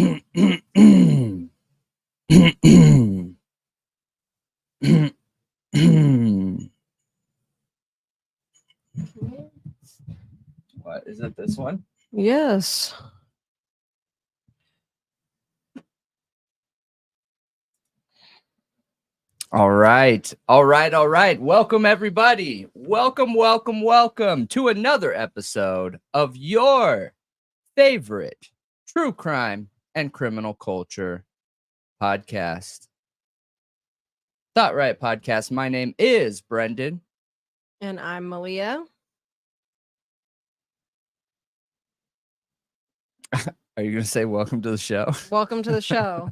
What is it? This one? Yes. All right. Welcome, everybody. Welcome to another episode of your favorite true crime and criminal culture podcast, Thought Riot Podcast. My name is Brendan. And I'm Malia. Are you going to say welcome to the show? Welcome to the show.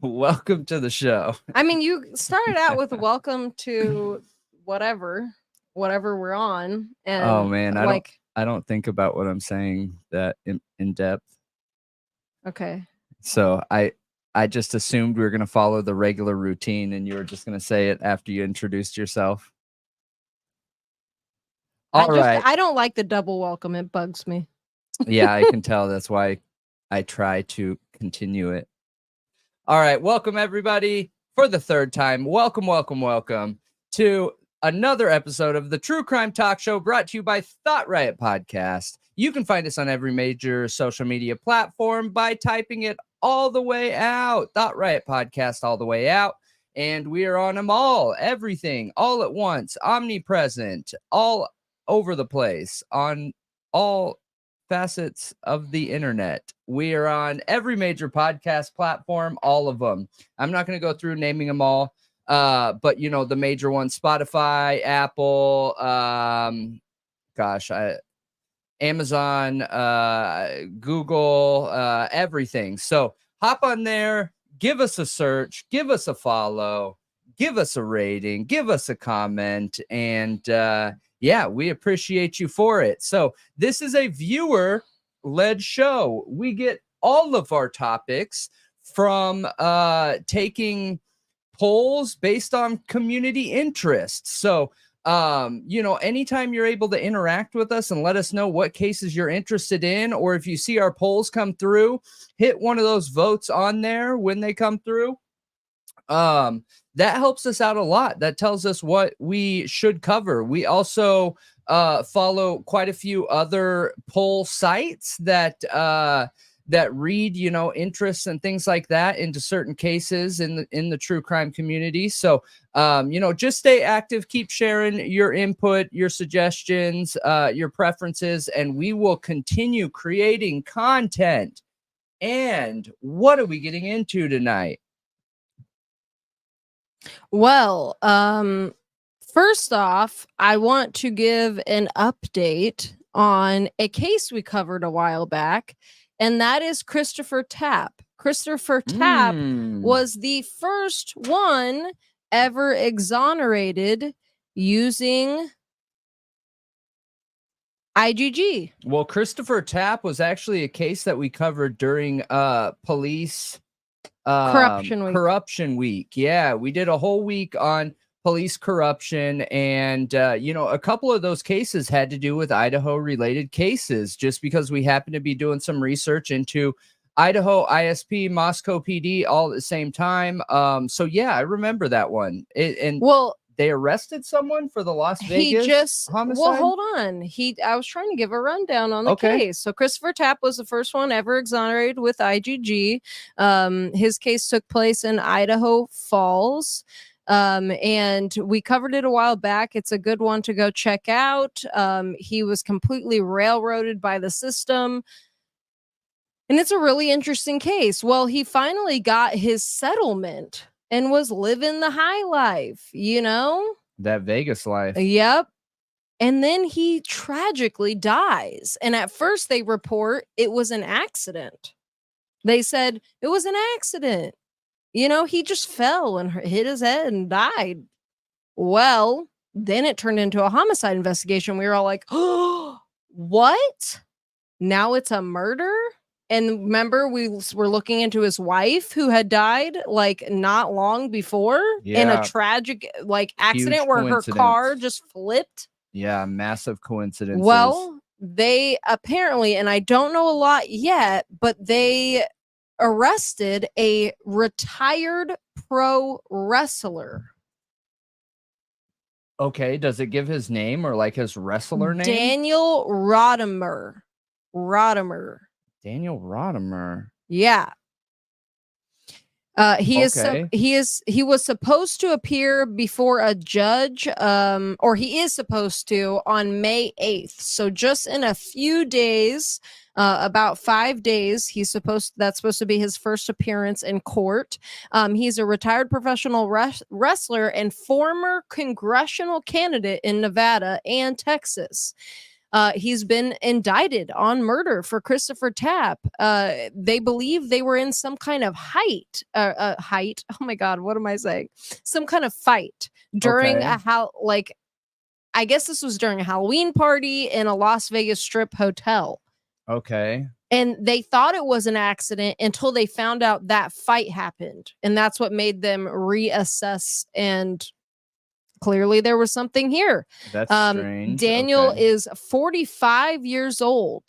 Welcome to the show. I mean, you started out with welcome to whatever we're on. And oh man, I don't think about what I'm saying that in depth. Okay. So I just assumed we were going to follow the regular routine and you were just going to say it after you introduced yourself. All right. I don't like the double welcome. It bugs me. Yeah, I can tell. That's why I try to continue it. All right. Welcome, everybody, for the third time. Welcome to another episode of the True Crime Talk Show brought to you by Thought Riot Podcast. You can find us on every major social media platform by typing it all the way out. Thought Riot Podcast all the way out. And we are on them all, everything, all at once, omnipresent, all over the place, on all facets of the internet. We are on every major podcast platform, all of them. I'm not going to go through naming them all, but you know the major ones: Spotify, Apple, Amazon, Google, everything. So hop on there, give us a search, give us a follow, give us a rating, give us a comment, and yeah, we appreciate you for it. So this is a viewer-led show. We get all of our topics from taking polls based on community interests. So, you know, anytime you're able to interact with us and let us know what cases you're interested in, or if you see our polls come through, hit one of those votes on there when they come through. That helps us out a lot. That tells us what we should cover. We also follow quite a few other poll sites that read, you know, interests and things like that into certain cases in the true crime community. So, you know, just stay active, keep sharing your input, your suggestions, your preferences, and we will continue creating content. And what are we getting into tonight? Well, first off, I want to give an update on a case we covered a while back, and that is Christopher Tapp. Christopher Tapp was the first one ever exonerated using IgG. Well, Christopher Tapp was actually a case that we covered during police corruption week. Yeah, we did a whole week on police corruption, and you know, a couple of those cases had to do with Idaho related cases, just because we happened to be doing some research into Idaho ISP, Moscow PD all at the same time. So yeah, I remember that one. Well, they arrested someone for the Las Vegas homicide? Well, hold on. I was trying to give a rundown on the case. So Christopher Tapp was the first one ever exonerated with IgG. His case took place in Idaho Falls. And we covered it a while back. It's a good one to go check out. He was completely railroaded by the system. And it's a really interesting case. Well, he finally got his settlement and was living the high life, you know? That Vegas life. Yep. And then he tragically dies. And at first they report it was an accident. They said it was an accident. You know, he just fell and hit his head and died. Well, then it turned into a homicide investigation. We were all like, oh, what? Now it's a murder? And remember, we were looking into his wife who had died like not long before in a tragic like accident where her car just flipped. Yeah, massive coincidence. Well, they apparently, and I don't know a lot yet, but they arrested a retired pro wrestler. Okay, does it give his name or like his wrestler name? Daniel Rodimer. Daniel Rodimer. Yeah. He was supposed to appear before a judge, or he is supposed to on May 8th. So just in a few days, about 5 days, that's supposed to be his first appearance in court. He's a retired professional wrestler and former congressional candidate in Nevada and Texas. He's been indicted on murder for Christopher Tapp. They believe they were in some kind of height. Oh my God, what am I saying? Some kind of fight during I guess this was during a Halloween party in a Las Vegas Strip hotel. Okay. And they thought it was an accident until they found out that fight happened. And that's what made them reassess, and clearly there was something here. That's strange. Daniel Okay. is 45 years old.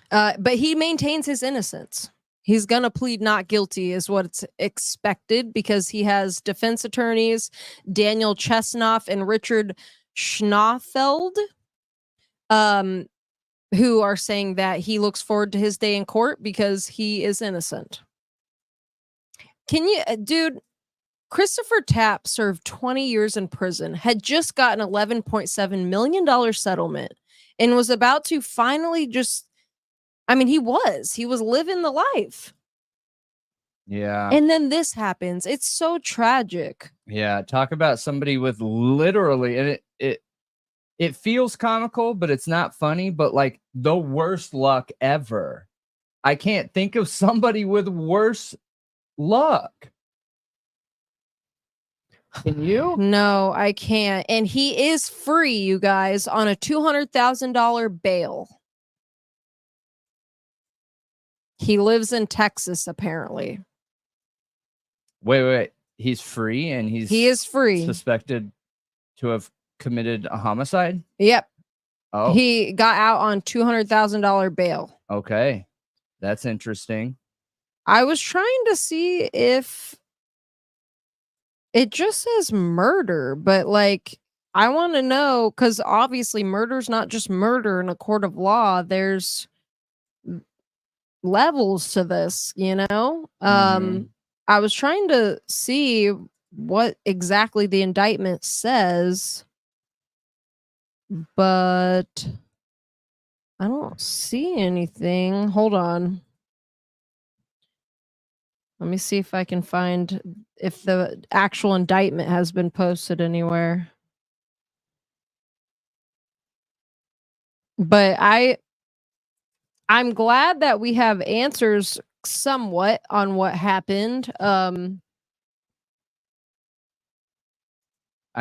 But he maintains his innocence. He's going to plead not guilty is what's expected, because he has defense attorneys, Daniel Chesnoff and Richard Schnaufeld, who are saying that he looks forward to his day in court because he is innocent. Can you, dude, Christopher Tapp served 20 years in prison, had just gotten $11.7 million settlement, and was about to finally he was living the life. Yeah. And then this happens. It's so tragic. Yeah. Talk about somebody with literally, and it feels comical, but it's not funny, but like the worst luck ever. I can't think of somebody with worse luck. Can you? No, I can't. And he is free, you guys, on a $200,000 bail. He lives in Texas, apparently. Wait. He's free, and he is free. Suspected to have committed a homicide? Yep. Oh. He got out on $200,000 bail. Okay. That's interesting. I was trying to see if it just says murder, but like, I want to know, because obviously murder's not just murder in a court of law. There's levels to this, you know? I was trying to see what exactly the indictment says, but I don't see anything. Hold on. Let me see if I can find if the actual indictment has been posted anywhere. But I'm glad that we have answers somewhat on what happened. I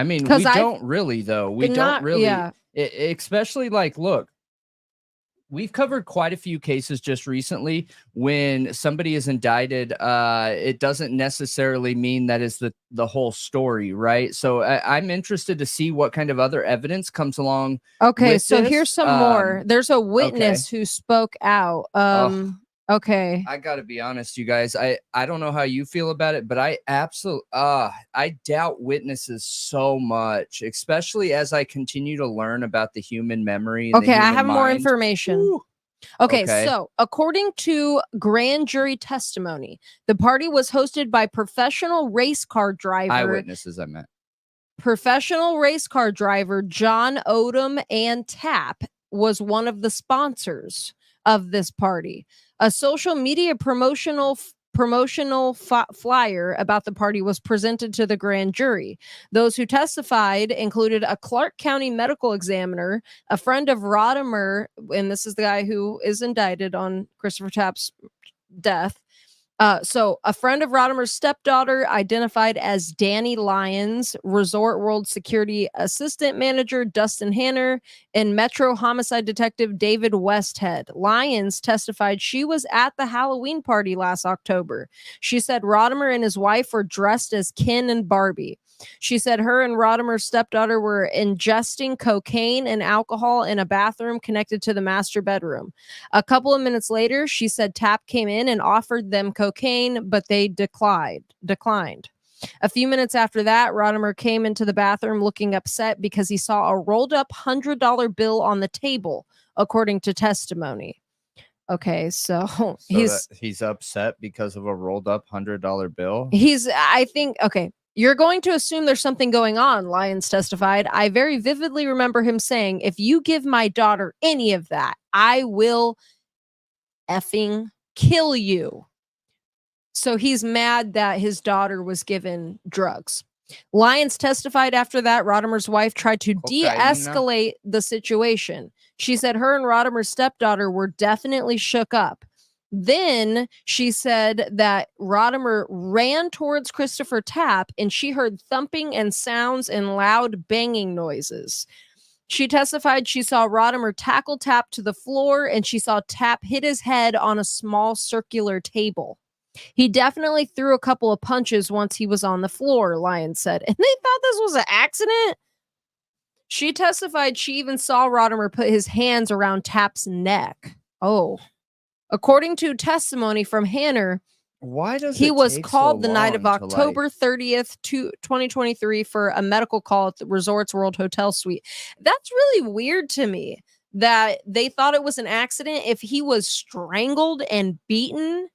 mean, we don't really, though. We don't really. Yeah. Especially like, look, we've covered quite a few cases just recently when somebody is indicted. It doesn't necessarily mean that is the whole story, right? So I'm interested to see what kind of other evidence comes along. Okay, so here's some more. There's a witness who spoke out. Okay. I gotta be honest, you guys. I don't know how you feel about it, but I absolutely I doubt witnesses so much, especially as I continue to learn about the human memory. Okay, I have more information. Ooh. Okay, so according to grand jury testimony, the party was hosted by professional race car driver. Eyewitnesses, I meant. Professional race car driver John Odom, and Tapp was one of the sponsors of this party. A social media promotional flyer about the party was presented to the grand jury. Those who testified included a Clark County medical examiner, a friend of Rodimer, and this is the guy who is indicted on Christopher Tapp's death. So a friend of Rodimer's stepdaughter, identified as Danny Lyons, Resort World Security Assistant Manager Dustin Hanner, And Metro Homicide Detective David Westhead. Lyons testified she was at the Halloween party last October. She said Rodimer and his wife were dressed as Ken and Barbie. She said her and Rodimer's stepdaughter were ingesting cocaine and alcohol in a bathroom connected to the master bedroom. A couple of minutes later, she said Tapp came in and offered them cocaine, but they declined. A few minutes after that, Rodimer came into the bathroom looking upset because he saw a rolled up $100 bill on the table, according to testimony. Okay, so he's upset because of a rolled up $100 bill. Okay, you're going to assume there's something going on, Lyons testified. I very vividly remember him saying, if you give my daughter any of that, I will effing kill you. So he's mad that his daughter was given drugs. Lyons testified after that Rodimer's wife tried to de-escalate the situation. She said her and Rodimer's stepdaughter were definitely shook up. Then she said that Rodimer ran towards Christopher Tapp and she heard thumping and sounds and loud banging noises. She testified she saw Rodimer tackle Tapp to the floor and she saw Tapp hit his head on a small circular table. He definitely threw a couple of punches once he was on the floor, Lyons said. And they thought this was an accident. She testified she even saw Rodimer put his hands around Tapp's neck. Oh. According to testimony from Hanner, he was called the night of October 30th, 2023 for a medical call at the Resorts World Hotel Suite. That's really weird to me that they thought it was an accident if he was strangled and beaten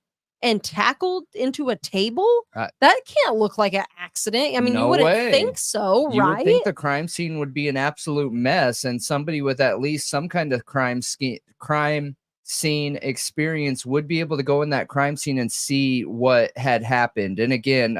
and tackled into a table. That can't look like an accident. I mean, you wouldn't think so, right? You would think the crime scene would be an absolute mess and somebody with at least some kind of crime scene experience would be able to go in that crime scene and see what had happened. And again,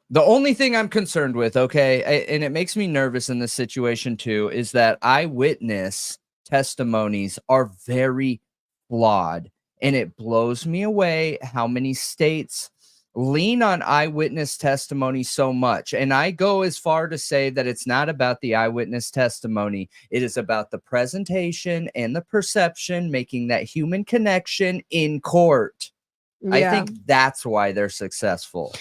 the only thing I'm concerned with, and it makes me nervous in this situation too, is that eyewitness testimonies are very flawed, and it blows me away how many states lean on eyewitness testimony so much. And I go as far to say that it's not about the eyewitness testimony. It is about the presentation and the perception, making that human connection in court. Yeah. I think that's why they're successful.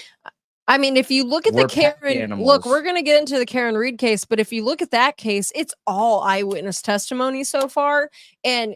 I mean, if you look at the Karen, look, we're going to get into the Karen Reed case, but if you look at that case, it's all eyewitness testimony so far. And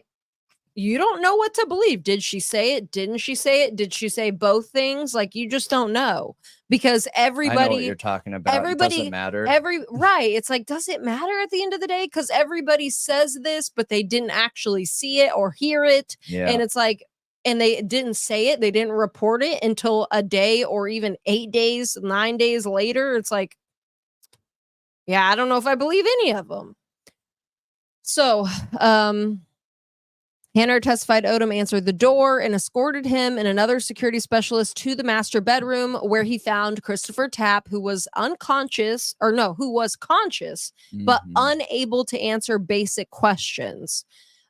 you don't know what to believe. Did she say it? Didn't she say it? Did she say both things? Like, you just don't know because everybody. I know what you're talking about. Everybody, it doesn't matter. Right. It's like, does it matter at the end of the day? Because everybody says this, but they didn't actually see it or hear it. Yeah. And it's like, and they didn't say it. They didn't report it until a day or even 8 days, 9 days later. It's like, yeah, I don't know if I believe any of them. So, Hanner testified Odom answered the door and escorted him and another security specialist to the master bedroom where he found Christopher Tapp, who was conscious, but unable to answer basic questions.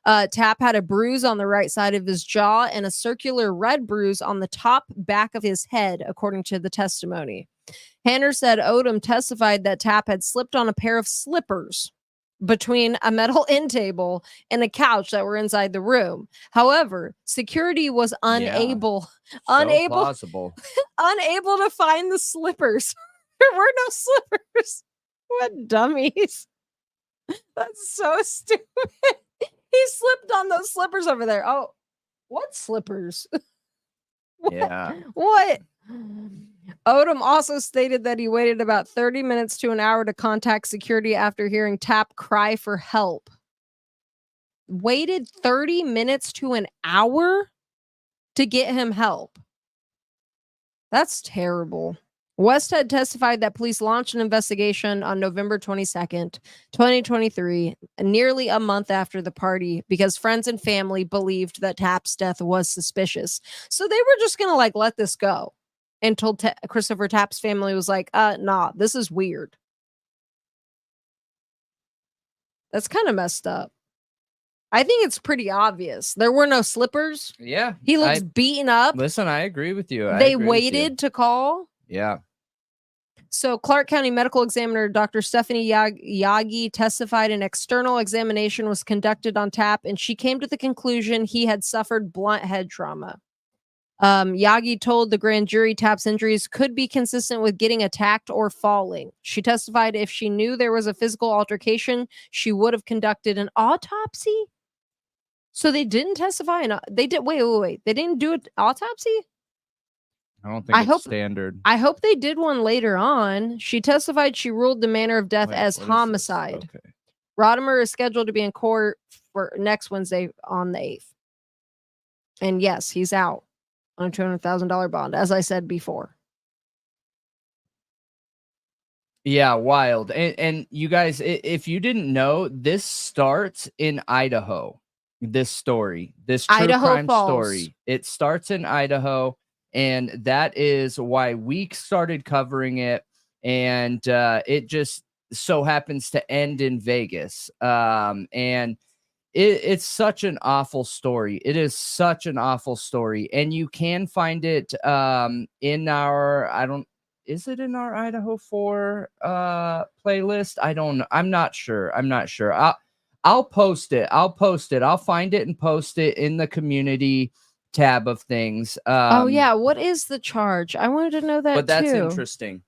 Tapp had a bruise on the right side of his jaw and a circular red bruise on the top back of his head, according to the testimony. Hanner said Odom testified that Tapp had slipped on a pair of slippers between a metal end table and a couch that were inside the room. However, security was unable to find the slippers. There were no slippers. What dummies. That's so stupid. He slipped on those slippers over there. Oh, what slippers? Yeah. What? Odom also stated that he waited about 30 minutes to an hour to contact security after hearing Tapp cry for help. Waited 30 minutes to an hour to get him help. That's terrible. Westhead testified that police launched an investigation on November 22nd, 2023, nearly a month after the party, because friends and family believed that Tapp's death was suspicious. So they were just going to let this go until Christopher Tapp's family was like, nah, this is weird. That's kind of messed up. I think it's pretty obvious. There were no slippers. Yeah. He looks beaten up. Listen, I agree with you. They waited to call. Yeah. So Clark County Medical Examiner Dr. Stephanie Yagi testified an external examination was conducted on Tapp, and she came to the conclusion he had suffered blunt head trauma. Yagi told the grand jury Tapp's injuries could be consistent with getting attacked or falling. She testified if she knew there was a physical altercation, she would have conducted an autopsy. So they didn't testify, and they did. Wait. They didn't do an autopsy? I don't think it's standard. I hope they did one later on. She testified she ruled the manner of death as homicide. Okay. Rodimer is scheduled to be in court for next Wednesday on the 8th. And yes, he's out on a $200,000 bond, as I said before. Yeah, wild. And you guys, if you didn't know, this starts in Idaho. This story, this true crime story, it starts in Idaho. And that is why we started covering it. And it just so happens to end in Vegas. And it's such an awful story. It is such an awful story. And you can find it in our, is it in our Idaho 4 playlist? I don't know. I'm not sure. I'll post it. I'll find it and post it in the community tab of things. Oh yeah, what is the charge? I wanted to know that but that's too. Interesting.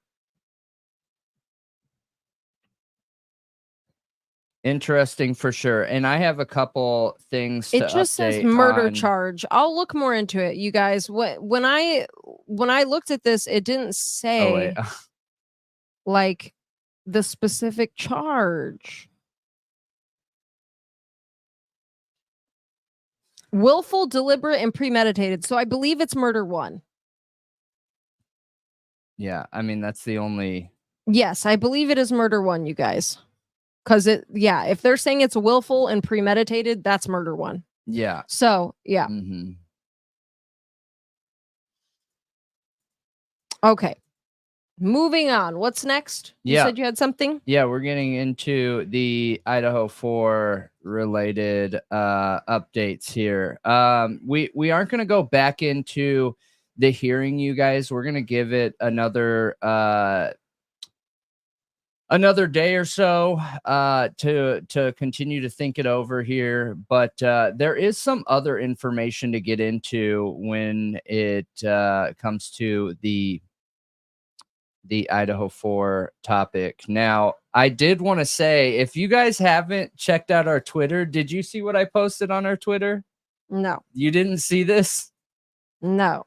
Interesting for sure. And I have a couple things it just says murder charge. I'll look more into it, you guys. When I looked at this, it didn't say like the specific charge. Willful, deliberate, and premeditated. So I believe it's murder 1. Yeah, I mean, that's the only... Yes, I believe it is murder 1, you guys. Because if they're saying it's willful and premeditated, that's murder 1. Yeah. So, yeah. Mm-hmm. Okay. Moving on. What's next? You said you had something? Yeah, we're getting into the Idaho 4 related updates here. We aren't going to go back into the hearing, you guys. We're going to give it another day or so to continue to think it over here. But there is some other information to get into when it comes to the Idaho 4 topic. Now, I did want to say, if you guys haven't checked out our Twitter, did you see what I posted on our Twitter? No. You didn't see this? No.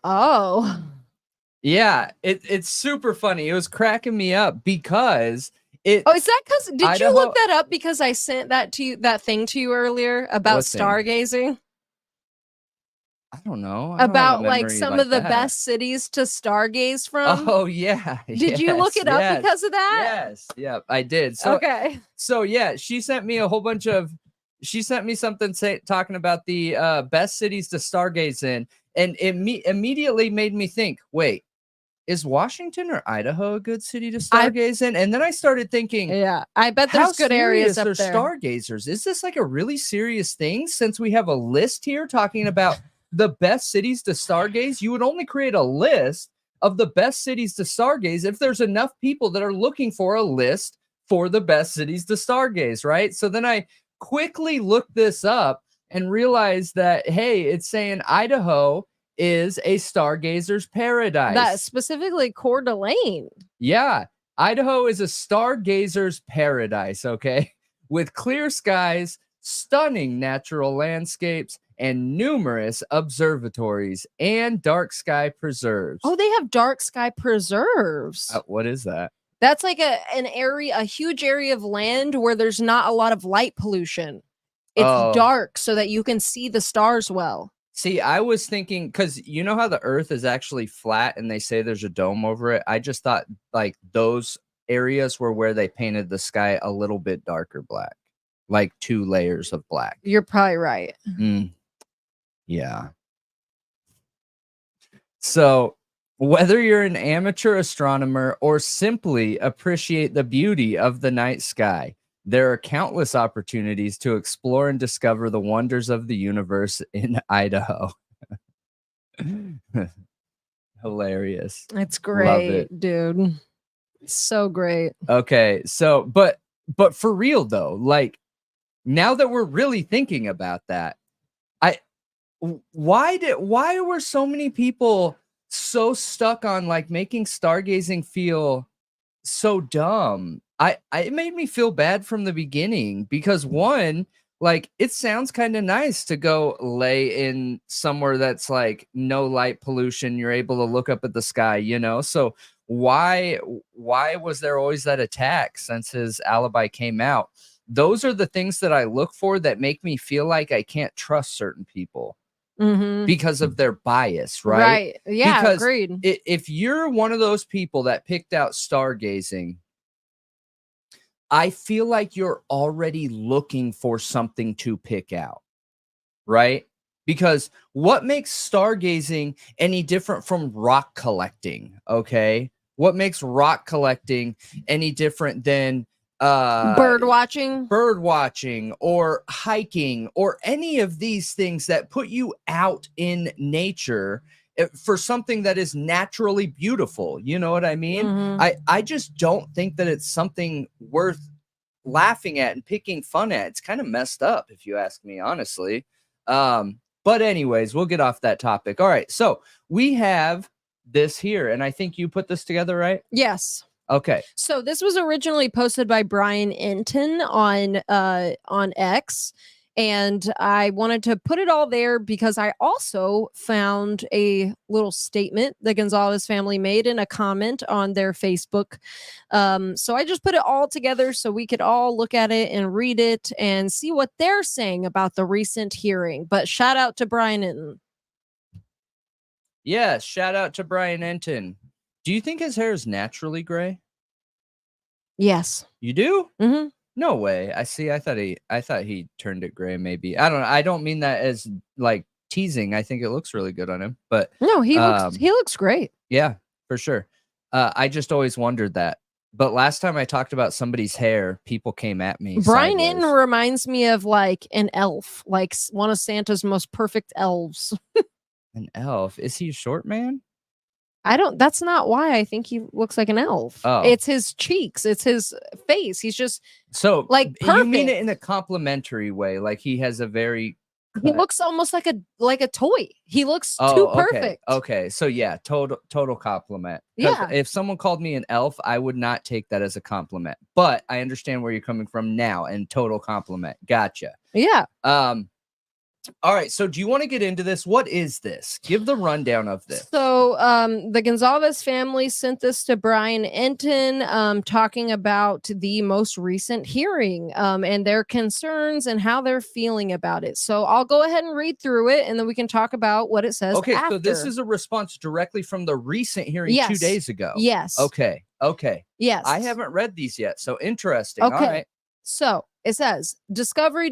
Oh. Yeah, it's super funny. It was cracking me up because it... Oh, is that because... Did you look that up because I sent that thing to you earlier about stargazing? I don't know. About like some of the best cities to stargaze from. Oh yeah. Did you look it up because of that? Yes. Yeah, I did. So, okay. So yeah, she sent me something talking about the best cities to stargaze in, and it immediately made me think, wait, is Washington or Idaho a good city to stargaze in? And then I started thinking, yeah, I bet there's good areas up there. Stargazers. Is this like a really serious thing? Since we have a list here talking about the best cities to stargaze, you would only create a list of the best cities to stargaze if there's enough people that are looking for a list for the best cities to stargaze, right? So then I quickly looked this up and realized that, hey, it's saying Idaho is a stargazer's paradise. That specifically Coeur d'Alene. Yeah, Idaho is a stargazer's paradise, okay? With clear skies, stunning natural landscapes, and numerous observatories and dark sky preserves. Oh, they have dark sky preserves. What is that? That's like a huge area of land where there's not a lot of light pollution. It's dark so that you can see the stars well. See, I was thinking, because you know how the Earth is actually flat and they say there's a dome over it? I just thought like those areas were where they painted the sky a little bit darker black, like 2 layers of black. You're probably right. Yeah. So whether you're an amateur astronomer or simply appreciate the beauty of the night sky, there are countless opportunities to explore and discover the wonders of the universe in Idaho. Hilarious. It's Love great, it. dude. So great. Okay, so but for real though, like now that we're really thinking about that, why were so many people so stuck on like making stargazing feel so dumb? It made me feel bad from the beginning because one, like it sounds kind of nice to go lay in somewhere that's like no light pollution. You're able to look up at the sky, you know? So why was there always that attack since his alibi came out? Those are the things that I look for that make me feel like I can't trust certain people because of their bias, right? Right. Yeah, because agreed. If you're one of those people that picked out stargazing, I feel like you're already looking for something to pick out, right? Because what makes stargazing any different from rock collecting? Okay. What makes rock collecting any different than Bird watching or hiking or any of these things that put you out in nature for something that is naturally beautiful? You know what I mean? I just don't think that it's something worth laughing at and picking fun at. It's kind of messed up if you ask me, honestly. But anyways, we'll get off that topic. All right, so we have this here, and I think you put this together, right? Yes. Okay. So this was originally posted by Brian Enton on X, and I wanted to put it all there because I also found a little statement the Goncalves family made in a comment on their Facebook. So I just put it all together so we could all look at it and read it and see what they're saying about the recent hearing. But shout out to Brian Enton. Yes, shout out to Brian Enton. Do you think his hair is naturally gray? Yes. You do? Mm-hmm. No way. I see. I thought he turned it gray. Maybe. I don't know. I don't mean that as like teasing. I think it looks really good on him. But no, he looks great. Yeah, for sure. I just always wondered that. But last time I talked about somebody's hair, people came at me. Brian sideways. Enton reminds me of like an elf, like one of Santa's most perfect elves. An elf? Is he a short man? That's not why I think he looks like an elf. Oh. It's his cheeks. It's his face. He's just so like perfect. You mean it in a complimentary way, like he has a very he looks almost like a toy. He looks too okay. perfect. Okay. So yeah, total compliment. Yeah. If someone called me an elf, I would not take that as a compliment. But I understand where you're coming from now, and total compliment. Gotcha. Yeah. All right, so do you want to get into this? What is this? Give the rundown of this. So the Goncalves family sent this to Brian Enton, talking about the most recent hearing and their concerns and how they're feeling about it. So I'll go ahead and read through it, and then we can talk about what it says. Okay, after. So this is a response directly from the recent hearing 2 days ago. Yes. Okay. Yes. I haven't read these yet, so interesting. Okay. All right. So it says, discovery,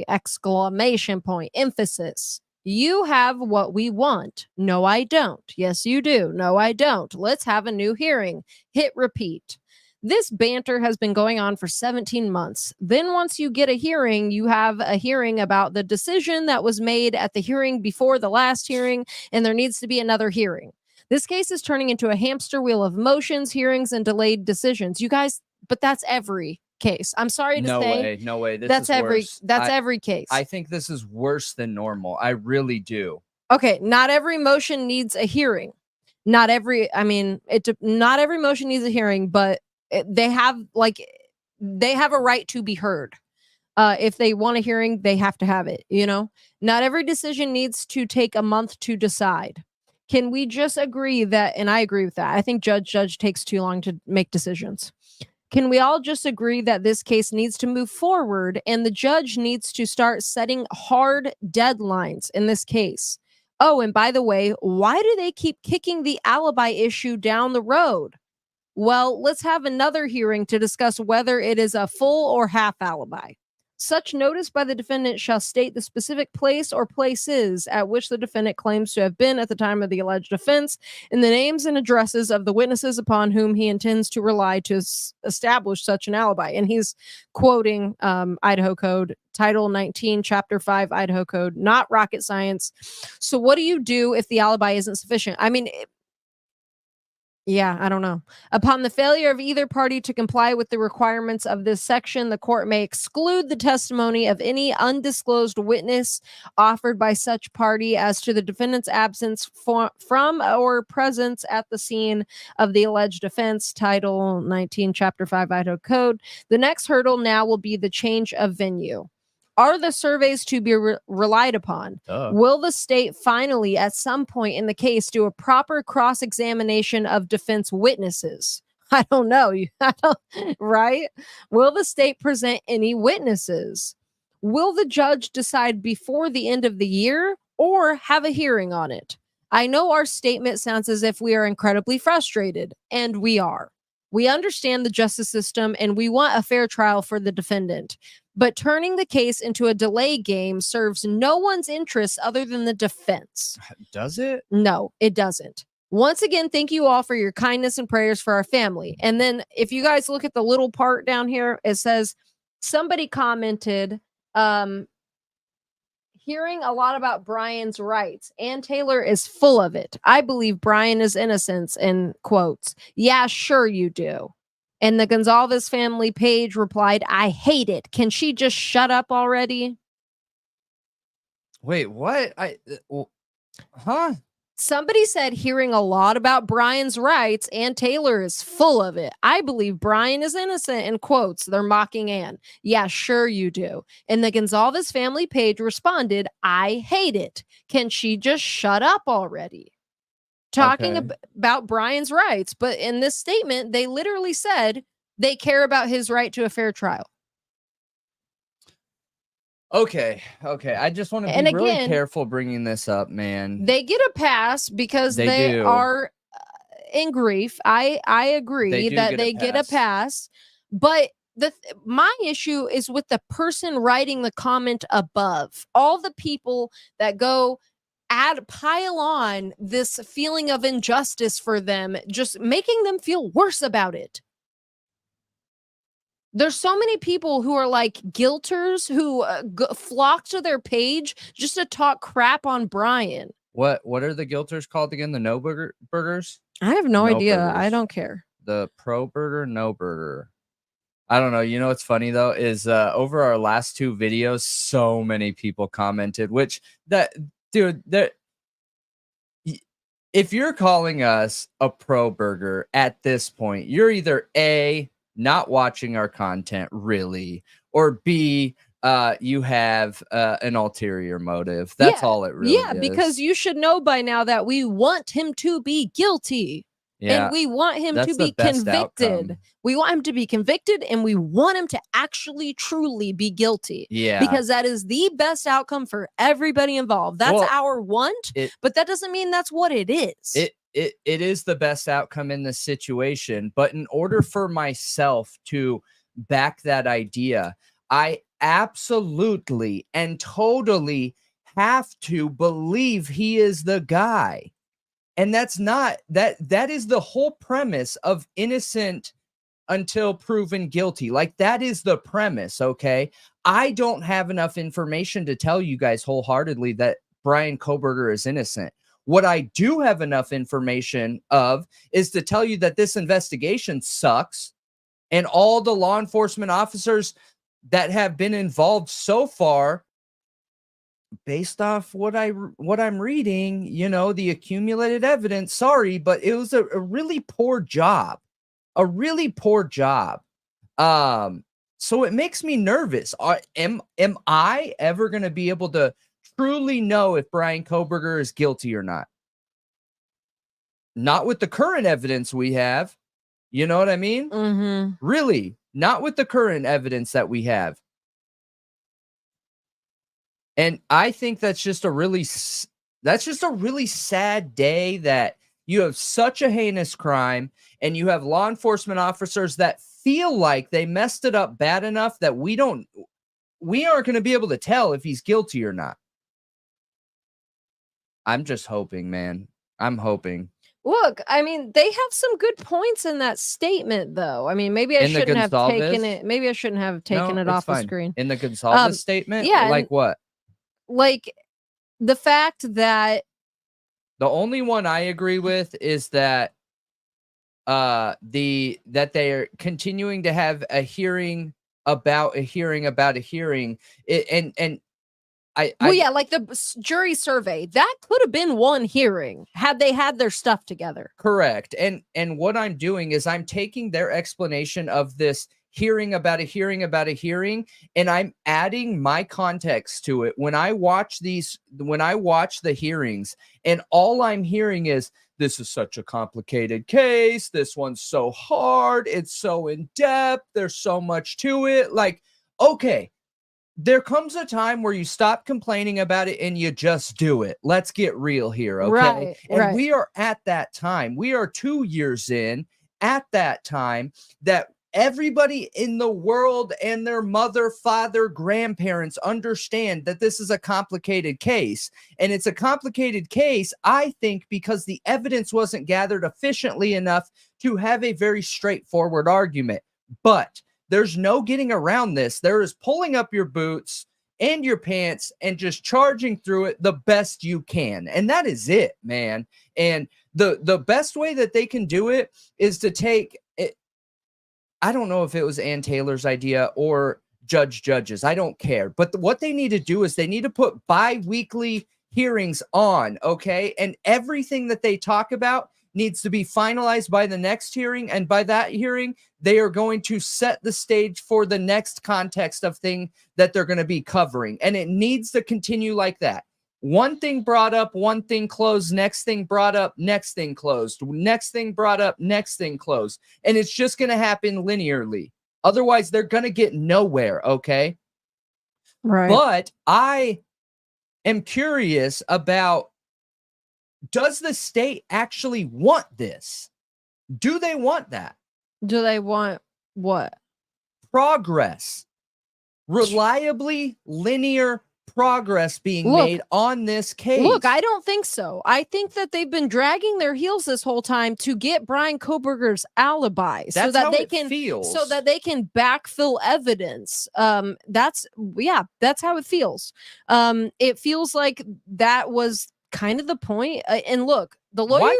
exclamation point, emphasis. You have what we want. No, I don't. Yes, you do. No, I don't. Let's have a new hearing. Hit repeat. This banter has been going on for 17 months. Then once you get a hearing, you have a hearing about the decision that was made at the hearing before the last hearing, and there needs to be another hearing. This case is turning into a hamster wheel of motions, hearings, and delayed decisions. You guys, but that's every case. I'm sorry to say. No way. That's every case. I think this is worse than normal. I really do. Okay, not every motion needs a hearing. Not every motion needs a hearing, but they have a right to be heard. If they want a hearing, they have to have it, you know? Not every decision needs to take a month to decide. Can we just agree that, and I agree with that. I think judge takes too long to make decisions. Can we all just agree that this case needs to move forward and the judge needs to start setting hard deadlines in this case? Oh, and by the way, why do they keep kicking the alibi issue down the road? Well, let's have another hearing to discuss whether it is a full or half alibi. Such notice by the defendant shall state the specific place or places at which the defendant claims to have been at the time of the alleged offense, and the names and addresses of the witnesses upon whom he intends to rely to establish such an alibi. And he's quoting Idaho Code, Title 19, Chapter 5, Idaho Code, not rocket science. So what do you do if the alibi isn't sufficient? I mean, yeah, I don't know. Upon the failure of either party to comply with the requirements of this section, the court may exclude the testimony of any undisclosed witness offered by such party as to the defendant's absence from or presence at the scene of the alleged offense. Title 19, Chapter 5, Idaho Code. The next hurdle now will be the change of venue. Are the surveys to be relied upon? Will the state finally, at some point in the case, do a proper cross-examination of defense witnesses? I don't know. Right? Will the state present any witnesses? Will the judge decide before the end of the year or have a hearing on it? I know our statement sounds as if we are incredibly frustrated, and we are. We understand the justice system, and we want a fair trial for the defendant. But turning the case into a delay game serves no one's interests other than the defense. Does it? No, it doesn't. Once again, thank you all for your kindness and prayers for our family. And then if you guys look at the little part down here, it says somebody commented, hearing a lot about Bryan's rights. Ann Taylor is full of it. I believe Bryan is innocent, in quotes. Yeah, sure you do. And the Goncalves family page replied, I hate it. Can she just shut up already? Wait, what? Huh? Somebody said, hearing a lot about Bryan's rights, Ann Taylor is full of it. I believe Bryan is innocent, in quotes. They're mocking Ann. Yeah, sure you do. And the Goncalves family page responded, I hate it. Can she just shut up already? Talking about Bryan's rights. But in this statement, they literally said they care about his right to a fair trial. Okay. I just want to be really careful bringing this up, man. They get a pass because they are in grief. I agree that they get a pass. But my issue is with the person writing the comment above. All the people that go pile on this feeling of injustice for them, just making them feel worse about it. There's so many people who are like guilters who flock to their page just to talk crap on Bryan. What are the guilters called again? The no burgers? I have no idea. Burgers. I don't care. The pro burger, no burger. I don't know. You know what's funny though is over our last two videos, so many people commented, which dude, if you're calling us a pro burger at this point, you're either A, not watching our content really, or B, you have an ulterior motive. That's all it really is. Yeah, because you should know by now that we want him to be guilty. Yeah, and we want him to be convicted. Outcome. We want him to be convicted, and we want him to actually truly be guilty. Yeah, because that is the best outcome for everybody involved. That's our want, but that doesn't mean that's what it is. It is the best outcome in this situation. But in order for myself to back that idea, I absolutely and totally have to believe he is the guy. And that's not that is the whole premise of innocent until proven guilty. Like, that is the premise. Okay. I don't have enough information to tell you guys wholeheartedly that Bryan Kohberger is innocent. What I do have enough information of is to tell you that this investigation sucks, and all the law enforcement officers that have been involved so far, based off what I'm reading, you know, the accumulated evidence, sorry, but it was a really poor job. So it makes me nervous. Am I ever going to be able to truly know if Bryan Kohberger is guilty or not? Not with the current evidence we have. You know what I mean? Mm-hmm. Really, not with the current evidence that we have. And I think that's just a really sad day that you have such a heinous crime and you have law enforcement officers that feel like they messed it up bad enough that we don't we aren't going to be able to tell if he's guilty or not. I'm just hoping, man. I'm hoping. Look, I mean, they have some good points in that statement, though. I mean, maybe I shouldn't have taken it. Maybe I shouldn't have taken it off the screen. In the Goncalves statement? Yeah. Like what? Like the fact that the only one I agree with is that that they are continuing to have a hearing about a hearing about a hearing. Yeah, like the jury survey, that could have been one hearing had they had their stuff together. Correct. And what I'm doing is I'm taking their explanation of this hearing about a hearing about a hearing, and I'm adding my context to it. When I watch the hearings, and all I'm hearing is, this is such a complicated case. This one's so hard. It's so in depth. There's so much to it. Like, okay. There comes a time where you stop complaining about it and you just do it. Let's get real here, okay? Right, and we are at that time. We are 2 years in at that time that everybody in the world and their mother, father, grandparents understand that this is a complicated case. And it's a complicated case, I think, because the evidence wasn't gathered efficiently enough to have a very straightforward argument. But there's no getting around this. There is pulling up your boots and your pants and just charging through it the best you can. And that is it, man. And the best way that they can do it is to take it. I don't know if it was Ann Taylor's idea or Judge's. I don't care. But what they need to do is they need to put bi-weekly hearings on, okay? And everything that they talk about needs to be finalized by the next hearing, and by that hearing they are going to set the stage for the next context of thing that they're going to be covering, and it needs to continue like that. One thing brought up, one thing closed, next thing brought up, next thing closed, next thing brought up, next thing closed, and it's just going to happen linearly. Otherwise they're going to get nowhere, okay? Right. But I am curious about, does the state actually want this? Do they want that? Do they want what? Progress. Reliably linear progress being made on this case. Look, I don't think so. I think that they've been dragging their heels this whole time to get Bryan Kohberger's alibi so that they can backfill evidence. That's how it feels. It feels like that was kind of the point. And look, the lawyer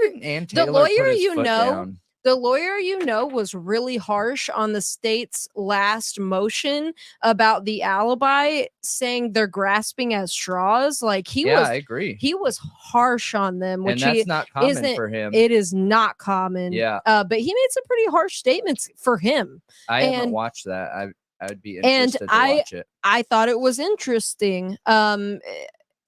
was really harsh on the state's last motion about the alibi, saying they're grasping at straws. Like I agree. He was harsh on them, which and that's not common for him. It is not common. Yeah. But he made some pretty harsh statements for him. I haven't watched that. I would be interested to watch it. I thought it was interesting.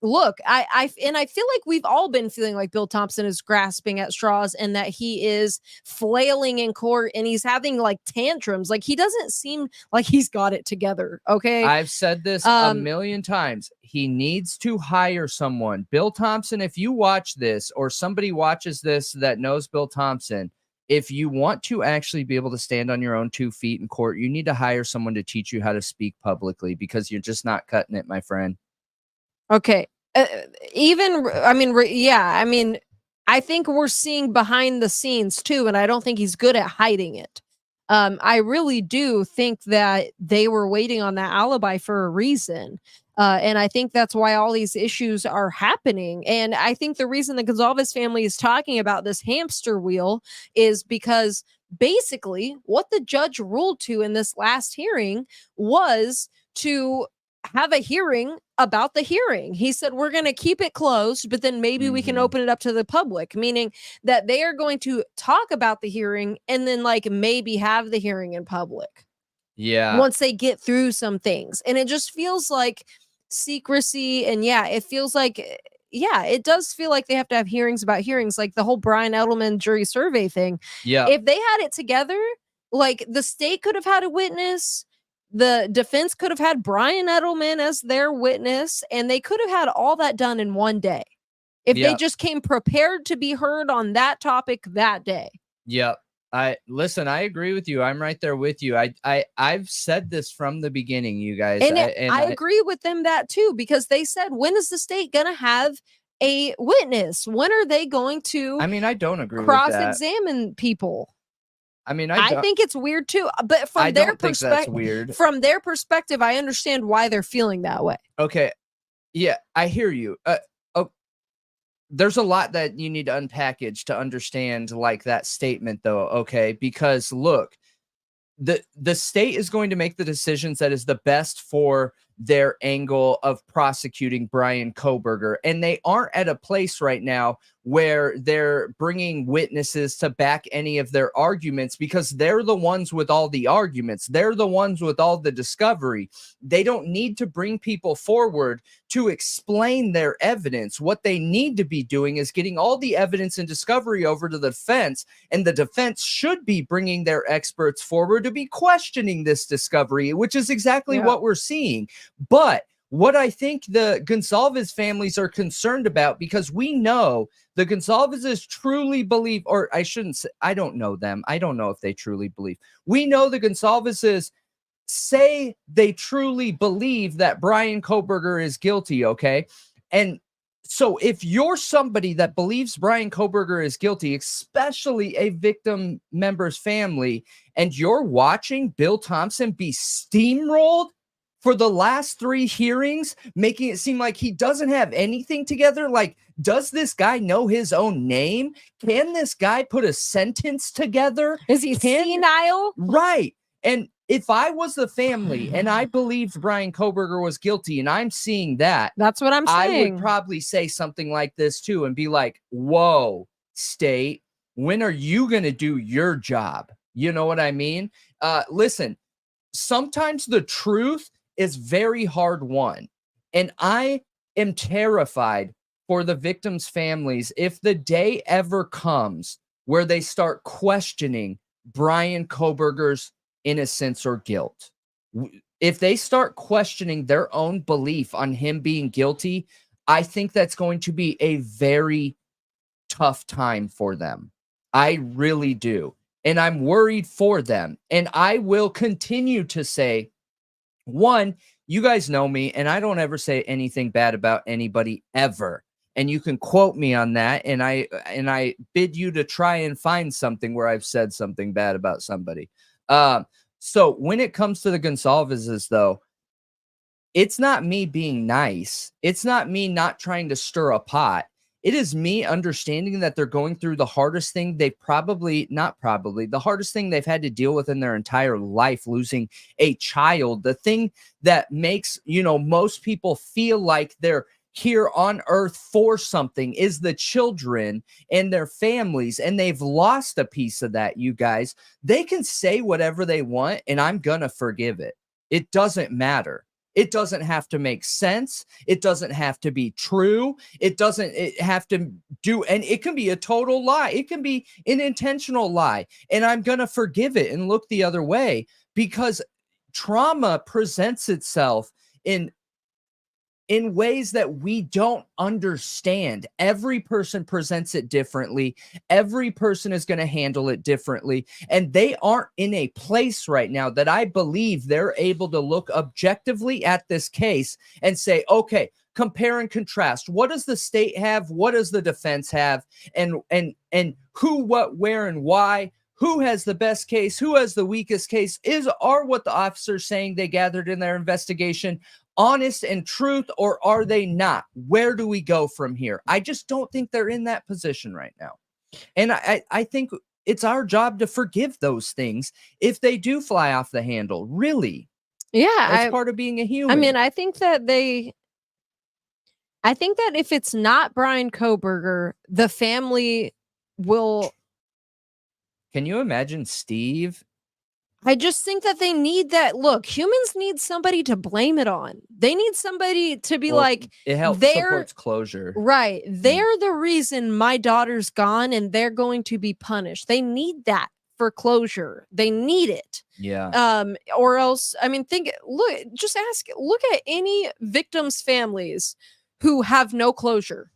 Look, I feel like we've all been feeling like Bill Thompson is grasping at straws and that he is flailing in court and he's having like tantrums. Like he doesn't seem like he's got it together. Okay. I've said this a million times. He needs to hire someone. Bill Thompson, if you watch this or somebody watches this that knows Bill Thompson, if you want to actually be able to stand on your own 2 feet in court, you need to hire someone to teach you how to speak publicly, because you're just not cutting it, my friend. Okay. I think we're seeing behind the scenes too, and I don't think he's good at hiding it. I really do think that they were waiting on that alibi for a reason. And I think that's why all these issues are happening. And I think the reason the Goncalves family is talking about this hamster wheel is because basically what the judge ruled to in this last hearing was to have a hearing about the hearing. He said, we're going to keep it closed, but then maybe we can open it up to the public, meaning that they are going to talk about the hearing and then like maybe have the hearing in public. Yeah. Once they get through some things. And it just feels like secrecy. And it feels like, it does feel like they have to have hearings about hearings, like the whole Brian Edelman jury survey thing. Yeah. If they had it together, like the state could have had a witness, the defense could have had Brian Edelman as their witness, and they could have had all that done in one day if they just came prepared to be heard on that topic that day. Yep. Listen, I agree with you. I'm right there with you. I've said this from the beginning, you guys. And I agree with them that too, because they said, when is the state going to have a witness? When are they going to I mean, I don't agree with that. cross-examine people? I mean, I think it's weird too, but from their perspective, weird. From their perspective, I understand why they're feeling that way. Okay. Yeah, I hear you. There's a lot that you need to unpackage to understand like that statement though. Okay. Because look, the state is going to make the decisions that is the best for their angle of prosecuting Bryan Kohberger. And they aren't at a place right now where they're bringing witnesses to back any of their arguments, because they're the ones with all the arguments. They're the ones with all the discovery. They don't need to bring people forward to explain their evidence. What they need to be doing is getting all the evidence and discovery over to the defense, and the defense should be bringing their experts forward to be questioning this discovery, which is exactly what we're seeing. But what I think the Goncalves families are concerned about, because we know the Goncalves truly believe, or I shouldn't say, I don't know them. I don't know if they truly believe. We know the Goncalves say they truly believe that Bryan Kohberger is guilty, okay? And so if you're somebody that believes Bryan Kohberger is guilty, especially a victim member's family, and you're watching Bill Thompson be steamrolled for the last 3 hearings, making it seem like he doesn't have anything together. Like, does this guy know his own name? Can this guy put a sentence together? Is he senile? Right. And if I was the family and I believed Bryan Kohberger was guilty and I'm seeing that, that's what I'm saying. I would probably say something like this too and be like, whoa, state, when are you going to do your job? You know what I mean? Listen, sometimes the truth is very hard won. And I am terrified for the victims' families if the day ever comes where they start questioning Bryan Kohberger's innocence or guilt. If they start questioning their own belief on him being guilty, I think that's going to be a very tough time for them. I really do. And I'm worried for them. And I will continue to say, one, you guys know me, and I don't ever say anything bad about anybody ever. And you can quote me on that. And I bid you to try and find something where I've said something bad about somebody. So when it comes to the Goncalves, though, it's not me being nice. It's not me not trying to stir a pot. It is me understanding that they're going through the hardest thing the hardest thing they've had to deal with in their entire life, losing a child. The thing that makes, most people feel like they're here on earth for something is the children and their families, and they've lost a piece of that, you guys. They can say whatever they want, and I'm gonna forgive it. It doesn't matter. It doesn't have to make sense. It doesn't have to be true. It have to do, and it can be a total lie. It can be an intentional lie. And I'm going to forgive it and look the other way, because trauma presents itself in ways that we don't understand. Every person presents it differently. Every person is going to handle it differently. And they aren't in a place right now that I believe they're able to look objectively at this case and say, okay, compare and contrast. What does the state have? What does the defense have? And who, what, where, and why? Who has the best case? Who has the weakest case? Are what the officers saying they gathered in their investigation honest and truth, or are they not? Where do we go from here? I just don't think they're in that position right now. And I think it's our job to forgive those things if they do fly off the handle. Really. Yeah. That's part of being a human. I mean, I think that if it's not Bryan Kohberger, the family will. Can you imagine Steve? I just think that they need that. Look, humans need somebody to blame it on. They need somebody to be like, it helps supports closure. Right. They're the reason my daughter's gone and they're going to be punished. They need that for closure. They need it. Yeah. Or else, I mean, look at any victims' families who have no closure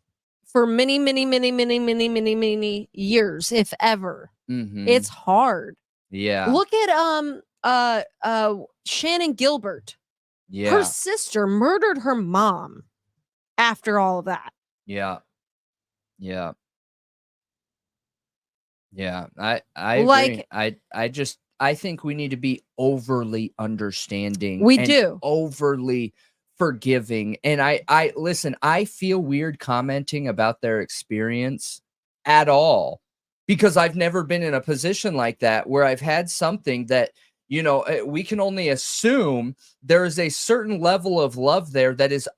for many, many, many, many, many, many, many years, if ever. It's hard. Yeah. Look at Shannon Gilbert. Yeah. Her sister murdered her mom after all of that. Yeah. Yeah. Yeah. I Like, agree. I think we need to be overly understanding. We and do. overly forgiving. And I listen, I feel weird commenting about their experience at all, because I've never been in a position like that where I've had something that, you know, we can only assume there is a certain level of love there that is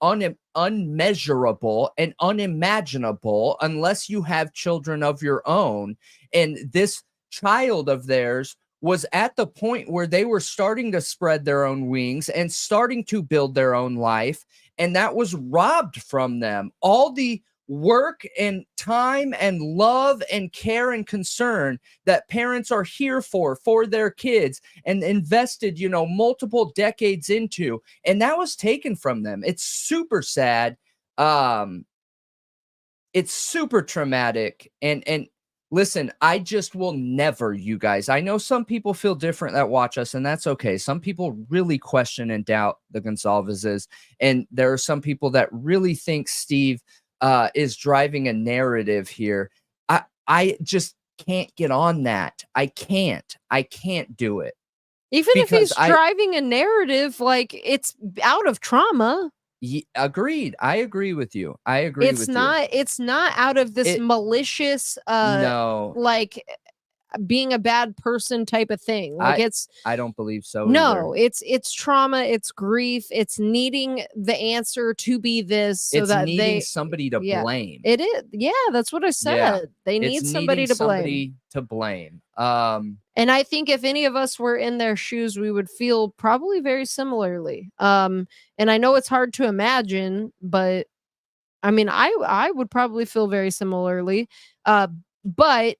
unmeasurable and unimaginable unless you have children of your own. And this child of theirs was at the point where they were starting to spread their own wings and starting to build their own life. And that was robbed from them. All the work and time and love and care and concern that parents are here for their kids and invested, you know, multiple decades into, and that was taken from them. It's super sad. It's super traumatic. And listen, I just will never, you guys, I know some people feel different that watch us, and that's okay. Some people really question and doubt the Goncalveses, and there are some people that really think Steve is driving a narrative here. I just can't get on that. I can't do it. Even if he's driving a narrative, like, it's out of trauma. Agreed. I agree with you. I agree with you. It's not out of this malicious, no, like, being a bad person type of thing. Like, I don't believe so. No, either. it's trauma, it's grief, it's needing the answer to be this, so it's that needing somebody to blame. It is. Yeah, that's what I said. Yeah. They need somebody to blame. And I think if any of us were in their shoes, we would feel probably very similarly. And I know it's hard to imagine, but I mean, I would probably feel very similarly. But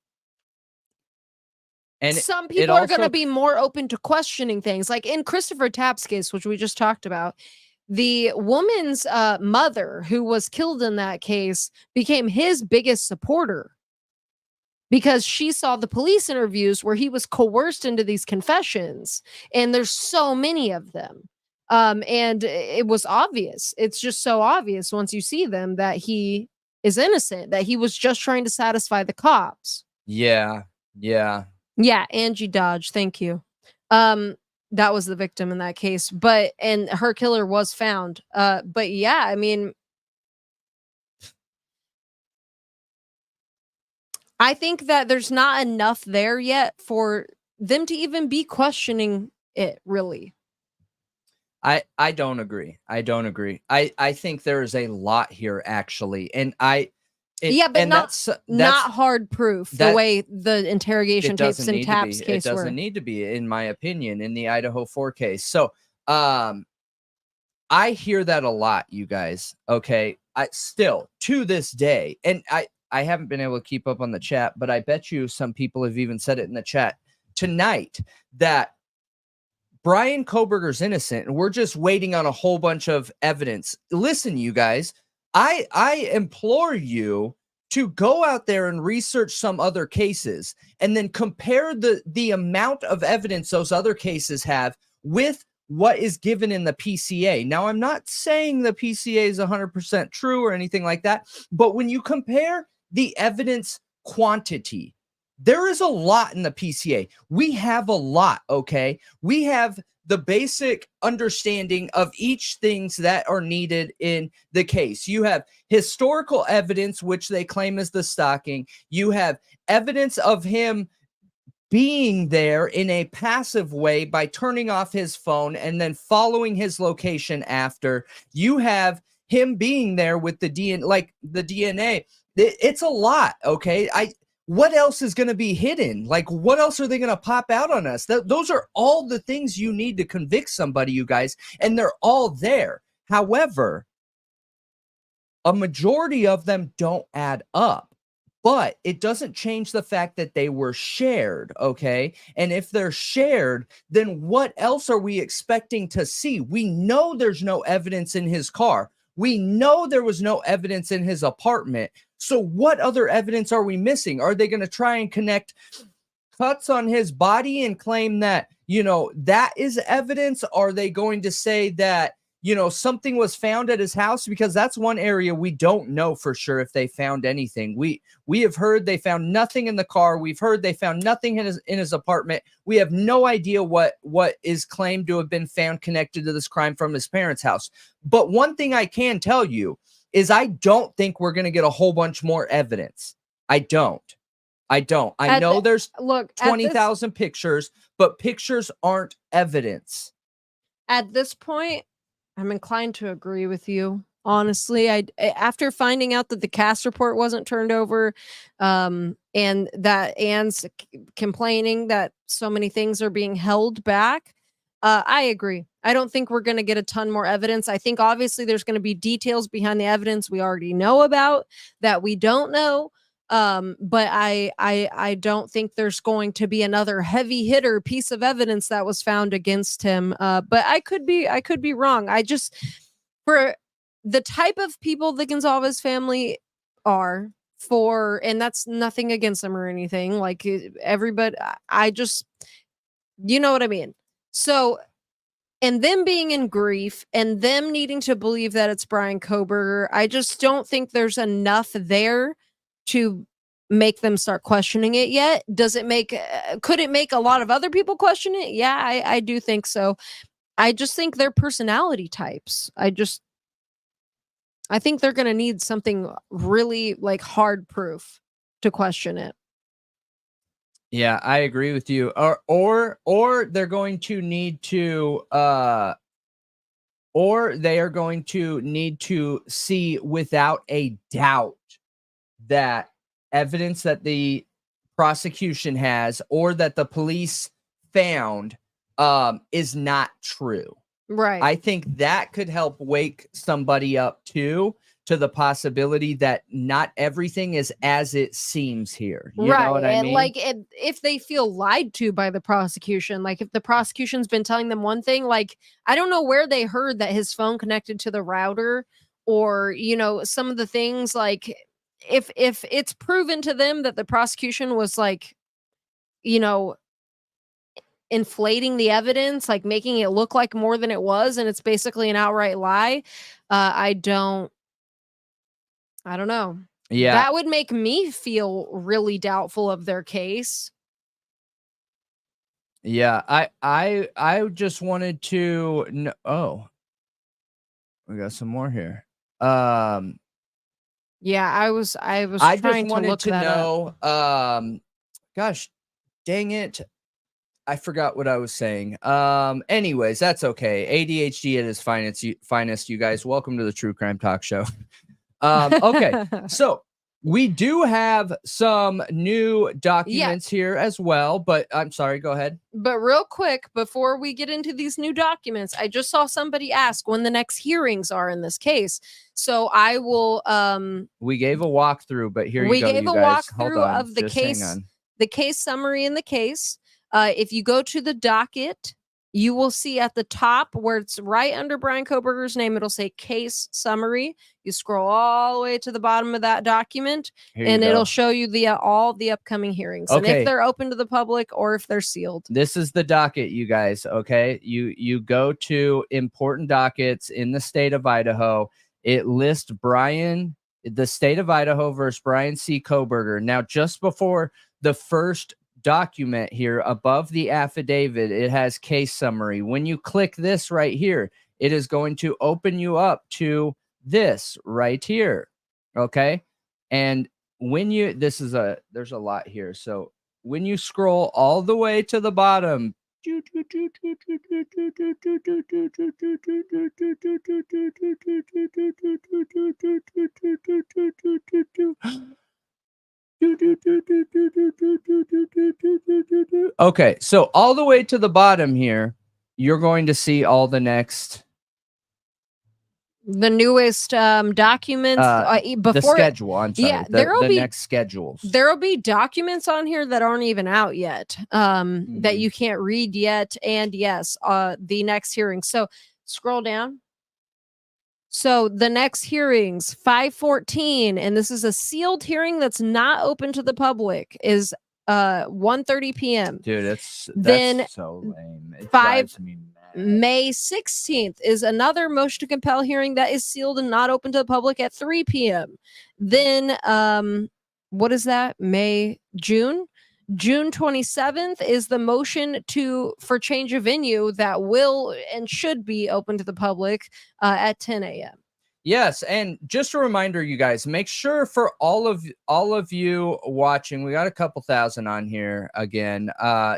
and some people are going to be more open to questioning things. Like in Christopher Tapp's case, which we just talked about, the woman's mother who was killed in that case became his biggest supporter, because she saw the police interviews where he was coerced into these confessions. And there's so many of them. And it was obvious. It's just so obvious once you see them that he is innocent, that he was just trying to satisfy the cops. Yeah. Yeah. Yeah, Angie Dodge, thank you. That was the victim in that case, and her killer was found. But yeah, I mean, I think that there's not enough there yet for them to even be questioning it, really. I don't agree. I don't agree. I think there is a lot here, actually, and but not hard proof the way the interrogation tapes in Tapp's case were. It doesn't need to be, in my opinion, in the Idaho 4 case. So I hear that a lot, you guys. Okay. I still, to this day, and I haven't been able to keep up on the chat, but I bet you some people have even said it in the chat tonight that Bryan Kohberger's innocent and we're just waiting on a whole bunch of evidence. Listen, you guys, I implore you to go out there and research some other cases and then compare the amount of evidence those other cases have with what is given in the PCA. Now, I'm not saying the PCA is 100% true or anything like that, but when you compare the evidence quantity, there is a lot in the PCA. We have a lot, okay? We have the basic understanding of each things that are needed in the case. You have historical evidence, which they claim is the stalking. You have evidence of him being there in a passive way by turning off his phone and then following his location after. You have him being there with the DNA. It's a lot, okay? What else is going to be hidden? Like, what else are they going to pop out on us? Those are all the things you need to convict somebody, you guys, and they're all there. However, a majority of them don't add up, but it doesn't change the fact that they were shared, okay? And if they're shared, then what else are we expecting to see? We know there's no evidence in his car. We know there was no evidence in his apartment. So what other evidence are we missing? Are they going to try and connect cuts on his body and claim that, you know, that is evidence? Are they going to say that, you know, something was found at his house? Because that's one area we don't know for sure if they found anything. We have heard they found nothing in the car. We've heard they found nothing in his apartment. We have no idea what is claimed to have been found connected to this crime from his parents' house. But one thing I can tell you is I don't think we're going to get a whole bunch more evidence. I don't. I know there's 20,000 pictures, but pictures aren't evidence. At this point, I'm inclined to agree with you. Honestly, after finding out that the cast report wasn't turned over, and that Anne's complaining that so many things are being held back, I agree. I don't think we're going to get a ton more evidence. I think obviously there's going to be details behind the evidence we already know about that we don't know. But I don't think there's going to be another heavy hitter piece of evidence that was found against him. But I could be wrong. I just, for the type of people the Goncalves family are, and that's nothing against them or anything, like everybody, I just, you know what I mean? So, and them being in grief and them needing to believe that it's Bryan Kohberger, I just don't think there's enough there to make them start questioning it yet. Could it make a lot of other people question it? Yeah, I do think so. I just think they're personality types. I think they're going to need something really like hard proof to question it. Yeah, I agree with you. Or they're going to need to or they are going to need to see without a doubt that evidence that the prosecution has or that the police found is not true. Right. I think that could help wake somebody up too, to the possibility that not everything is as it seems here. You know what I mean? Like if they feel lied to by the prosecution, like if the prosecution's been telling them one thing, like I don't know where they heard that his phone connected to the router, or, you know, some of the things, like if it's proven to them that the prosecution was like, you know, inflating the evidence, like making it look like more than it was, and it's basically an outright lie, I don't know. Yeah. That would make me feel really doubtful of their case. Yeah, I just wanted to know. Oh, we got some more here. Yeah, I was I trying just wanted to look to that know. up. Gosh, dang it, I forgot what I was saying. Anyways, that's okay. ADHD at its finest, you guys. Welcome to the True Crime Talk Show. Okay, so we do have some new documents here as well, but I'm sorry, go ahead. But real quick, before we get into these new documents, I just saw somebody ask when the next hearings are in this case. So I will we gave a walkthrough, but here you go. We gave you a guys. walkthrough of the case, the case summary in the case. If you go to the docket, you will see at the top where it's right under Bryan Kohberger's name, it'll say case summary. You scroll all the way to the bottom of that document, and it'll show you all the upcoming hearings, and if they're open to the public or if they're sealed. This is the docket, you guys. Okay, you go to important dockets in the state of Idaho. It lists the state of Idaho versus Bryan C. Kohberger. Now, just before the first document here above the affidavit, it has case summary. When you click this right here, it is going to open you up to this right here. Okay, and when you there's a lot here, so when you scroll all the way to the bottom, okay, so all the way to the bottom here, you're going to see all the newest documents before the schedule. I'm sorry. Yeah, the next schedules. There'll be documents on here that aren't even out yet, that you can't read yet. And yes, the next hearing. So scroll down. So the next hearings, 5/14, and this is a sealed hearing that's not open to the public, is 1:30 p.m. Dude, that's Then so lame. It 5 drives me mad. May 16th is another motion to compel hearing that is sealed and not open to the public at 3 p.m. Then what is that? June 27th is the motion for change of venue that will and should be open to the public at 10 a.m. Yes, and just a reminder, you guys, make sure for all of you watching, we got a couple thousand on here again.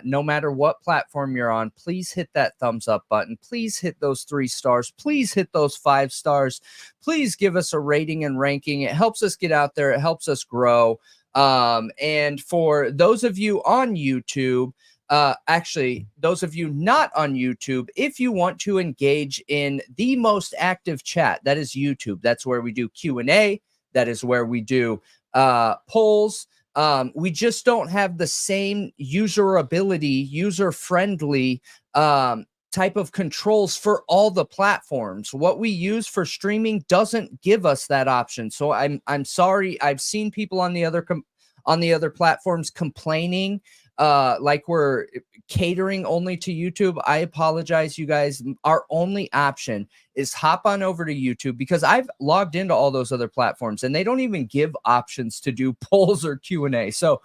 No matter what platform you're on, please hit that thumbs up button. Please hit those 3 stars. Please hit those 5 stars. Please give us a rating and ranking. It helps us get out there. It helps us grow. And for those of you on YouTube, actually, those of you not on YouTube, if you want to engage in the most active chat, that is YouTube. That's where we do Q&A. That is where we do polls. We just don't have the same user-friendly type of controls for all the platforms. What we use for streaming doesn't give us that option. So I'm sorry. I've seen people on the other platforms complaining like we're catering only to YouTube. I apologize, you guys. Our only option is hop on over to YouTube, because I've logged into all those other platforms and they don't even give options to do polls or Q&A. So,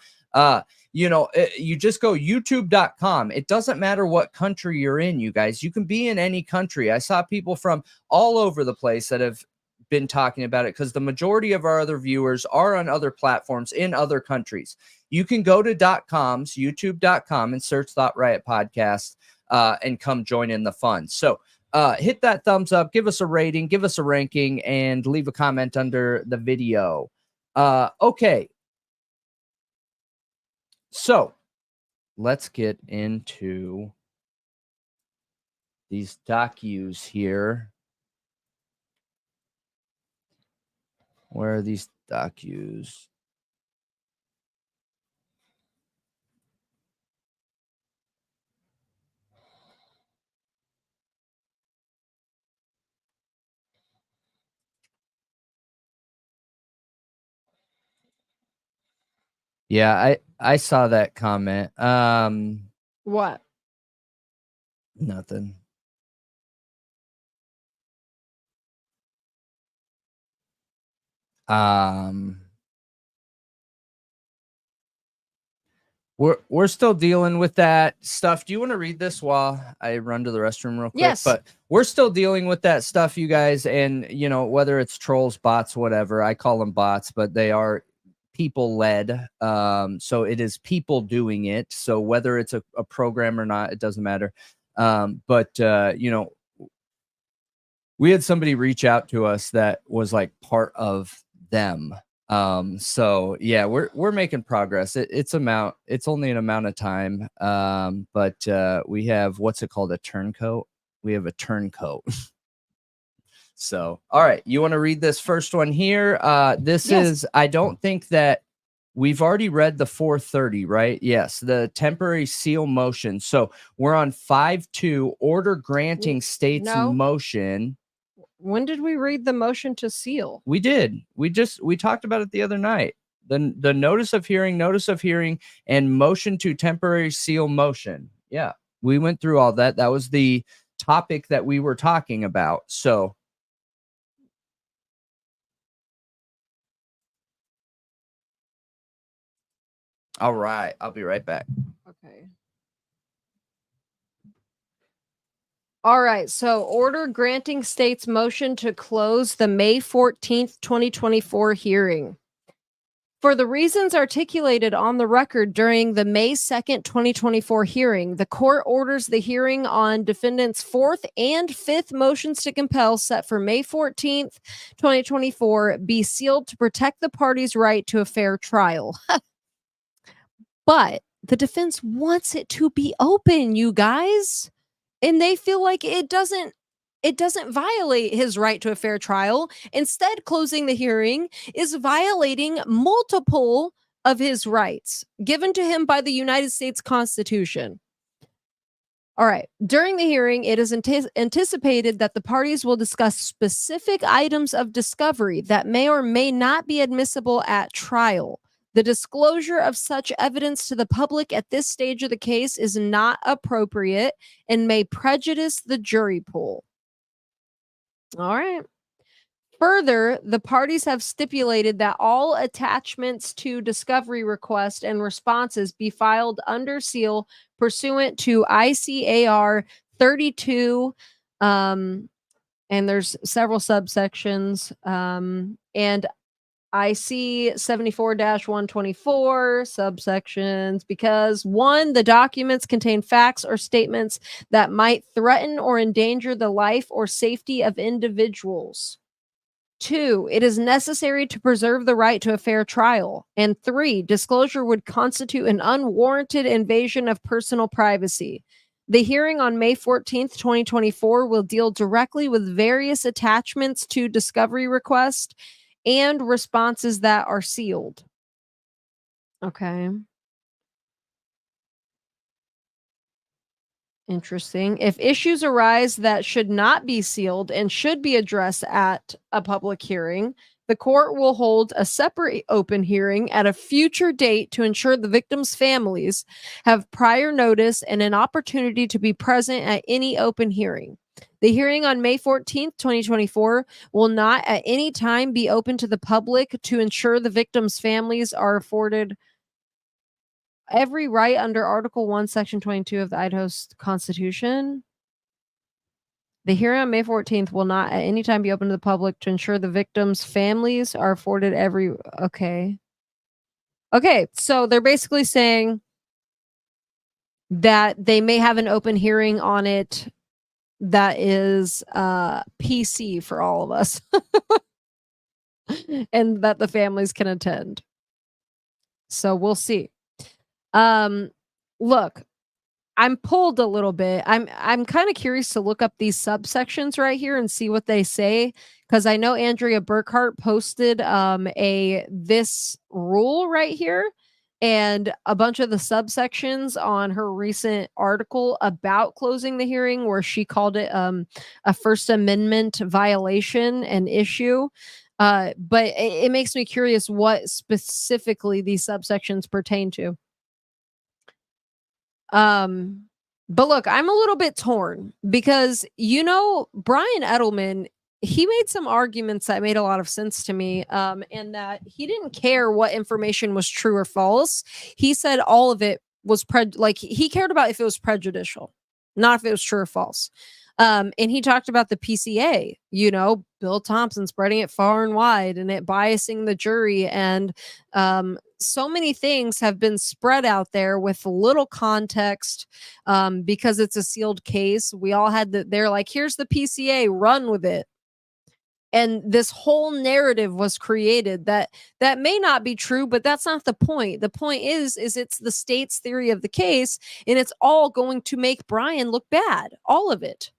you just go youtube.com. It doesn't matter what country you're in, you guys. You can be in any country. I saw people from all over the place that have been talking about it, because the majority of our other viewers are on other platforms in other countries. You can go to .coms, youtube.com, and search Thought Riot Podcast and come join in the fun. So hit that thumbs up, give us a rating, give us a ranking, and leave a comment under the video. Okay. So let's get into these docus here. Where are these docus? Yeah, I saw that comment. What? Nothing. We're still dealing with that stuff. Do you want to read this while I run to the restroom real quick? Yes. But we're still dealing with that stuff, you guys. And, whether it's trolls, bots, whatever, I call them bots, but they are people led. So it is people doing it. So whether it's a program or not, it doesn't matter. We had somebody reach out to us that was like part of them. So yeah, we're making progress. It's only an amount of time. But we have, what's it called? A turncoat. We have a turncoat. So, all right. You want to read this first one here? This is, I don't think that we've already read the 430, right? Yes. The temporary seal motion. So we're on 5-2 order granting states motion. When did we read the motion to seal? We did. We talked about it the other night. The notice of hearing, and motion to temporary seal motion. Yeah, we went through all that. That was the topic that we were talking about. So, all right, I'll be right back. Okay. All right, so order granting states motion to close the May 14th, 2024 hearing. For the reasons articulated on the record during the May 2nd, 2024 hearing, the court orders the hearing on defendants' 4th and 5th motions to compel set for May 14th, 2024 be sealed to protect the parties' right to a fair trial. But the defense wants it to be open, you guys. And they feel like it doesn't violate his right to a fair trial. Instead, closing the hearing is violating multiple of his rights given to him by the United States Constitution. All right. During the hearing, it is anticipated that the parties will discuss specific items of discovery that may or may not be admissible at trial. The disclosure of such evidence to the public at this stage of the case is not appropriate and may prejudice the jury pool. All right. Further, the parties have stipulated that all attachments to discovery request and responses be filed under seal pursuant to ICAR 32, and there's several subsections, and IC 74-124 subsections, because 1, the documents contain facts or statements that might threaten or endanger the life or safety of individuals. 2, it is necessary to preserve the right to a fair trial. And 3, disclosure would constitute an unwarranted invasion of personal privacy. The hearing on May 14th, 2024 will deal directly with various attachments to discovery request and responses that are sealed. Okay. Interesting. If issues arise that should not be sealed and should be addressed at a public hearing, the court will hold a separate open hearing at a future date to ensure the victims' families have prior notice and an opportunity to be present at any open hearing. The hearing on May 14th, 2024 will not at any time be open to the public to ensure the victims' families are afforded every right under Article 1, Section 22 of the Idaho Constitution. The hearing on May 14th will not at any time be open to the public to ensure the victims' families are afforded every... Okay. Okay, so they're basically saying that they may have an open hearing on it that is PC for all of us. And that the families can attend. So we'll see. Look, I'm pulled a little bit. I'm kind of curious to look up these subsections right here and see what they say, because I know Andrea Burkhart posted this rule right here and a bunch of the subsections on her recent article about closing the hearing, where she called it a First Amendment violation and issue. But it makes me curious what specifically these subsections pertain to. But look, I'm a little bit torn because, Brian Edelman, he made some arguments that made a lot of sense to me, and that he didn't care what information was true or false. He said all of it was he cared about if it was prejudicial, not if it was true or false. And he talked about the PCA, Bill Thompson spreading it far and wide and it biasing the jury. And so many things have been spread out there with little context because it's a sealed case. We all had they're like, here's the PCA, run with it. And this whole narrative was created that may not be true, but that's not the point. The point is it's the state's theory of the case, and it's all going to make Brian look bad, all of it.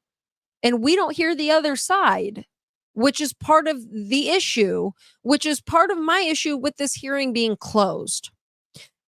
And we don't hear the other side, which is part of the issue, which is part of my issue with this hearing being closed.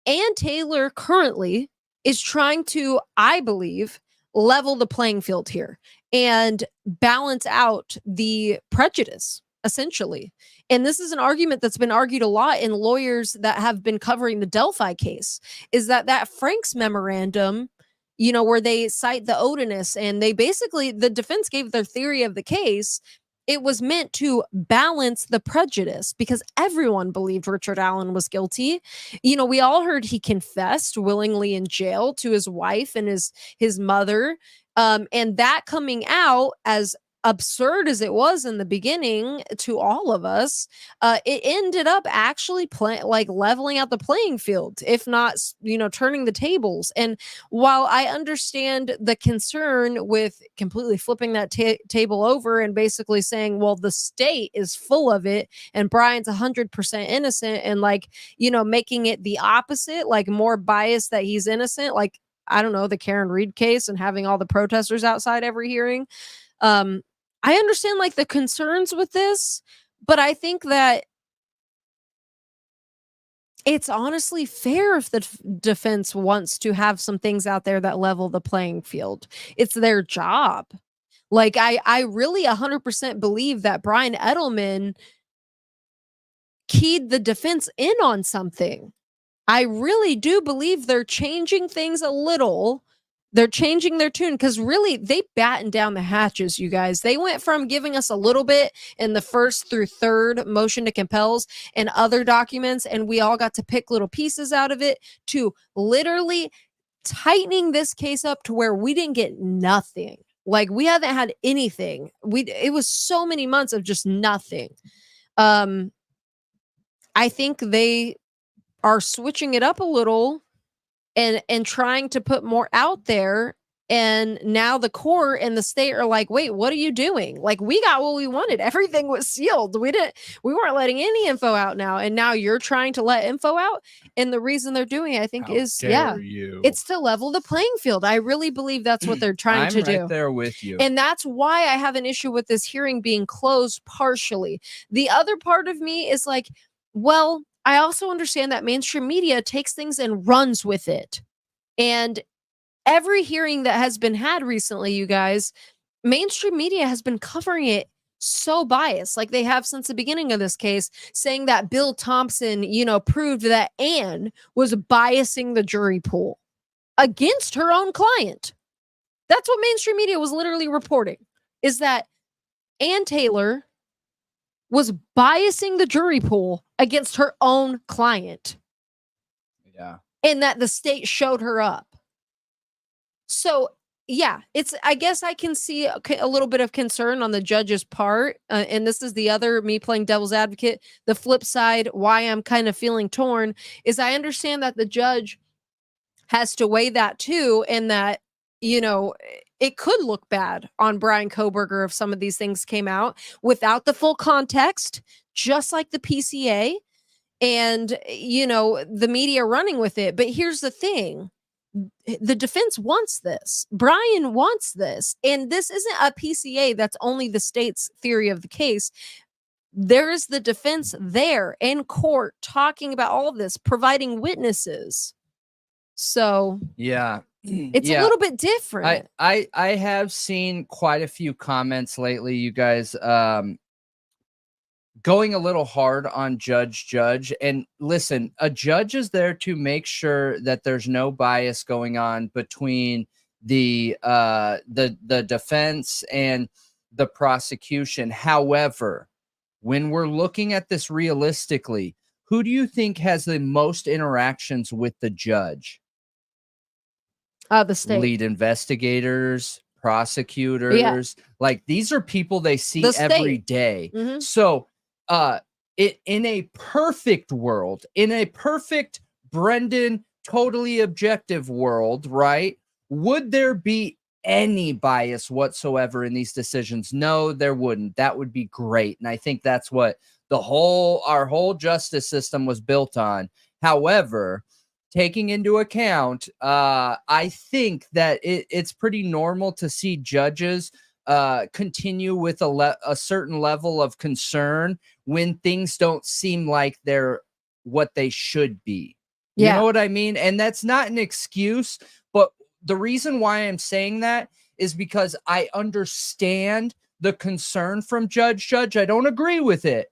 Ann Taylor currently is trying to, I believe, level the playing field here and balance out the prejudice, essentially. And this is an argument that's been argued a lot in lawyers that have been covering the Delphi case, is that Frank's memorandum, where they cite the odinous, and they basically, the defense gave their theory of the case. It was meant to balance the prejudice because everyone believed Richard Allen was guilty. We all heard he confessed willingly in jail to his wife and his mother. And that coming out, as absurd as it was in the beginning to all of us, it ended up actually leveling out the playing field, if not, turning the tables. And while I understand the concern with completely flipping that table over and basically saying, well, the state is full of it and Brian's 100% innocent, and making it the opposite, more biased that he's innocent, I don't know, the Karen Reed case and having all the protesters outside every hearing. I understand the concerns with this, but I think that it's honestly fair if the defense wants to have some things out there that level the playing field. It's their job. Like, I really 100% believe that Brian Edelman keyed the defense in on something. I really do believe they're changing things a little. They're changing their tune because really they battened down the hatches, you guys. They went from giving us a little bit in the first through third motion to compels and other documents, and we all got to pick little pieces out of it, to literally tightening this case up to where we didn't get nothing. Like, we haven't had anything. It was so many months of just nothing. I think they are switching it up a little and trying to put more out there. And now the court and the state are like, wait, what are you doing? Like, we got what we wanted. Everything was sealed. We weren't letting any info out now. And now you're trying to let info out. And the reason they're doing it, I think, it's to level the playing field. I really believe that's what they're trying to do. I'm right there with you. And that's why I have an issue with this hearing being closed partially. The other part of me is like, well, I also understand that mainstream media takes things and runs with it. And every hearing that has been had recently, you guys, mainstream media has been covering it so biased. Like they have since the beginning of this case, saying that Bill Thompson, proved that Anne was biasing the jury pool against her own client. That's what mainstream media was literally reporting, is that Ann Taylor was biasing the jury pool against her own client. Yeah. And that the state showed her up. So, yeah, I guess I can see a little bit of concern on the judge's part. And this is the other, me playing devil's advocate. The flip side, why I'm kind of feeling torn, is I understand that the judge has to weigh that too. And that, it could look bad on Bryan Kohberger if some of these things came out without the full context, just like the PCA and, the media running with it. But here's the thing. The defense wants this. Bryan wants this. And this isn't a PCA that's only the state's theory of the case. There is the defense there in court talking about all of this, providing witnesses. So, yeah. It's a little bit different. I have seen quite a few comments lately, you guys, going a little hard on Judge. And listen, a judge is there to make sure that there's no bias going on between the defense and the prosecution. However, when we're looking at this realistically, who do you think has the most interactions with the judge? The state. Lead investigators, prosecutors. Like, these are people they see every day. Mm-hmm. So in a perfect world, in a perfect Brendan totally objective world, right, would there be any bias whatsoever in these decisions? No, there wouldn't. That would be great. And I think that's what our whole justice system was built on. However, taking into account, I think that it's pretty normal to see judges continue with a certain level of concern when things don't seem like they're what they should be. You know what I mean? And that's not an excuse, but the reason why I'm saying that is because I understand the concern from Judge. I don't agree with it,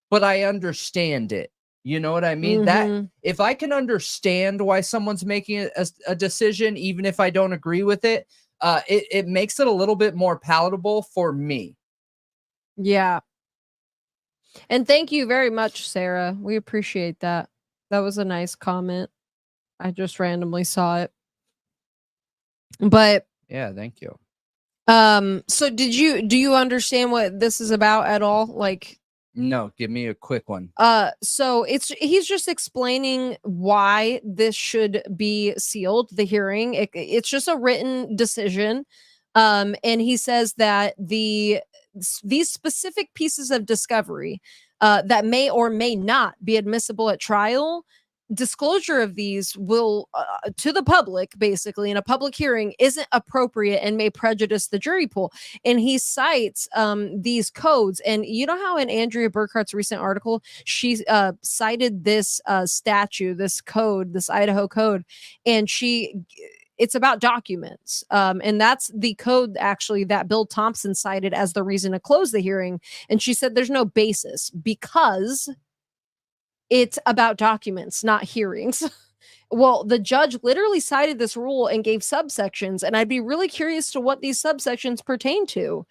but I understand it. You know what I mean? Mm-hmm. That if I can understand why someone's making a decision, even if I don't agree with it, it makes it a little bit more palatable for me. Yeah. And thank you very much, Sarah. We appreciate that. That was a nice comment. I just randomly saw it. But yeah, thank you. So do you understand what this is about at all? Like, no, give me a quick one. So he's just explaining why this should be sealed, the hearing. It's just a written decision. And he says that these specific pieces of discovery that may or may not be admissible at trial disclosure of these will to the public, basically in a public hearing, isn't appropriate and may prejudice the jury pool. And he cites these codes. And you know how in Andrea Burkhart's recent article, she cited this statute, this code, this Idaho code, and it's about documents. And that's the code actually that Bill Thompson cited as the reason to close the hearing. And she said there's no basis because it's about documents, not hearings. Well, the judge literally cited this rule and gave subsections, and I'd be really curious to what these subsections pertain to,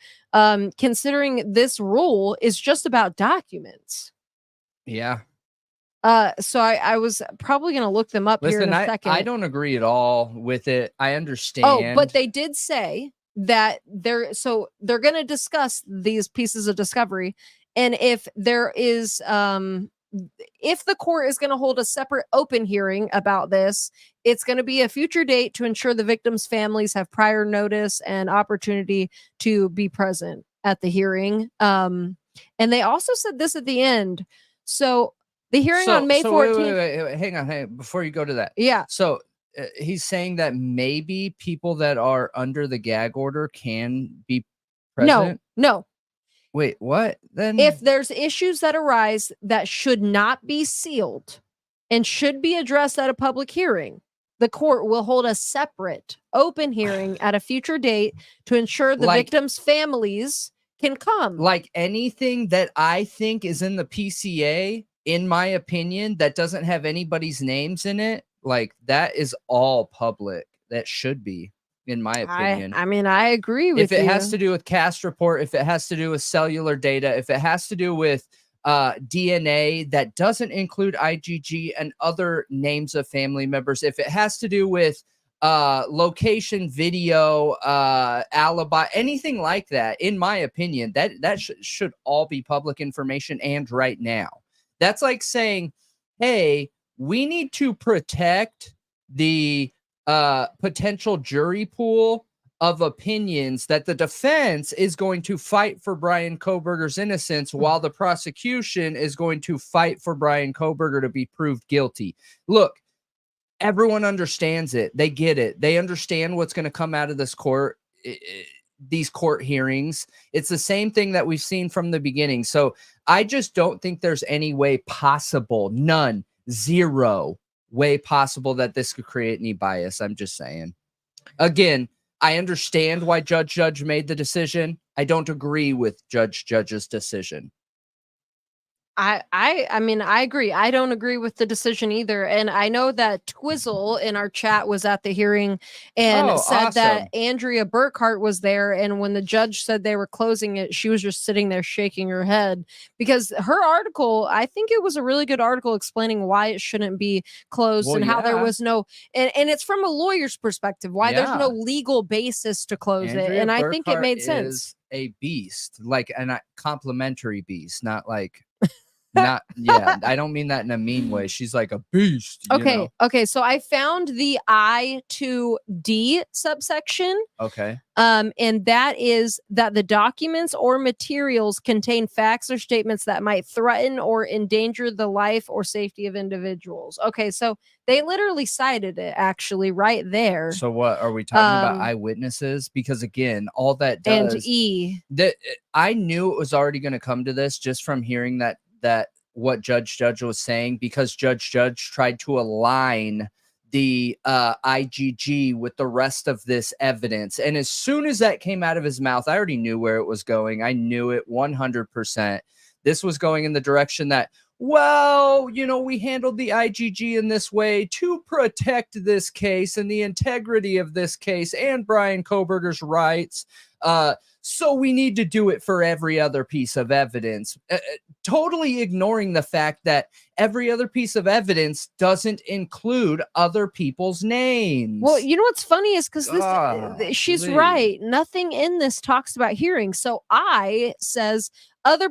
considering this rule is just about documents. Yeah. So I was probably going to look them up here in a second. I don't agree at all with it. I understand. Oh, but they did say that they're going to discuss these pieces of discovery, and if there is if the court is going to hold a separate open hearing about this, it's going to be a future date to ensure the victims' families have prior notice and opportunity to be present at the hearing. And they also said this at the end. So the hearing on May 14th. Wait, hang on. Before you go to that. Yeah. So he's saying that maybe people that are under the gag order can be present? No. Wait, what then? If there's issues that arise that should not be sealed and should be addressed at a public hearing, the court will hold a separate open hearing at a future date to ensure the victims' families can come. Like anything that I think is in the PCA, in my opinion, that doesn't have anybody's names in it, like that is all public. That should be. In my opinion. I mean, I agree with you. If it has to do with cast report, if it has to do with cellular data, if it has to do with DNA that doesn't include IgG and other names of family members, if it has to do with location, video, alibi, anything like that, in my opinion, that should all be public information and right now. That's like saying, hey, we need to protect the potential jury pool of opinions that the defense is going to fight for Bryan Kohberger's innocence while the prosecution is going to fight for Bryan Kohberger to be proved guilty. Look, everyone understands it. They get it. They understand what's going to come out of this court, these court hearings. It's the same thing that we've seen from the beginning. So I just don't think there's any way possible, none, zero way possible that this could create any bias. I'm just saying. Again, I understand why Judge made the decision. I don't agree with Judge's decision. I mean, I agree. I don't agree with the decision either. And I know that Twizzle in our chat was at the hearing and said that Andrea Burkhart was there. And when the judge said they were closing it, she was just sitting there shaking her head because her article, I think it was a really good article explaining why it shouldn't be closed and how there was no, and it's from a lawyer's perspective, why there's no legal basis to close it. And I think it made sense. Is a beast, like a complimentary beast, not like not I don't mean that in a mean way. She's like a beast. Okay, so I found the I to D subsection. Okay. And that is that the documents or materials contain facts or statements that might threaten or endanger the life or safety of individuals. Okay, so they literally cited it actually right there. So what are we talking about? Eyewitnesses? Because again, all that does and E. That I knew it was already going to come to this just from hearing that what Judge was saying, because Judge tried to align the IgG with the rest of this evidence. And as soon as that came out of his mouth, I already knew where it was going. I knew it 100%. This was going in the direction that, well, you know, we handled the IgG in this way to protect this case and the integrity of this case and Bryan Kohberger's rights. So we need to do it for every other piece of evidence, totally ignoring the fact that every other piece of evidence doesn't include other people's names. Well, you know what's funny is because she's right. Nothing in this talks about hearings. So I says other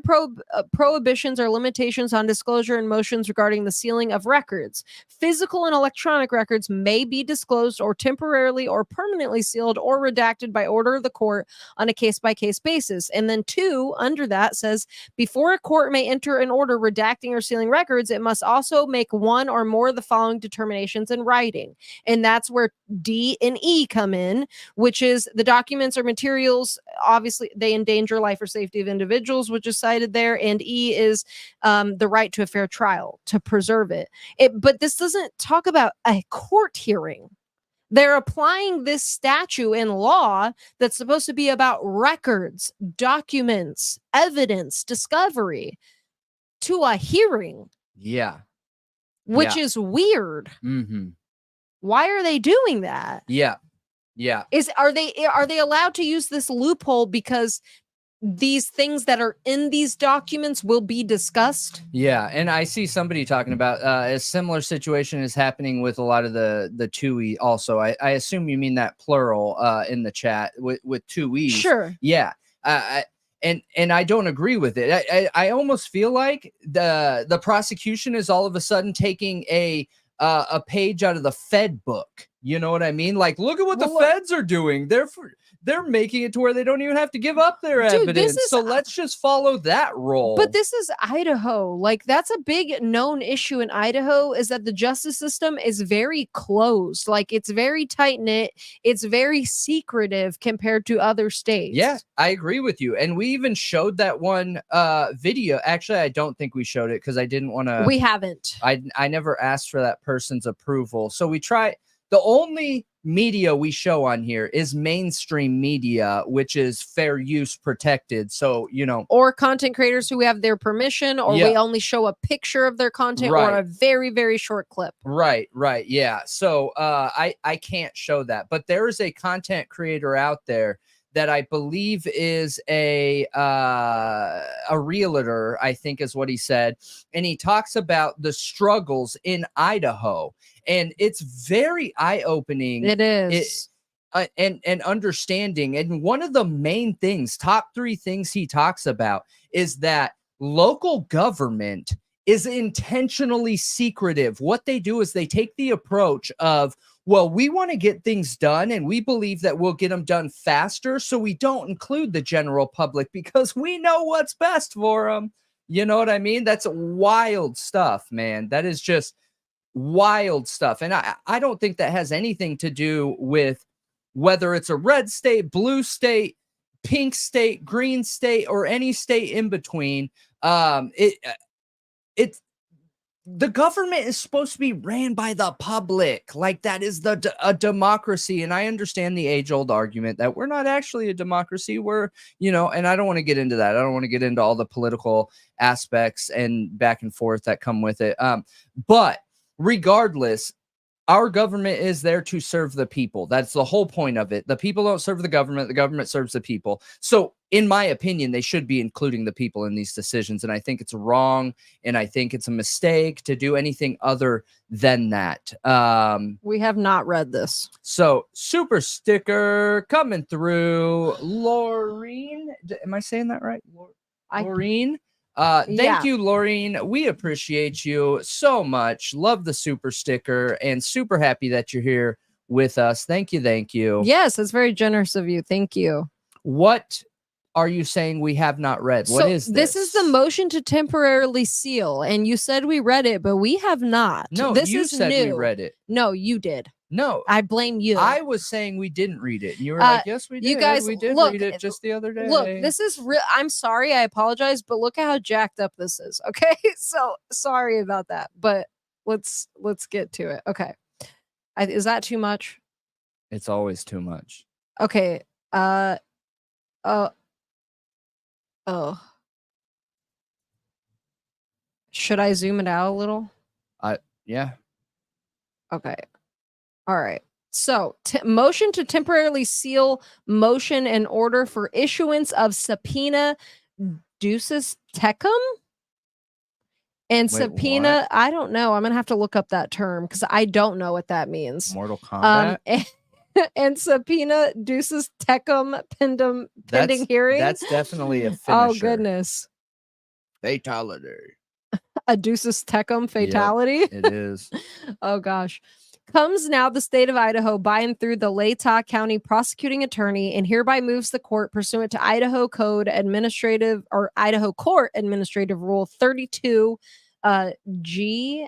prohibitions or limitations on disclosure and motions regarding the sealing of records. Physical and electronic records may be disclosed or temporarily or permanently sealed or redacted by order of the court on a case-by-case basis. And then 2 under that says, before a court may may enter an order redacting or sealing records, it must also make one or more of the following determinations in writing. And that's where D and E come in, which is the documents or materials, obviously they endanger life or safety of individuals, which is cited there. And E is the right to a fair trial, to preserve it. But this doesn't talk about a court hearing. They're applying this statute in law that's supposed to be about records, documents, evidence, discovery to a hearing. Yeah. Which is weird. Mm-hmm. Why are they doing that? Yeah. Yeah. Are they allowed to use this loophole because these things that are in these documents will be discussed? Yeah, and I see somebody talking about a similar situation is happening with a lot of the 2E also. I assume you mean that plural in the chat with 2E's. Sure. Yeah. And I don't agree with it. I almost feel like the prosecution is all of a sudden taking a page out of the Fed book. You know what I mean? Like, look at what the feds are doing. They're making it to where they don't even have to give up their evidence. So let's just follow that role. But this is Idaho. Like, that's a big known issue in Idaho, is that the justice system is very closed. Like, it's very tight knit. It's very secretive compared to other states. Yeah, I agree with you. And we even showed that one video. Actually, I don't think we showed it because I didn't want to. We haven't. I never asked for that person's approval. So we try. The only media we show on here is mainstream media, which is fair use protected. So, you know, or content creators who have their permission, or we only show a picture of their content or a very, very short clip. Right. Yeah. So I can't show that, but there is a content creator out there that I believe is a realtor, I think is what he said. And he talks about the struggles in Idaho. And it's very eye-opening. It is. And understanding. And one of the main things, top 3 things he talks about is that local government is intentionally secretive. What they do is they take the approach of, well, we want to get things done and we believe that we'll get them done faster. So we don't include the general public because we know what's best for them. You know what I mean? That's wild stuff, man. That is just wild stuff. And I don't think that has anything to do with whether it's a red state, blue state, pink state, green state, or any state in between. It's the government is supposed to be ran by the public. Like, that is a democracy. And I understand the age-old argument that we're not actually a democracy. We're, you know, and I don't want to get into that. I don't want to get into all the political aspects and back and forth that come with it. But regardless, our government is there to serve the people. That's the whole point of it. The people don't serve the government serves the people. So in my opinion, they should be including the people in these decisions. And I think it's wrong. And I think it's a mistake to do anything other than that. We have not read this. So super sticker coming through. Laureen, am I saying that right? Laureen? Thank you, Laureen. We appreciate you so much. Love the super sticker and super happy that you're here with us. Thank you. Thank you. Yes, it's very generous of you. Thank you. What are you saying we have not read? What is this? This is the motion to temporarily seal. And you said we read it, but we have not. No, this you is said new. we read it. No, you did. No, I blame you. I was saying we didn't read it. And you were like, yes, we did. You guys, we did look, read it just the other day. Look, this is real. I'm sorry. I apologize, but look at how jacked up this is. Okay. So sorry about that, but let's get to it. Okay. Is that too much? It's always too much. Okay. Oh. Should I zoom it out a little? Yeah. Okay. All right. So, motion to temporarily seal motion and order for issuance of subpoena ducis tecum and subpoena. What? I don't know. I'm gonna have to look up that term because I don't know what that means. Mortal Kombat. And subpoena ducis tecum pending hearing. That's definitely a finisher. Oh goodness. Fatality. A ducis tecum fatality. Yep, it is. Oh gosh. Comes now the state of Idaho by and through the Latah County prosecuting attorney, and hereby moves the court pursuant to Idaho Code Administrative or Idaho Court Administrative Rule 32 GL.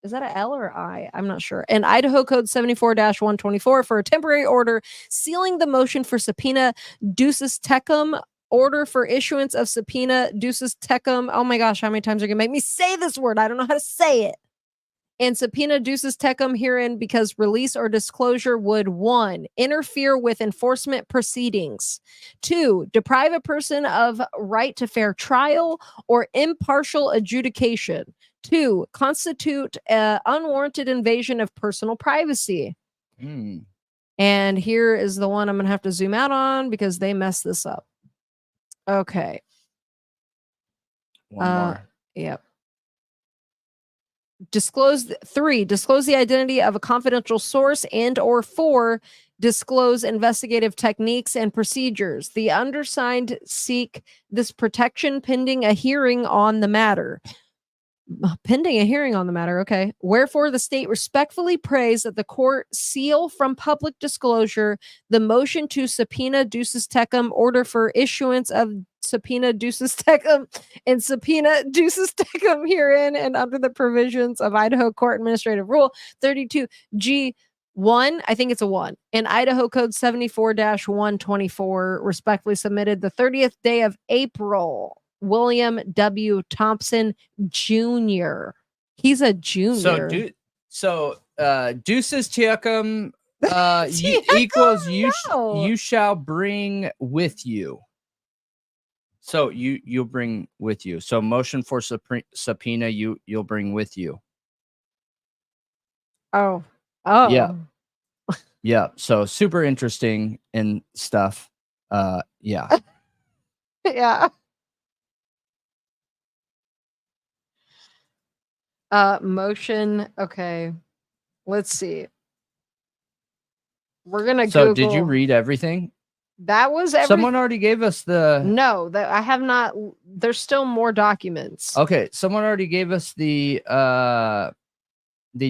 Is that an L or I? I'm not sure. And Idaho Code 74-124 for a temporary order sealing the motion for subpoena ducis tecum. Order for issuance of subpoena ducis tecum. Oh my gosh, how many times are you going to make me say this word? I don't know how to say it. And subpoena ducis tecum herein because release or disclosure would 1. Interfere with enforcement proceedings, 2. Deprive a person of right to fair trial or impartial adjudication, 2. Constitute unwarranted invasion of personal privacy. And here is the one I'm going to have to zoom out on because they messed this up. Okay. One more. Yep. Disclose the identity of a confidential source, and or 4, disclose investigative techniques and procedures. The undersigned seek this protection pending a hearing on the matter. Okay. Wherefore the state respectfully prays that the court seal from public disclosure the motion to subpoena ducis tecum, order for issuance of subpoena ducis tecum, and subpoena ducis tecum herein and under the provisions of Idaho Court Administrative Rule 32 G1, I think it's a 1, and Idaho Code 74-124, respectfully submitted the 30th day of April. William W. Thompson Jr. He's a junior. So ducis tecum equals you shall bring with you. So you'll bring with you. So motion for subpoena you'll bring with you. Oh. Yeah. Yeah. So super interesting and stuff. Yeah. Yeah. Motion. Okay. Let's see. We're gonna So Google. Did you read everything? That was someone already gave us the. No, that I have not. There's still more documents. Okay, someone already gave us the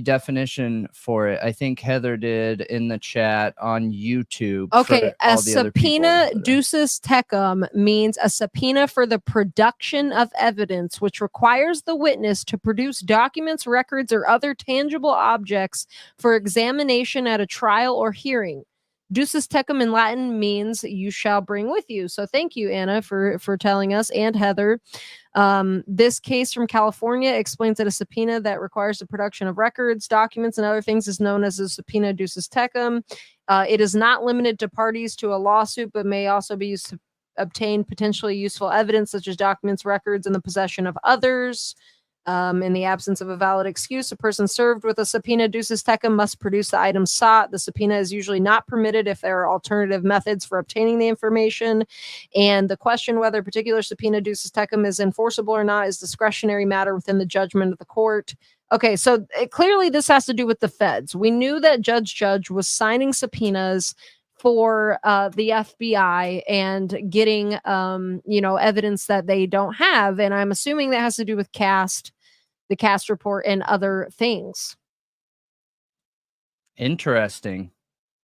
definition for it. I think Heather did in the chat on YouTube. Okay, a subpoena ducis tecum means a subpoena for the production of evidence, which requires the witness to produce documents, records, or other tangible objects for examination at a trial or hearing. Ducis tecum in Latin means you shall bring with you. So thank you, Anna, for telling us, and Heather. This case from California explains that a subpoena that requires the production of records, documents, and other things is known as a subpoena ducis tecum. It is not limited to parties to a lawsuit, but may also be used to obtain potentially useful evidence, such as documents, records, in the possession of others. In the absence of a valid excuse, a person served with a subpoena ducis tecum must produce the item sought. The subpoena is usually not permitted if there are alternative methods for obtaining the information. And the question whether a particular subpoena ducis tecum is enforceable or not is discretionary matter within the judgment of the court. Okay, so clearly this has to do with the feds. We knew that Judge was signing subpoenas for the FBI and getting, evidence that they don't have. And I'm assuming that has to do with the CAST report and other things. Interesting.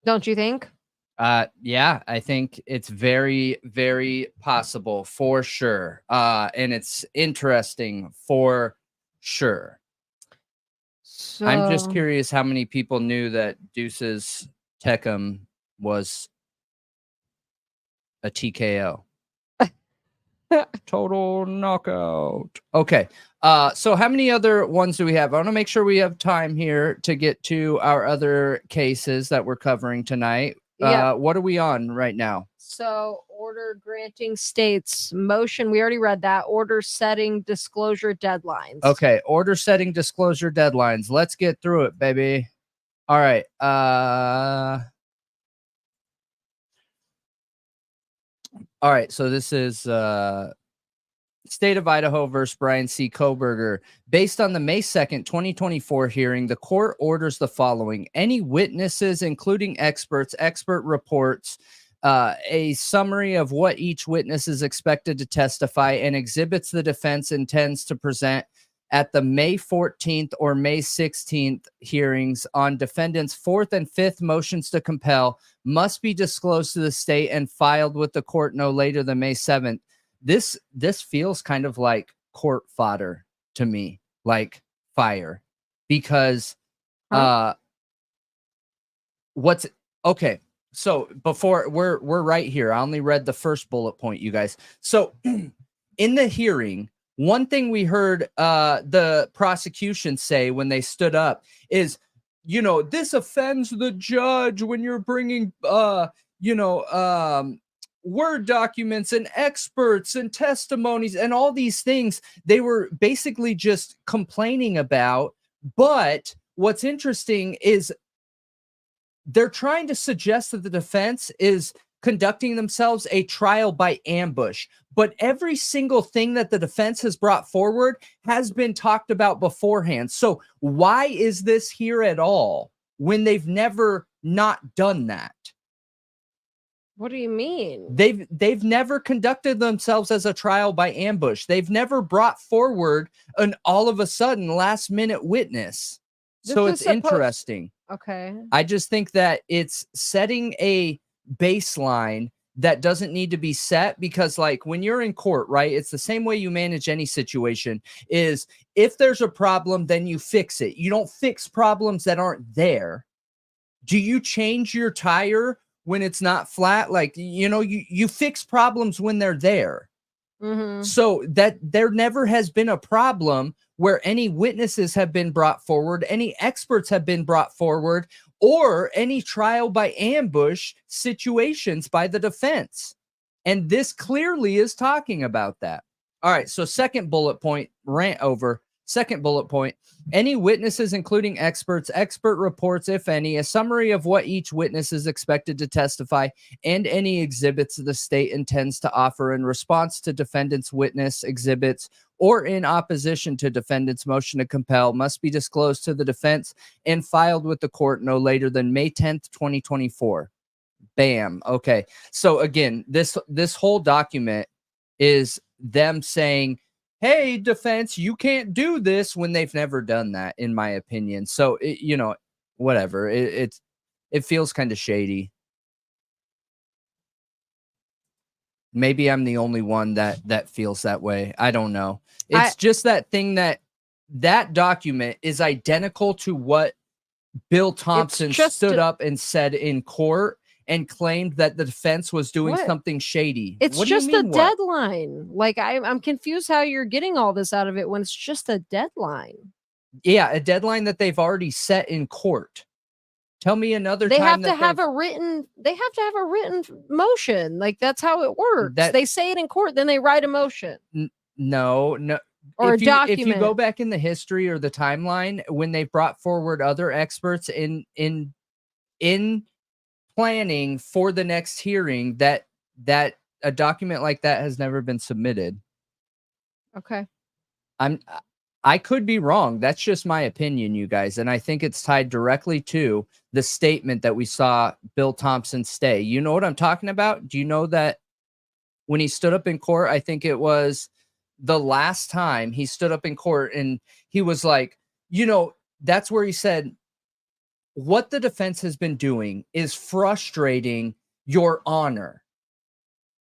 Don't you think? Yeah, I think it's very, very possible for sure. And it's interesting for sure. So I'm just curious how many people knew that ducis tecum was a TKO. Total knockout. Okay. So how many other ones do we have? I want to make sure we have time here to get to our other cases that we're covering tonight. Yeah. What are we on right now? So order granting states motion. We already read that. Order setting disclosure deadlines. Okay. Order setting disclosure deadlines. Let's get through it, baby. All right. All right, so this is State of Idaho versus Bryan C. Kohberger. Based on the May 2nd, 2024 hearing, the court orders the following. Any witnesses, including experts, expert reports, a summary of what each witness is expected to testify, and exhibits the defense intends to present at the May 14th or May 16th hearings on defendants' 4th and 5th motions to compel must be disclosed to the state and filed with the court no later than May 7th. This feels kind of like court fodder to me, like fire, because what's okay. So before we're right here, I only read the first bullet point, you guys. So in the hearing, one thing we heard the prosecution say when they stood up is, you know, this offends the judge when you're bringing, Word documents and experts and testimonies and all these things. They were basically just complaining about. But what's interesting is they're trying to suggest that the defense is conducting themselves a trial by ambush. But every single thing that the defense has brought forward has been talked about beforehand. So why is this here at all when they've never not done that? What do you mean? They've never conducted themselves as a trial by ambush. They've never brought forward an all of a sudden last minute witness. So it's interesting. Okay. I just think that it's setting a baseline that doesn't need to be set, because like when you're in court, right, it's the same way you manage any situation. Is if there's a problem, then you fix it. You don't fix problems that aren't there. Do you change your tire when it's not flat? Like, you know, you fix problems when they're there. Mm-hmm. So that there never has been a problem where any witnesses have been brought forward, any experts have been brought forward, or any trial by ambush situations by the defense. And this clearly is talking about that. All right, so second bullet point, rant over. Second bullet point, any witnesses, including experts, expert reports, if any, a summary of what each witness is expected to testify, and any exhibits the state intends to offer in response to defendant's witness exhibits or in opposition to defendant's motion to compel must be disclosed to the defense and filed with the court no later than May 10th, 2024. Bam. Okay. So again, this whole document is them saying, hey, defense, you can't do this, when they've never done that, in my opinion. So, whatever. It feels kind of shady. Maybe I'm the only one that feels that way. I don't know. It's just that thing that document is identical to what Bill Thompson stood up and said in court and claimed that the defense was doing something shady. It's just a deadline. Like, I'm confused how you're getting all this out of it when it's just a deadline. Yeah, a deadline that they've already set in court. Tell me another time. They have to have a written motion. Like, that's how it works. They say it in court, then they write a motion. No. Or a document. If you go back in the history or the timeline, when they brought forward other experts in planning for the next hearing, that a document like that has never been submitted. Okay. I could be wrong. That's just my opinion, you guys. And I think it's tied directly to the statement that we saw Bill Thompson say. You know what I'm talking about? Do you know that when he stood up in court, I think it was the last time he stood up in court, and he was like, that's where he said, what the defense has been doing is frustrating your honor.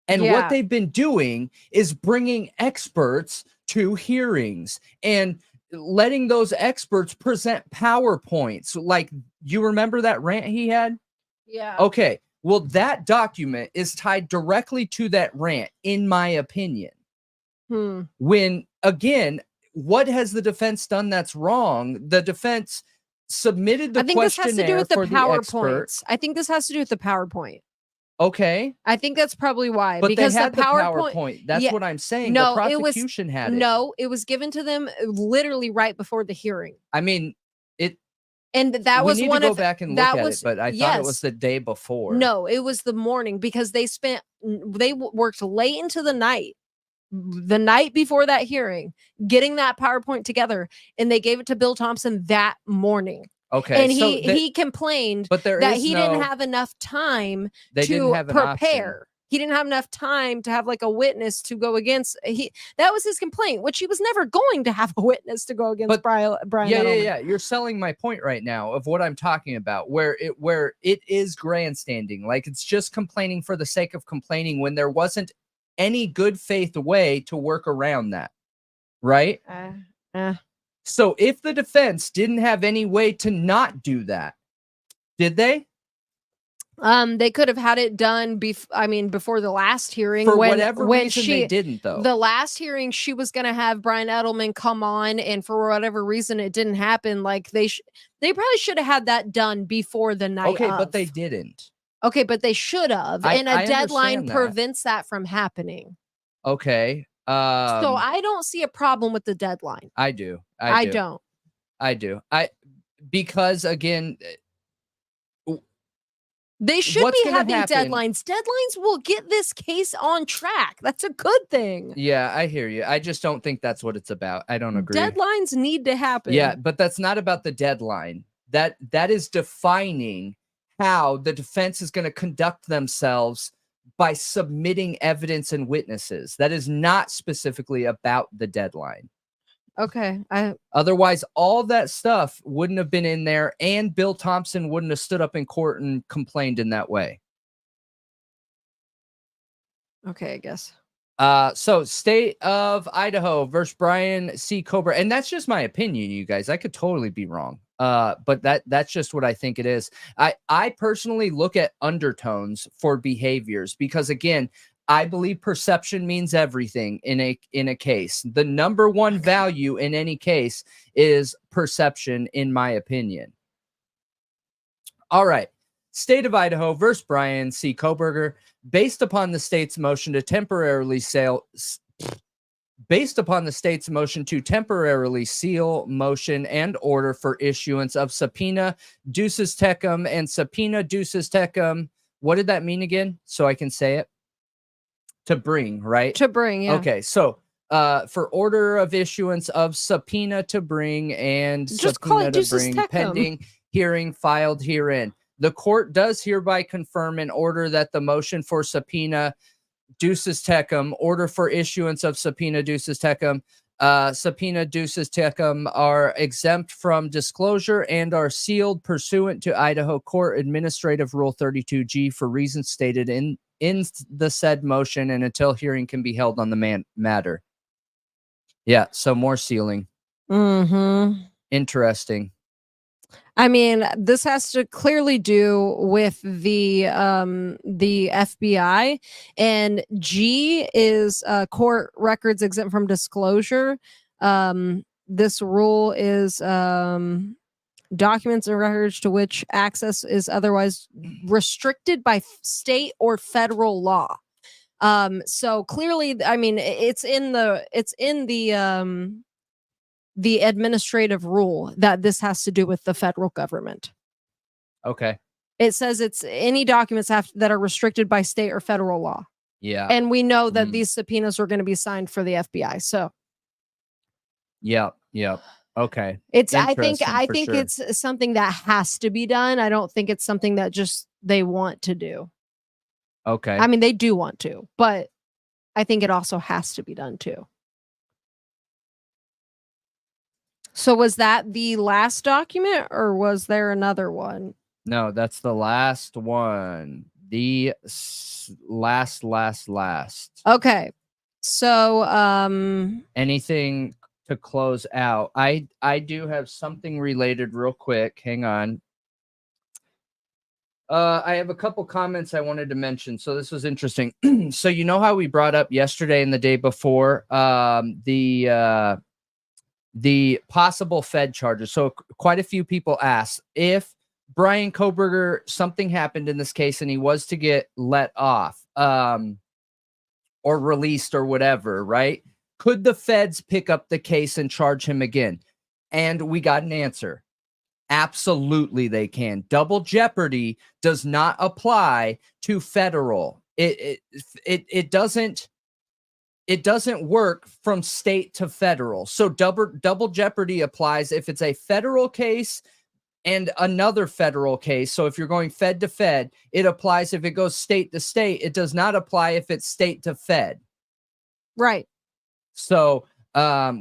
And what they've been doing is bringing experts to hearings and letting those experts present PowerPoints. Like, you remember that rant he had? Yeah. Okay. Well, that document is tied directly to that rant, in my opinion. When, again, what has the defense done that's wrong? The defense submitted the questionnaire for the expert. I think this has to do with the PowerPoint. Okay. I think that's probably why. But because they had the PowerPoint. That's what I'm saying. No, the prosecution had it. No, it was given to them literally right before the hearing. I mean, and that was one to go back and look at it, but I thought it was the day before. No, it was the morning, because they worked late into the night before that hearing, getting that PowerPoint together, and they gave it to Bill Thompson that morning. Okay. And he complained that he didn't have enough time to prepare. he didn't have enough time to have like a witness to go against. That was his complaint, which he was never going to have a witness to go against Bryan Edelman. Yeah. You're selling my point right now of what I'm talking about, where it is grandstanding. Like, it's just complaining for the sake of complaining when there wasn't any good faith way to work around that. Right? So if the defense didn't have any way to not do that, did they? They could have had it done before the last hearing. For whatever reason, they didn't, though. The last hearing, she was going to have Bryan Edelman come on, and for whatever reason, it didn't happen. Like, they probably should have had that done before the night. Okay, but they didn't. Okay, but they should have, and a deadline prevents that from happening. Okay. So I don't see a problem with the deadline. I do. I don't. Because again, they should be having deadlines. Deadlines will get this case on track. That's a good thing. Yeah, I hear you. I just don't think that's what it's about. I don't agree. Deadlines need to happen. Yeah, but that's not about the deadline. That is defining how the defense is going to conduct themselves by submitting evidence and witnesses. That is not specifically about the deadline. Okay. Otherwise, all that stuff wouldn't have been in there, and Bill Thompson wouldn't have stood up in court and complained in that way. Okay, I guess. So State of Idaho versus Bryan C. Kohberger, and that's just my opinion, you guys. I could totally be wrong. But that's just what I think it is. I personally look at undertones for behaviors because, again, I believe perception means everything in a case. The number one value in any case is perception, in my opinion. All right. State of Idaho versus Bryan C. Kohberger, based upon the state's motion to temporarily seal motion and order for issuance of subpoena duces tecum and subpoena duces tecum. What did that mean again? So I can say it. To bring, right? To bring, yeah. Okay, so for order of issuance of subpoena to bring and just subpoena to bring pending hearing filed herein. The court does hereby confirm and order that the motion for subpoena duces tecum, order for issuance of subpoena duces tecum, subpoena duces tecum are exempt from disclosure and are sealed pursuant to Idaho Court Administrative Rule 32G for reasons stated in the said motion and until hearing can be held on the matter. Yeah, so more sealing. Mm-hmm. Interesting. I mean, this has to clearly do with the FBI, and G is court records exempt from disclosure. This rule is documents and records to which access is otherwise restricted by state or federal law. So clearly, I mean, it's in the administrative rule that this has to do with the federal government. Okay. It says it's any documents that are restricted by state or federal law. Yeah. And we know that these subpoenas are going to be signed for the FBI. So. Yep. Okay. I think it's something that has to be done. I don't think it's something that just they want to do. Okay. I mean, they do want to, but I think it also has to be done too. So was that the last document or was there another one? No, that's the last one. The last. Okay. So anything to close out? I do have something related real quick. Hang on. I have a couple comments I wanted to mention. So this was interesting. So you know how we brought up yesterday and the day before the possible Fed charges. So quite a few people asked if Bryan Kohberger, something happened in this case and he was to get let off or released or whatever, right? Could the feds pick up the case and charge him again? And we got an answer. Absolutely, they can. Double jeopardy does not apply to federal. It doesn't work from state to federal. So double jeopardy applies if it's a federal case. and another federal case. So if you're going Fed to Fed, it applies if it goes state to state. It does not apply if it's state to Fed. Right. So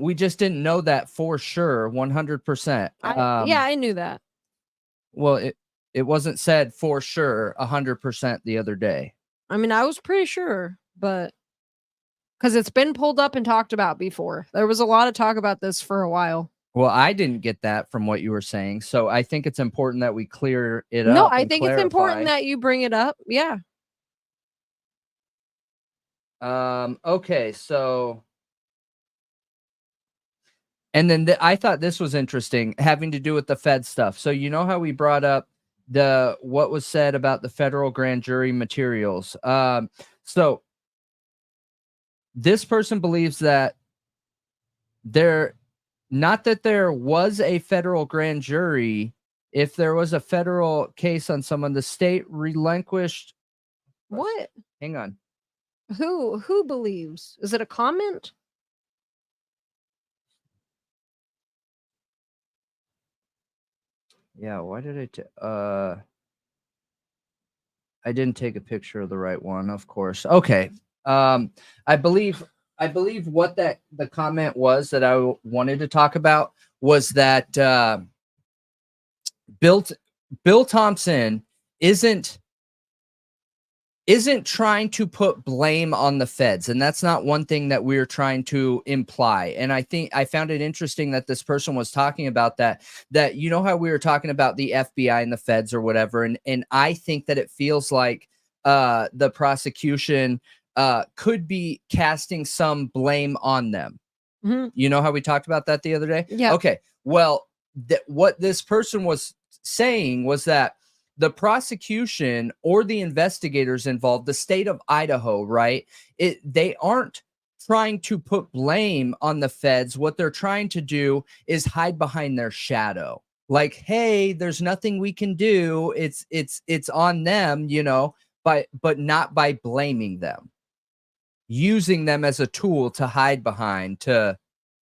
we just didn't know that for sure, 100%. Yeah, I knew that. Well, it wasn't said for sure 100% the other day. I mean, I was pretty sure, but because it's been pulled up and talked about before. There was a lot of talk about this for a while. Well, I didn't get that from what you were saying. So I think it's important that we clear it up. No, I think it's important that you bring it up. Yeah. Okay, so and then I thought this was interesting, having to do with the Fed stuff. So you know how we brought up what was said about the federal grand jury materials. So this person believes that not that there was a federal grand jury. If there was a federal case on someone, the state relinquished. What? Hang on. Who believes? Is it a comment? Yeah, why did I didn't take a picture of the right one, of course. Okay. I believe what the comment was that I wanted to talk about was that Bill Thompson isn't trying to put blame on the feds, and that's not one thing that we're trying to imply. And I think I found it interesting that this person was talking about that you know how we were talking about the FBI and the feds or whatever, and I think that it feels like the prosecution could be casting some blame on them. Mm-hmm. You know how we talked about that the other day? Yeah. Okay. Well, what this person was saying was that the prosecution or the investigators involved, the state of Idaho, right? They aren't trying to put blame on the feds. What they're trying to do is hide behind their shadow. Like, hey, there's nothing we can do. It's on them, you know, but not by blaming them. Using them as a tool to hide behind, to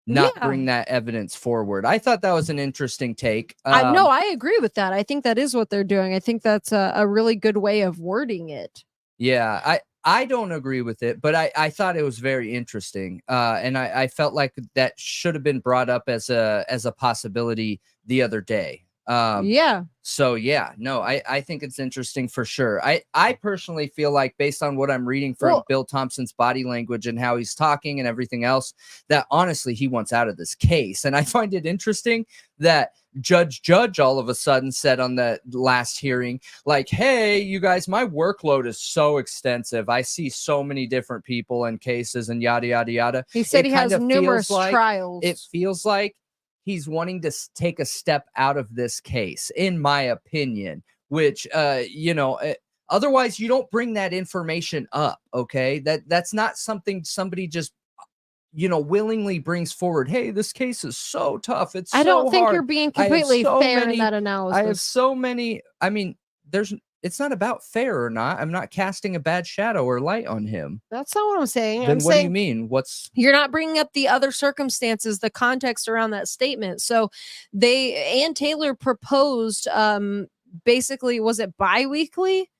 not bring that evidence forward. I thought that was an interesting take. No, I agree with that. I think that is what they're doing. I think that's a really good way of wording it. Yeah, I don't agree with it, but I thought it was very interesting. And I felt like that should have been brought up as a possibility the other day. Yeah. So yeah, no, I think it's interesting for sure. I personally feel like, based on what I'm reading from Bill Thompson's body language and how he's talking and everything else, that honestly he wants out of this case. And I find it interesting that Judge all of a sudden said on the last hearing, like, hey, you guys, my workload is so extensive. I see so many different people and cases and yada, yada, yada. He said he has numerous trials. It feels like he's wanting to take a step out of this case, in my opinion, which, you know, otherwise you don't bring that information up. Okay. That's not something somebody just, you know, willingly brings forward. Hey, this case is so tough. It's I don't think hard. you're being completely fair in that analysis. I have so many. I mean, it's not about fair or not. I'm not casting a bad shadow or light on him. That's not what I'm saying. Then what do you mean? You're not bringing up the other circumstances, the context around that statement. So Ann Taylor proposed, basically, was it bi-weekly?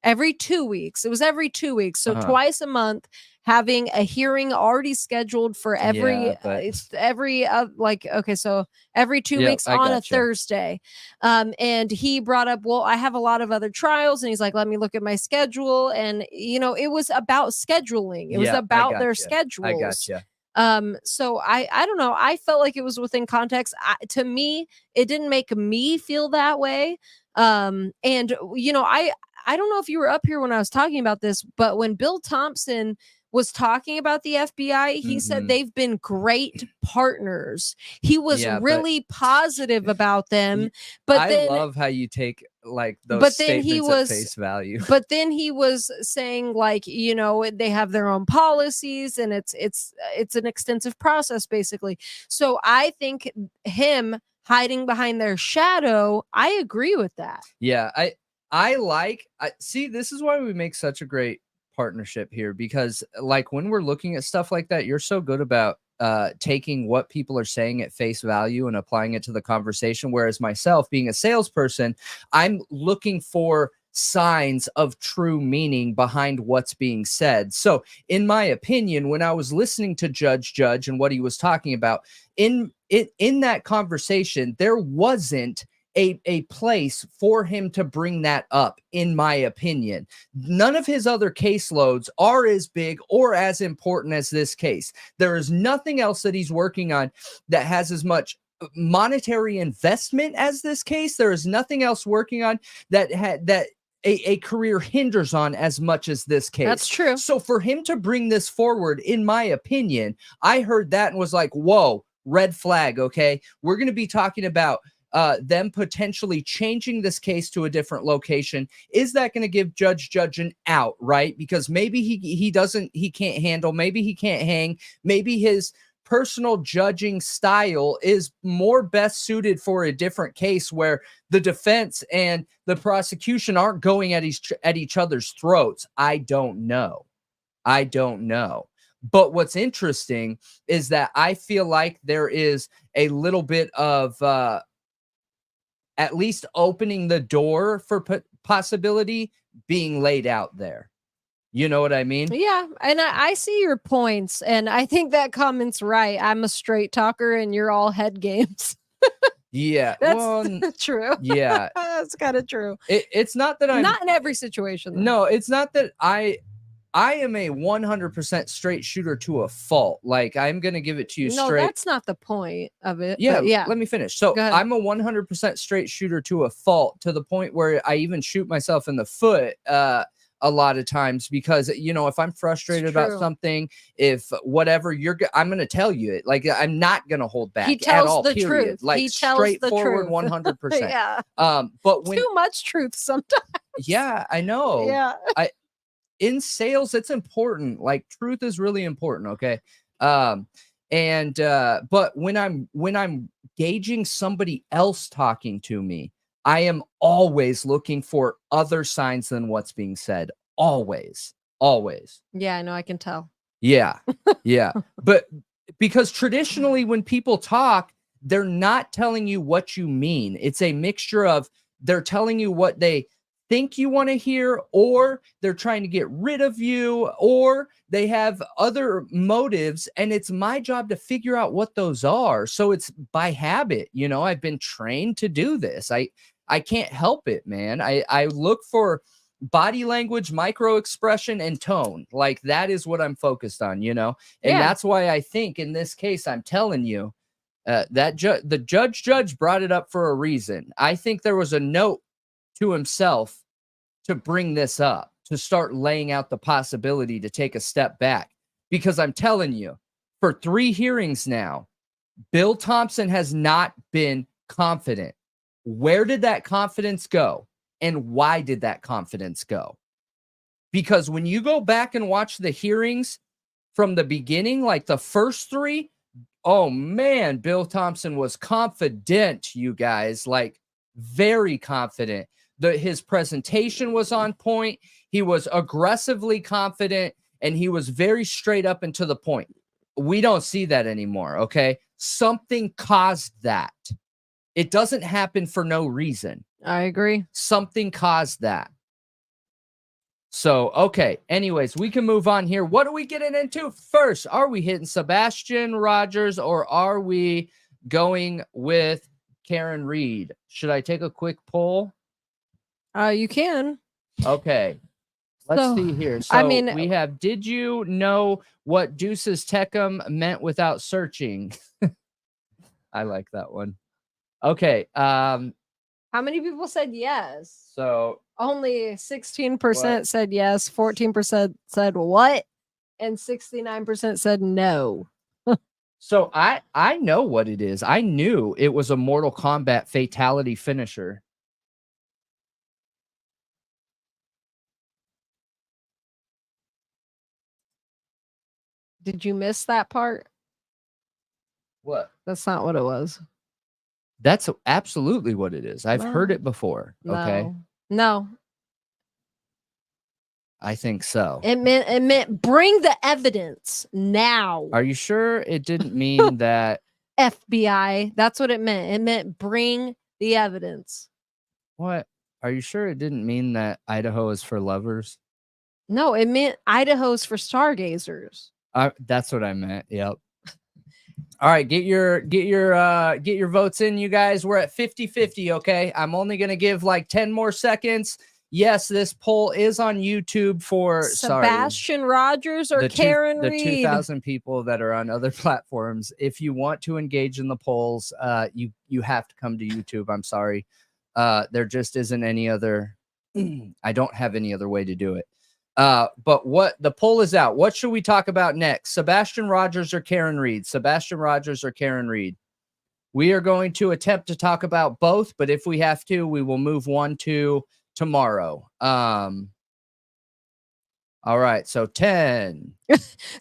Every 2 weeks. It was every 2 weeks. So twice a month, having a hearing already scheduled for every so every 2 weeks on a Thursday. And he brought up, well, I have a lot of other trials, and he's like, let me look at my schedule. And you know, it was about scheduling. It was about their schedules. I gotcha. So I don't know. I felt like it was within context. To me, it didn't make me feel that way. And you know, I don't know if you were up here when I was talking about this, but when Bill Thompson was talking about the FBI, he said they've been great partners. He was really positive about them. But I love how you take like those statements at face value. But then he was saying, like, you know, they have their own policies, and it's an extensive process, basically. So I think him hiding behind their shadow, I agree with that. Yeah, I see, this is why we make such a great partnership here, because like when we're looking at stuff like that, you're so good about taking what people are saying at face value and applying it to the conversation. Whereas myself, being a salesperson, I'm looking for signs of true meaning behind what's being said. So in my opinion, when I was listening to Judge and what he was talking about in that conversation, there wasn't a place for him to bring that up, in my opinion. None of his other caseloads are as big or as important as this case. There is nothing else that he's working on that has as much monetary investment as this case. There is nothing else working on that a career hinders on as much as this case. That's true. So for him to bring this forward, in my opinion, I heard that and was like, whoa, red flag. Okay, we're going to be talking about them potentially changing this case to a different location. Is that going to give Judge an out, right? Because maybe he can't handle, maybe he can't hang, maybe his personal judging style is more best suited for a different case where the defense and the prosecution aren't going at each other's throats. I don't know. But what's interesting is that I feel like there is a little bit of at least opening the door for possibility being laid out there. You know what I mean? Yeah, and I see your points, and I think that comment's right. I'm a straight talker, and you're all head games. Yeah, that's true. Yeah, that's kind of true. It's not that I'm not in every situation, though. No, it's not that I am a 100% straight shooter to a fault. Like, I'm going to give it to you straight. No, that's not the point of it. Yeah, yeah. Let me finish. So I'm a 100% straight shooter to a fault, to the point where I even shoot myself in the foot a lot of times, because, you know, if I'm frustrated about something, if whatever I'm going to tell you it. Like, I'm not going to hold back at all, the period. Truth. Like, he tells straightforward, the truth. 100%. Yeah. But when too much truth sometimes. Yeah, I know. Yeah. In sales, it's important. Like, truth is really important. Okay. But when I'm gauging somebody else talking to me, I am always looking for other signs than what's being said. Always. Yeah, I know. I can tell. Yeah. Yeah. But because traditionally when people talk, they're not telling you what you mean. It's a mixture of they're telling you what they think you want to hear, or they're trying to get rid of you, or they have other motives, and it's my job to figure out what those are. So it's by habit, you know. I've been trained to do this. I can't help it, man. I look for body language, micro expression, and tone. Like, that is what I'm focused on, you know. And that's why I think in this case, I'm telling you, that the judge brought it up for a reason. I think there was a note to himself to bring this up, to start laying out the possibility to take a step back. Because I'm telling you, for 3 hearings now, Bill Thompson has not been confident. Where did that confidence go? And why did that confidence go? Because when you go back and watch the hearings from the beginning, like the first 3, oh man, Bill Thompson was confident, you guys, like very confident. His presentation was on point. He was aggressively confident, and he was very straight up and to the point. We don't see that anymore, okay? Something caused that. It doesn't happen for no reason. I agree. Something caused that. So, okay. Anyways, we can move on here. What are we getting into first? Are we hitting Sebastian Rogers, or are we going with Karen Reed? Should I take a quick poll? You can. Okay. Let's see here. So I mean, we have, did you know what Deuces Tecum meant without searching? I like that one. Okay. How many people said yes? So only 16% said yes, 14% said what, and 69% said no. So I know what it is. I knew it was a Mortal Kombat fatality finisher. Did you miss that part? What? That's not what it was. That's absolutely what it is. I've heard it before. Okay. No. I think so. It meant bring the evidence now. Are you sure it didn't mean that? FBI. That's what it meant. It meant bring the evidence. What? Are you sure it didn't mean that Idaho is for lovers? No, it meant Idaho's for stargazers. That's what I meant. Yep. All right, get your votes in, you guys. We're at 50-50, okay? I'm only going to give like 10 more seconds. Yes, this poll is on YouTube for Sebastian Rogers or Karen Reed. The 2,000 people that are on other platforms. If you want to engage in the polls, you have to come to YouTube. I'm sorry. There just isn't any other. I don't have any other way to do it. But what the poll is out. What should we talk about next? Sebastian Rogers or Karen Reed? Sebastian Rogers or Karen Reed? We are going to attempt to talk about both, but if we have to, we will move one to tomorrow. All right, so 10.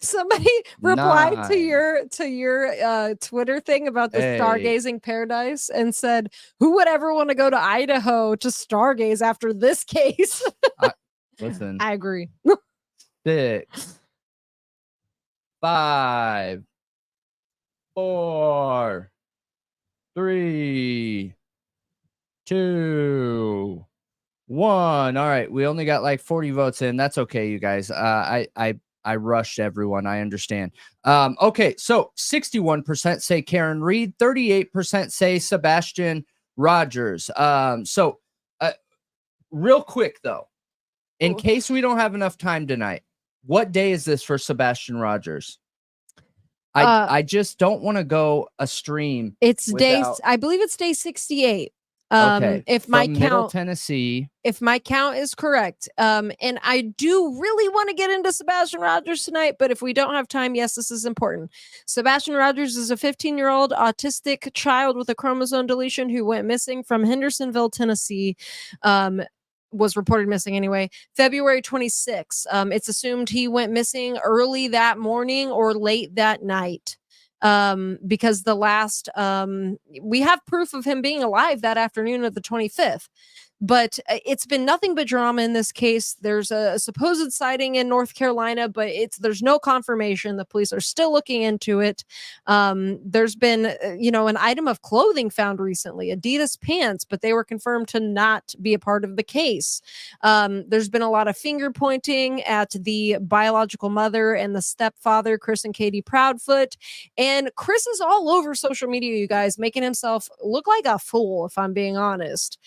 Somebody replied 9, to your Twitter thing about the stargazing paradise and said, "Who would ever want to go to Idaho to stargaze after this case?" Listen, I agree. 6, 5, 4, 3, 2, 1. All right, we only got like 40 votes in. That's okay, you guys. I rushed everyone. I understand. Okay, so 61% say Karen Reed, 38% say Sebastian Rogers. Real quick though, in case we don't have enough time tonight, what day is this for Sebastian Rogers? I just don't want to go a stream. It's I believe it's day 68. Okay. If my count, Middle Tennessee, if my count is correct, and I do really want to get into Sebastian Rogers tonight, but if we don't have time, yes, this is important. Sebastian Rogers is a 15-year-old autistic child with a chromosome deletion who went missing from Hendersonville, Tennessee. Was reported missing anyway, February 26th. It's assumed he went missing early that morning or late that night. Because the last we have proof of him being alive that afternoon of the 25th. But it's been nothing but drama in this case. There's a supposed sighting in North Carolina, but there's no confirmation. The police are still looking into it. There's been, an item of clothing found recently, Adidas pants, but they were confirmed to not be a part of the case. There's been a lot of finger pointing at the biological mother and the stepfather, Chris and Katie Proudfoot. And Chris is all over social media, you guys, making himself look like a fool, if I'm being honest.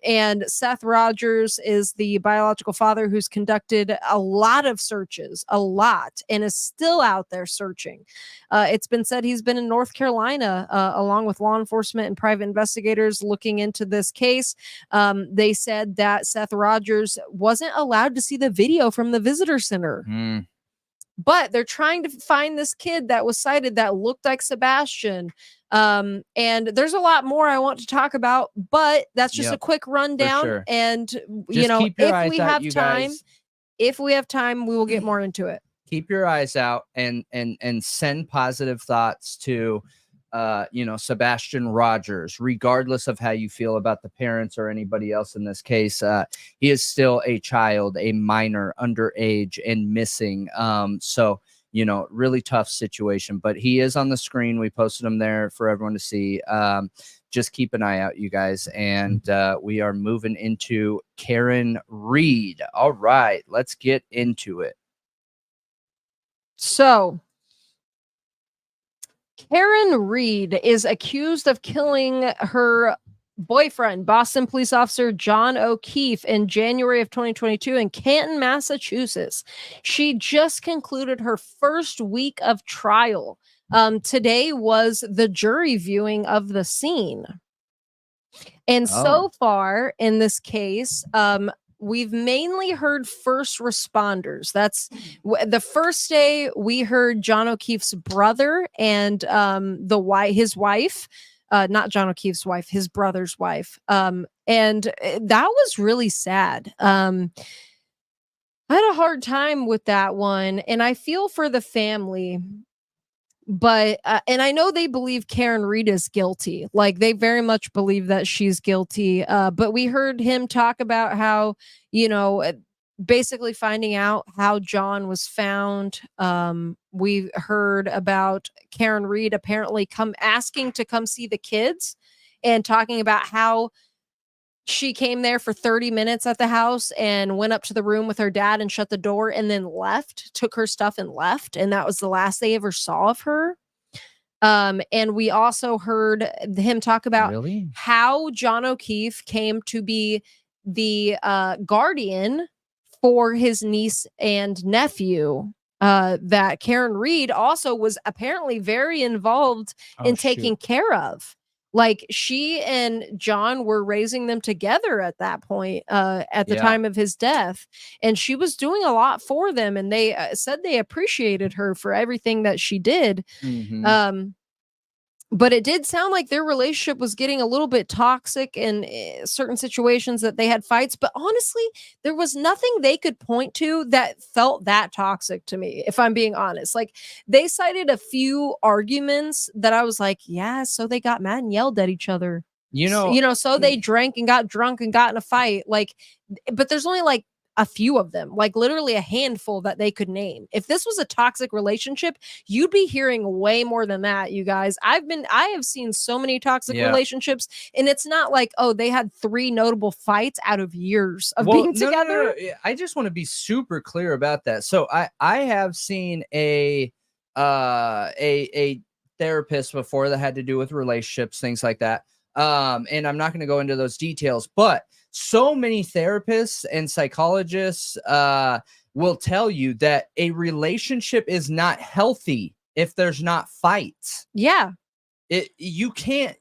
And Seth Rogers is the biological father who's conducted a lot of searches, and is still out there searching. It's been said he's been in North Carolina along with law enforcement and private investigators looking into this case. They said that Seth Rogers wasn't allowed to see the video from the visitor center. But they're trying to find this kid that was sighted that looked like Sebastian. And there's a lot more I want to talk about, but that's just a quick rundown. Sure. And, if we have time, we will get more into it. Keep your eyes out and send positive thoughts to, Sebastian Rogers, regardless of how you feel about the parents or anybody else in this case. He is still a child, a minor, underage, and missing. So, really tough situation, but he is on the screen. We posted him there for everyone to see. Just keep an eye out, you guys. And we are moving into Karen Reed. All right, let's get into it. So, Karen Reed is accused of killing her boyfriend, Boston police officer John O'Keefe, in January of 2022 in Canton, Massachusetts. She just concluded her first week of trial. Today was the jury viewing of the scene. And so far in this case, we've mainly heard first responders. That's the first day we heard John O'Keefe's brother and his wife. Not John O'Keefe's wife, his brother's wife. And that was really sad. I had a hard time with that one, and I feel for the family. But and I know they believe Karen Reed is guilty. Like, they very much believe that she's guilty. But we heard him talk about how, basically finding out how John was found. We heard about Karen Reed apparently asking to come see the kids and talking about how she came there for 30 minutes at the house and went up to the room with her dad and shut the door and then left, took her stuff and left. And that was the last they ever saw of her. And we also heard him talk about how John O'Keefe came to be the guardian for his niece and nephew. That Karen Reed also was apparently very involved in taking care of. Like, she and John were raising them together at that point, at the time of his death. And she was doing a lot for them. And they said they appreciated her for everything that she did. But it did sound like their relationship was getting a little bit toxic in certain situations, that they had fights. But honestly, there was nothing they could point to that felt that toxic to me, if I'm being honest. Like, they cited a few arguments that I was like, yeah, so they got mad and yelled at each other. So they drank and got drunk and got in a fight. Like, but there's only like a few of them, like literally a handful that they could name. If this was a toxic relationship, you'd be hearing way more than that, you guys. I have seen so many toxic relationships, and it's not like, oh, they had 3 notable fights out of years of being together. No. I just want to be super clear about that. So I have seen a therapist before that had to do with relationships, things like that. And I'm not going to go into those details, but so many therapists and psychologists will tell you that a relationship is not healthy if there's not fights. Yeah. You can't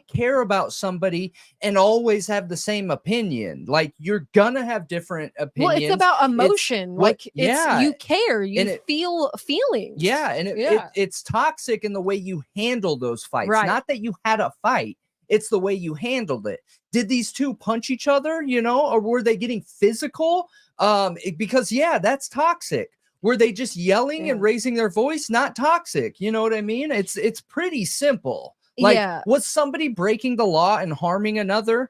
care about somebody and always have the same opinion. Like, you're gonna have different opinions. Well, it's about emotion. You care, you feel feelings. Yeah, and it's toxic in the way you handle those fights. Right. Not that you had a fight. It's the way you handled it. Did these two punch each other, or were they getting physical? Because that's toxic. Were they just yelling and raising their voice? Not toxic. You know what I mean? It's pretty simple. Like, was somebody breaking the law and harming another?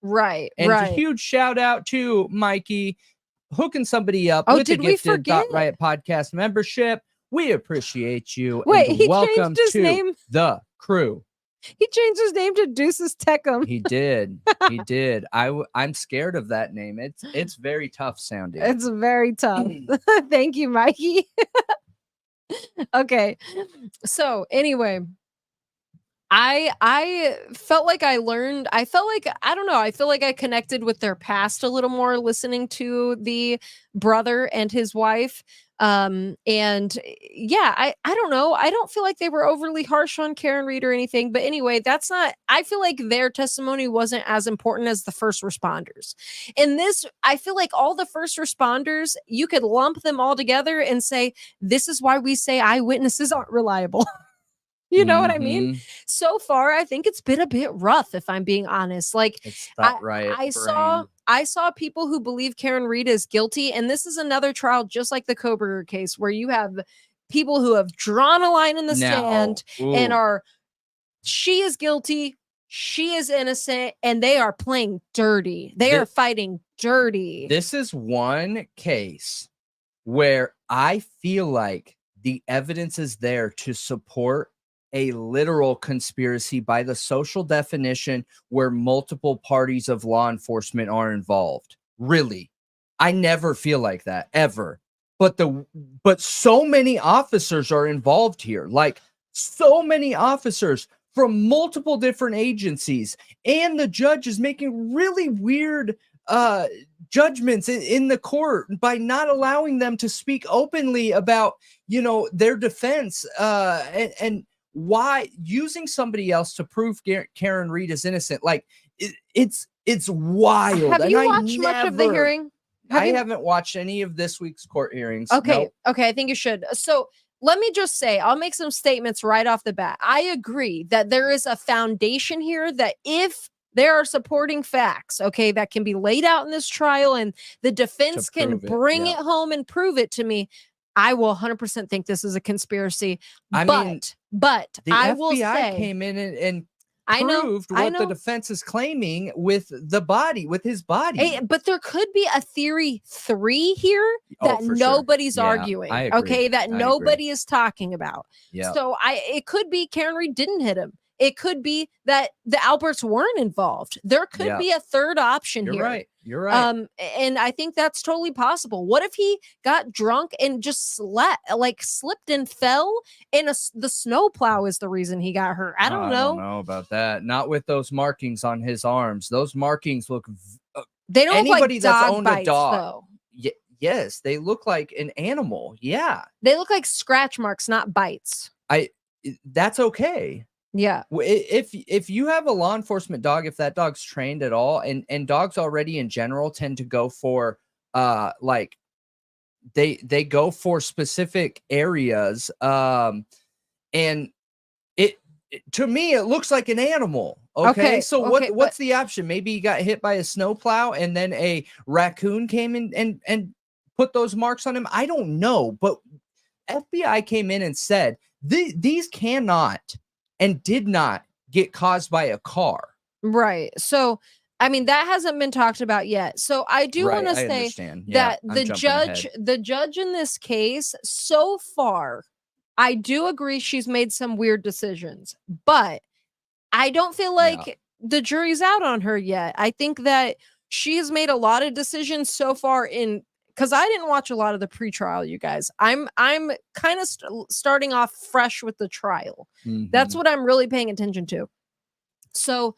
Right. And a huge shout out to Mikey hooking somebody up with the gifted Thought Riot Podcast membership. We appreciate you. Wait, he welcome changed his to name? The crew. He changed his name to Deuces Techum. He did. He did. I'm scared of that name. It's very tough sounding. It's very tough. Thank you, Mikey. Okay. So anyway, I felt like I learned. I felt like, I don't know. I feel like I connected with their past a little more listening to the brother and his wife. I don't know. I don't feel like they were overly harsh on Karen Reed or anything, but anyway, I feel like their testimony wasn't as important as the first responders. In this, I feel like all the first responders, you could lump them all together and say, this is why we say eyewitnesses aren't reliable. You know what I mean? So far, I think it's been a bit rough, if I'm being honest. Like, it's Thought Riot I saw people who believe Karen Reed is guilty, and this is another trial just like the Kohberger case, where you have people who have drawn a line in the sand and she is guilty, she is innocent, and they are playing dirty. They are fighting dirty. This is one case where I feel like the evidence is there to support a literal conspiracy by the social definition where multiple parties of law enforcement are involved. Really, I never feel like that ever. But so many officers are involved here. Like, so many officers from multiple different agencies, and the judge is making really weird judgments in the court by not allowing them to speak openly about, their defense and why using somebody else to prove Karen Reed is innocent. Like, it's wild. Have you watched much of the hearing? I haven't watched any of this week's court hearings. Okay. Nope. Okay. I think you should. So let me just say, I'll make some statements right off the bat. I agree that there is a foundation here that if there are supporting facts, okay, that can be laid out in this trial and the defense can bring it home and prove it to me, I will 100% think this is a conspiracy. But I will say, came in and I know, proved I what the know. defense is claiming with the body, with his body. Hey, but there could be a theory 3 here that for sure. nobody's Yeah, arguing. I agree. Okay, that I nobody is talking about. Yeah. So it could be Karen Reed didn't hit him. It could be that the Alberts weren't involved. There could be a third option You're here. right. You're right. And I think that's totally possible. What if he got drunk and just slipped and fell, and the snowplow is the reason he got hurt? I don't know. I don't know about that. Not with those markings on his arms. Those markings look. They don't look like that's dog owned bites, a dog. though. Yes, they look like an animal. Yeah, they look like scratch marks, not bites. That's okay. Yeah. If you have a law enforcement dog, if that dog's trained at all, and dogs already in general tend to go for like they go for specific areas, and it to me it looks like an animal. Okay, so what's the option? Maybe he got hit by a snowplow and then a raccoon came in and put those marks on him. I don't know, but FBI came in and said these cannot and did not get caused by a car. Right. So, I mean, that hasn't been talked about yet. So I do want to say that the judge in this case, so far, I do agree she's made some weird decisions, but I don't feel like the jury's out on her yet. I think that she has made a lot of decisions so far because I didn't watch a lot of the pretrial, you guys. I'm kind of starting off fresh with the trial. That's what I'm really paying attention to. So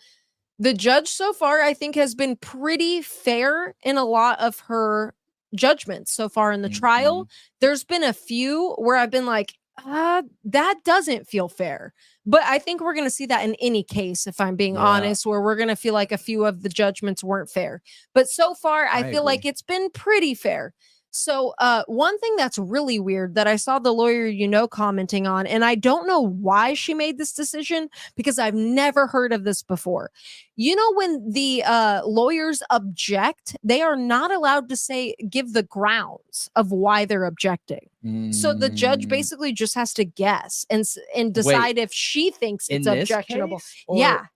the judge so far, I think, has been pretty fair in a lot of her judgments so far in the trial. There's been a few where I've been like, that doesn't feel fair. But I think we're going to see that in any case, if I'm being honest, where we're going to feel like a few of the judgments weren't fair. But so far, I feel like it's been pretty fair. So one thing that's really weird that I saw the lawyer, commenting on, and I don't know why she made this decision because I've never heard of this before. When the lawyers object, they are not allowed to give the grounds of why they're objecting. So the judge basically just has to guess and decide if she thinks it's objectionable. Yeah.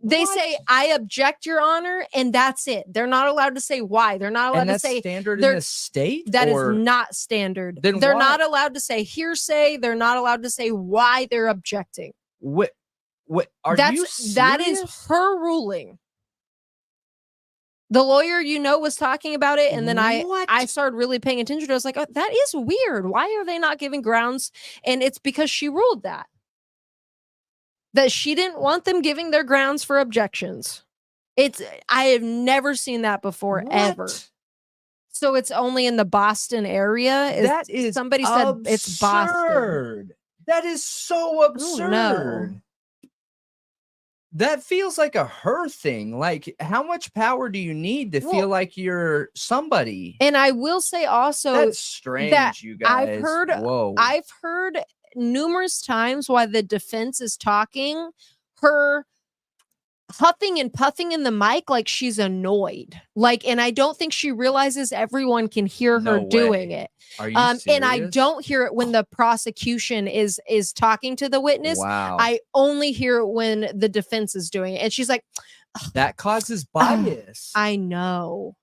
They say, I object, Your Honor, and that's it. They're not allowed to say why. They're not allowed to say standard in the state. That is not standard. They're not allowed to say hearsay. They're not allowed to say why they're objecting. What are you serious? That is her ruling. The lawyer, was talking about it, and then I started really paying attention. I was like, oh, that is weird. Why are they not giving grounds? And it's because she ruled that she didn't want them giving their grounds for objections. I have never seen that before, ever. So it's only in the Boston area. Somebody said it's Boston. That is so absurd. No. That feels like a her thing. Like, how much power do you need to feel like you're somebody? And I will say also, that's strange, you guys. I've heard numerous times while the defense is talking, her huffing and puffing in the mic like she's annoyed. And I don't think she realizes everyone can hear her doing it. Are you serious? And I don't hear it when the prosecution is talking to the witness. Wow. I only hear it when the defense is doing it. And she's like, that causes bias. I know.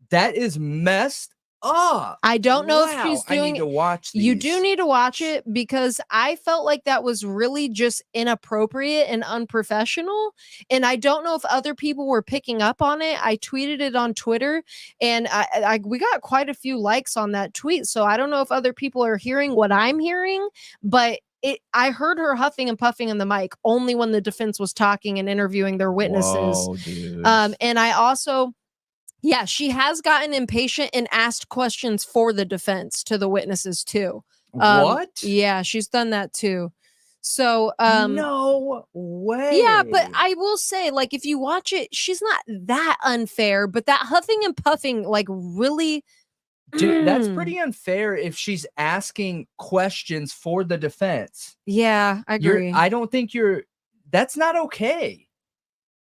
That is messed up. I don't know if she's doing. I need to watch these. You do need to watch it because I felt like that was really just inappropriate and unprofessional. And I don't know if other people were picking up on it. I tweeted it on Twitter, and we got quite a few likes on that tweet. So I don't know if other people are hearing what I'm hearing, but I heard her huffing and puffing in the mic only when the defense was talking and interviewing their witnesses. Whoa, dude. And I also. Yeah, she has gotten impatient and asked questions for the defense to the witnesses too. What? Yeah, she's done that too. So, no way. Yeah, but I will say, if you watch it, she's not that unfair, but that huffing and puffing, really. Dude, that's pretty unfair if she's asking questions for the defense. Yeah, I agree. I don't think that's not okay.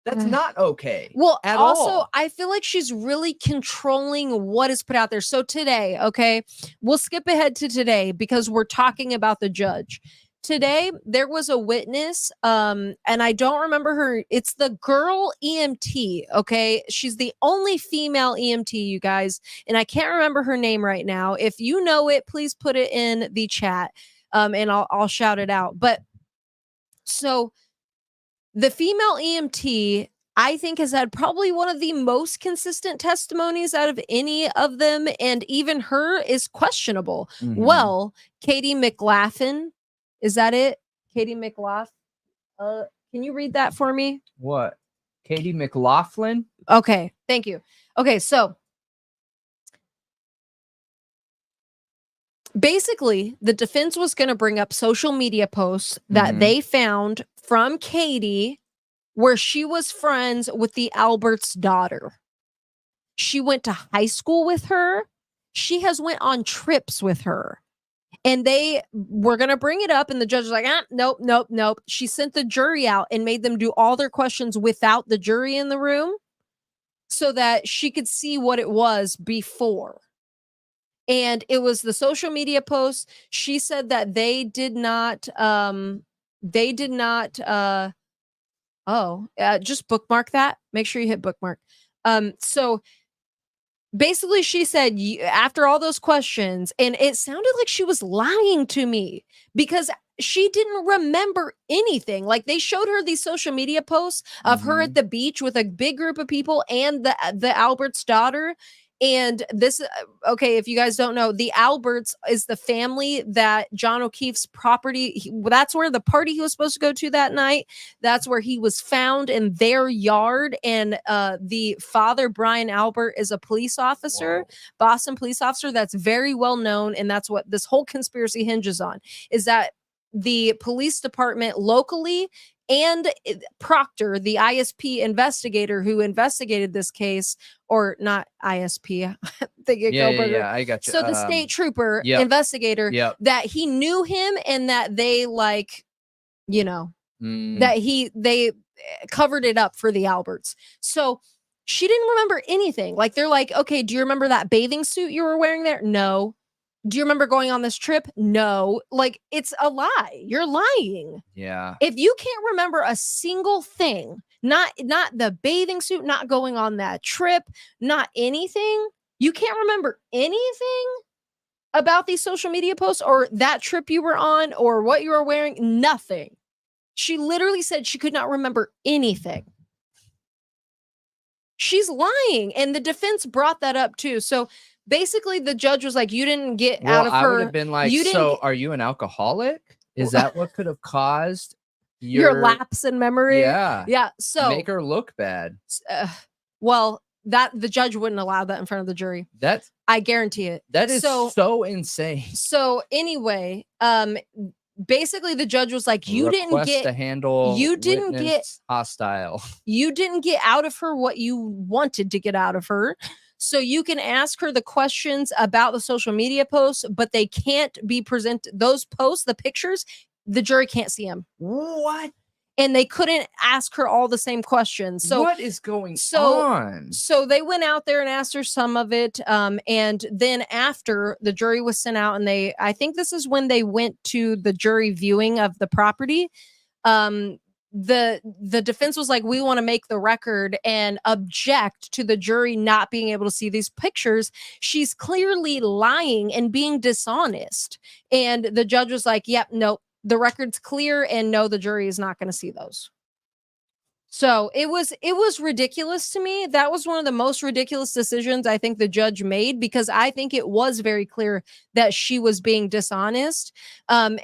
That's not okay. Well, also, all. I feel like she's really controlling what is put out there. So today, okay, we'll skip ahead to today because we're talking about the judge. today there was a witness, and I don't remember her. It's the girl EMT. Okay, she's the only female EMT, you guys, and I can't remember her name right now. If you know it, please put it in the chat, and I'll shout it out. But so the female EMT, I think, has had probably one of the most consistent testimonies out of any of them, and even her is questionable. Well, Katie McLaughlin, is that it? Katie McLaughlin? Can you read that for me? What? Katie McLaughlin? Okay, thank you. Okay, so basically, the defense was going to bring up social media posts that they found from Katie where she was friends with the Albert's daughter. She went to high school with her. She has went on trips with her. And they were going to bring it up, and the judge was like, nope, nope, nope. She sent the jury out and made them do all their questions without the jury in the room so that she could see what it was before. And it was the social media posts. She said that they did not, just bookmark that. Make sure you hit bookmark. So basically she said, after all those questions, and it sounded like she was lying to me because she didn't remember anything. Like, they showed her these social media posts of her at the beach with a big group of people and the Albert's daughter. And this, okay, if you guys don't know, the Alberts is the family that John O'Keefe's property, that's where the party he was supposed to go to that night, that's where he was found, in their yard. And the father, Bryan Albert, is a police officer, Boston police officer that's very well known. And that's what this whole conspiracy hinges on, is that the police department locally and Proctor, the ISP investigator who investigated this case, or not ISP, I got you. So the state trooper investigator, that he knew him and that they that they covered it up for the Alberts. So she didn't remember anything. Like, they're like, okay, do you remember that bathing suit you were wearing there? No. Do you remember going on this trip? No. Like, it's a lie. You're lying. Yeah. If you can't remember a single thing, not the bathing suit, not going on that trip, not anything, you can't remember anything about these social media posts or that trip you were on or what you were wearing, nothing. She literally said she could not remember anything. She's lying. And the defense brought that up too. So basically, the judge was like, you didn't get out of her. I would have been like, so are you an alcoholic? Is that what could have caused your lapse in memory? Yeah. Yeah. So make her look bad. Well, that the judge wouldn't allow that in front of the jury. I guarantee it. That is so insane. So anyway, basically the judge was like, you didn't get hostile. You didn't get out of her what you wanted to get out of her. So you can ask her the questions about the social media posts, but they can't be presented. Those posts, the pictures, the jury can't see them. What? And they couldn't ask her all the same questions. So what is going on? So they went out there and asked her some of it. And then after the jury was sent out, and I think this is when they went to the jury viewing of the property. The defense was like, we want to make the record and object to the jury not being able to see these pictures. She's clearly lying and being dishonest. And the judge was like, yep, no, the record's clear, and no, the jury is not going to see those. So it was ridiculous to me. That was one of the most ridiculous decisions I think the judge made, because I think it was very clear that she was being dishonest. And,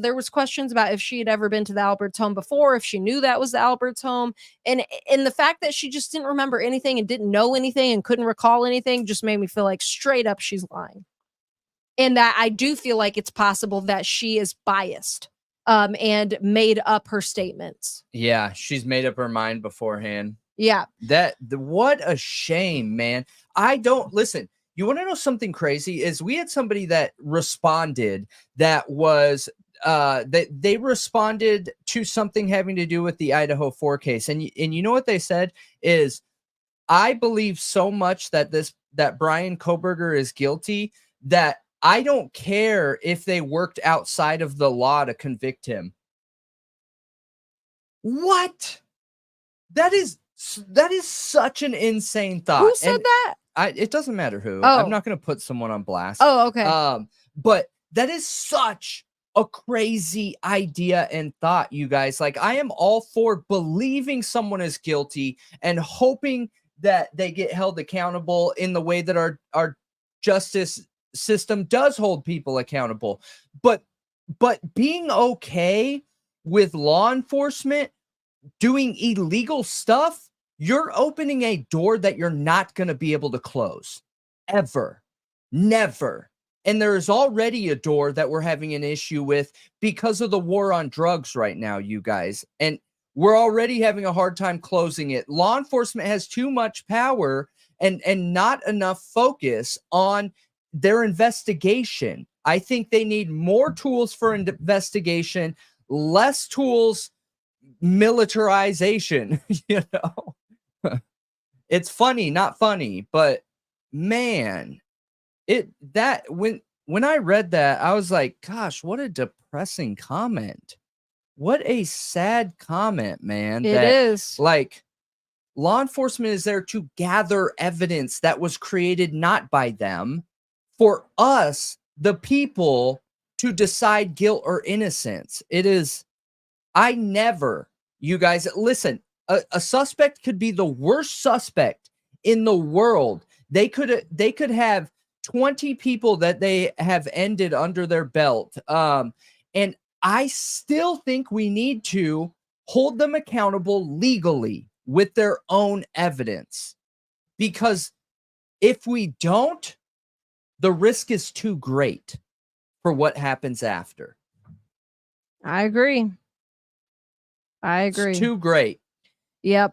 there was questions about if she had ever been to the Alberts home before, if she knew that was the Alberts home. And the fact that she just didn't remember anything and didn't know anything and couldn't recall anything just made me feel like straight up she's lying. And that I do feel like it's possible that she is biased. And made up her statements. Yeah, she's made up her mind beforehand. Yeah. What a shame, man. Listen, you want to know something crazy? Is we had somebody that responded that was they responded to something having to do with the Idaho 4 case. And you know what they said is, I believe so much that Bryan Kohberger is guilty that I don't care if they worked outside of the law to convict him. What? That is such an insane thought. Who said that? It doesn't matter who. Oh. I'm not going to put someone on blast. Oh, okay. But that is such a crazy idea and thought, you guys. Like, I am all for believing someone is guilty and hoping that they get held accountable in the way that our justice system does hold people accountable. But being okay with law enforcement doing illegal stuff, you're opening a door that you're not going to be able to close ever. Never. And there is already a door that we're having an issue with because of the war on drugs right now, you guys. And we're already having a hard time closing it. Law enforcement has too much power and not enough focus on their investigation. I think they need more tools for investigation, less tools, militarization, you know. It's funny, not funny, but man, when I read that, I was like, gosh, what a depressing comment. What a sad comment, man. It is. Like, law enforcement is there to gather evidence that was created not by them, for us, the people, to decide guilt or innocence. It is, you guys, listen, a suspect could be the worst suspect in the world. They could have 20 people that they have ended under their belt. And I still think we need to hold them accountable legally with their own evidence. Because if we don't, the risk is too great for what happens after. I agree. It's too great. Yep.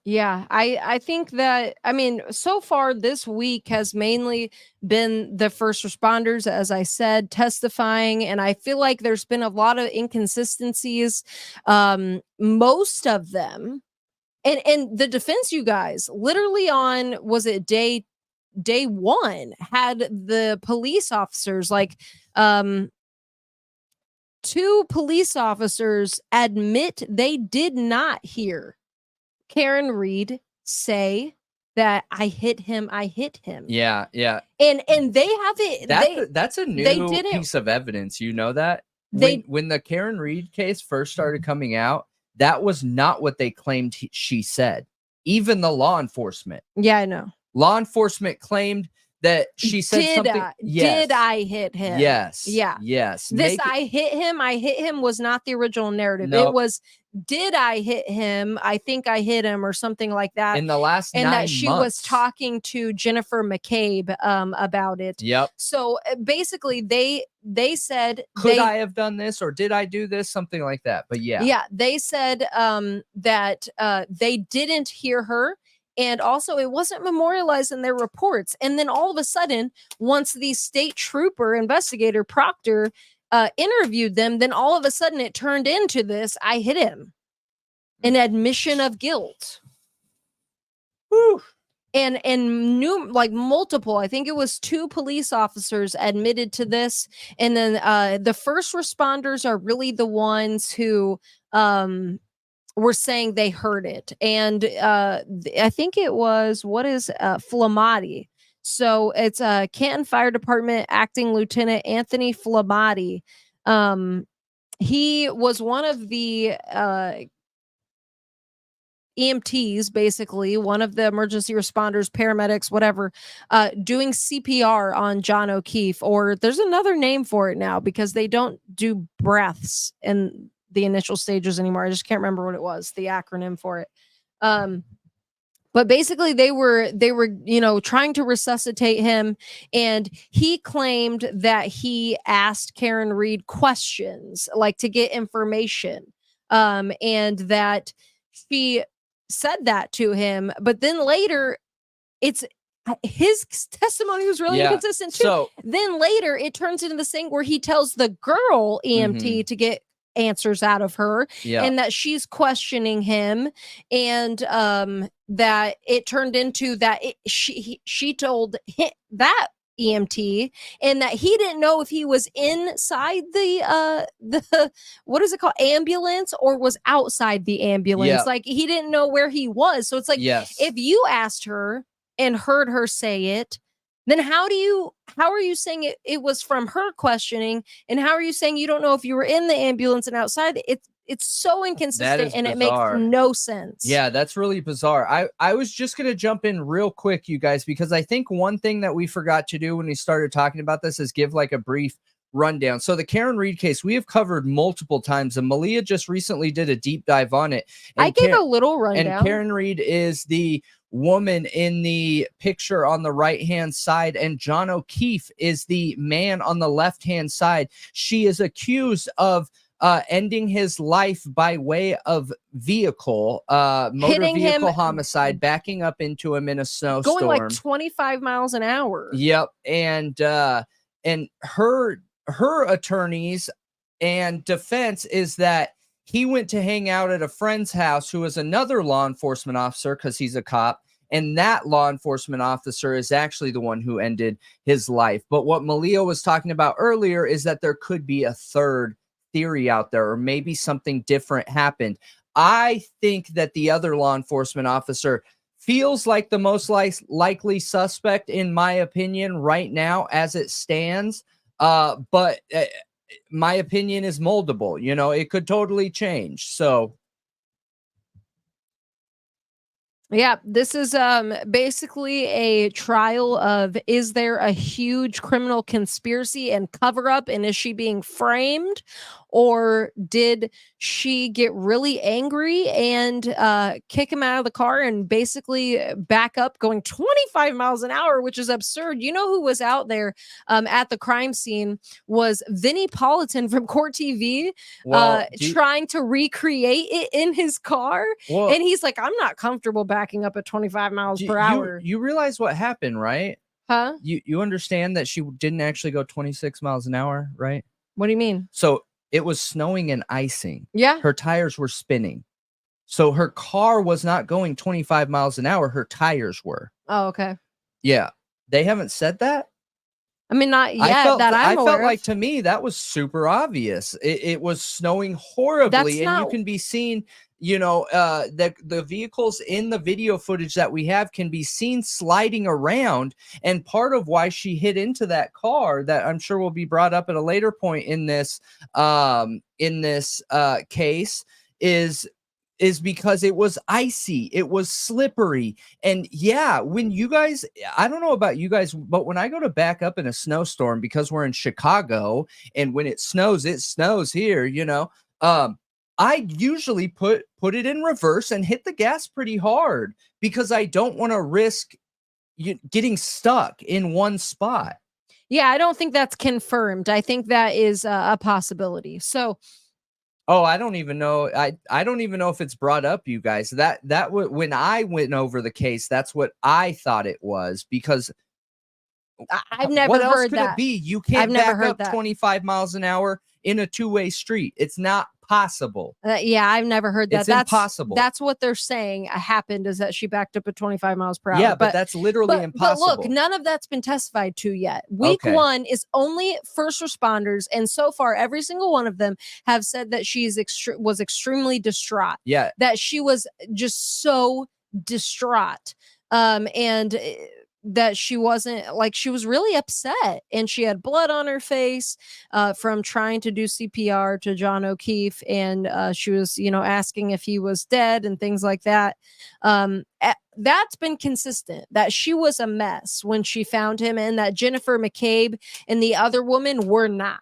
Yeah, I think that, I mean, so far this week has mainly been the first responders, as I said, testifying. And I feel like there's been a lot of inconsistencies. Most of them, and the defense, you guys, literally on, was it day one, had the police officers, like, 2 police officers admit they did not hear Karen Reed say that I hit him. Yeah. And they have it. That's a new piece of evidence. You know that? When the Karen Reed case first started coming out, that was not what they claimed she said. Even the law enforcement. Yeah, I know. Law enforcement claimed that she said something. Did I hit him? Yes. Yeah. Yes. I hit him was not the original narrative. Nope. It was, did I hit him? I think I hit him, or something like that. In the last 9 months. And that she was talking to Jennifer McCabe about it. Yep. So basically they said, could I have done this, or did I do this? Something like that. But yeah. Yeah. They said that they didn't hear her. And also, it wasn't memorialized in their reports. And then all of a sudden, once the state trooper investigator Proctor interviewed them, then all of a sudden it turned into this, I hit him, an admission of guilt. Whew. And multiple, I think it was 2 police officers admitted to this. And then the first responders are really the ones who were saying they heard it. And I think it was, Flamati. So it's Canton Fire Department Acting Lieutenant Anthony Flamati. He was one of the EMTs, basically, one of the emergency responders, paramedics, whatever, doing CPR on John O'Keefe, or there's another name for it now because they don't do breaths in the initial stages anymore. I just can't remember what it was, the acronym for it. But basically they were, trying to resuscitate him, and he claimed that he asked Karen Reed questions, like to get information, and that she said that to him. But then later, his testimony was really inconsistent too. So then later it turns into this thing where he tells the girl EMT to get answers out of her, and that she's questioning him, and that it turned into that she told that EMT, and that he didn't know if he was inside the what is it called, ambulance, or was outside the ambulance. Yeah. Like, he didn't know where he was. So it's like, Yes. if you asked her and heard her say it, then how are you saying it was from her questioning, and how are you saying you don't know if you were in the ambulance and outside? It's so inconsistent, and it makes no sense. Yeah, that's really bizarre. I was just going to jump in real quick, you guys, because I think one thing that we forgot to do when we started talking about this is give like a brief rundown. So the Karen Reed case, we have covered multiple times, and Malia just recently did a deep dive on it. And I gave a little rundown. And Karen Reed is the woman in the picture on the right-hand side, and John O'Keefe is the man on the left-hand side. She is accused of ending his life by way of vehicle, motor vehicle homicide, backing up into him in a snowstorm, going like 25 miles an hour. Yep. And her attorneys and defense is that he went to hang out at a friend's house who is another law enforcement officer, because he's a cop, and that law enforcement officer is actually the one who ended his life. But what Malia was talking about earlier is that there could be a third theory out there, or maybe something different happened. I think that the other law enforcement officer feels like the most likely suspect, in my opinion, right now as it stands. But my opinion is moldable. You know, it could totally change. So yeah, this is basically a trial of, is there a huge criminal conspiracy and cover up, and is she being framed, or did she get really angry and kick him out of the car and basically back up going 25 miles an hour, which is absurd. You know who was out there at the crime scene was Vinnie Politan from Court TV, trying to recreate it in his car. Well, and he's like, I'm not comfortable backing up at 25 miles per hour. You realize what happened, right? Huh? You understand that she didn't actually go 26 miles an hour, right? What do you mean? So it was snowing and icing. Yeah. Her tires were spinning. So her car was not going 25 miles an hour. Her tires were. Oh, okay. Yeah. They haven't said that? I mean, not yet. I felt like, to me, that was super obvious. It was snowing horribly, and you can be seen, you know, the vehicles in the video footage that we have can be seen sliding around. And part of why she hit into that car, that I'm sure will be brought up at a later point in this case, is because it was icy, it was slippery. And yeah, when you guys, I don't know about you guys, but when I go to back up in a snowstorm, because we're in Chicago, and when it snows here, you know, I usually put it in reverse and hit the gas pretty hard, because I don't want to risk getting stuck in one spot. Yeah, I don't think that's confirmed. I think that is a possibility. So oh, I don't even know. I don't even know if it's brought up, you guys. When I went over the case, that's what I thought it was, because I've never what heard else could that. it be? You can't back up 25 miles an hour in a two-way street. It's not possible. Yeah, I've never heard that. That's impossible. That's what they're saying happened, is that she backed up at 25 miles per hour. Yeah, but that's literally impossible. But look, none of that's been testified to yet. Week one is only first responders, and so far, every single one of them have said that was extremely distraught. Yeah, that she was just so distraught, and that she wasn't, like, she was really upset, and she had blood on her face from trying to do CPR to John O'Keefe, and she was, you know, asking if he was dead and things like that. That's been consistent, that she was a mess when she found him, and that Jennifer McCabe and the other woman were not,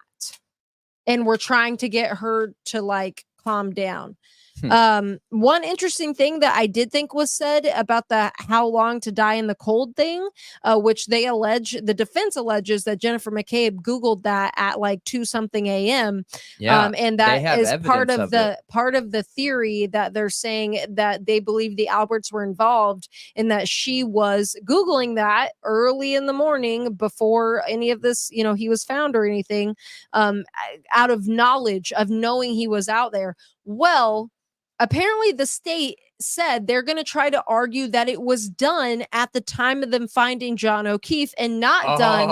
and were trying to get her to, like, calm down. One interesting thing that I did think was said about the how long to die in the cold thing, which the defense alleges that Jennifer McCabe Googled that at like 2-something a.m. Yeah, and that is part of the theory that they're saying, that they believe the Alberts were involved, in that she was Googling that early in the morning before any of this, you know, he was found or anything, out of knowledge of knowing he was out there. Well, apparently the state said they're going to try to argue that it was done at the time of them finding John O'Keefe and not done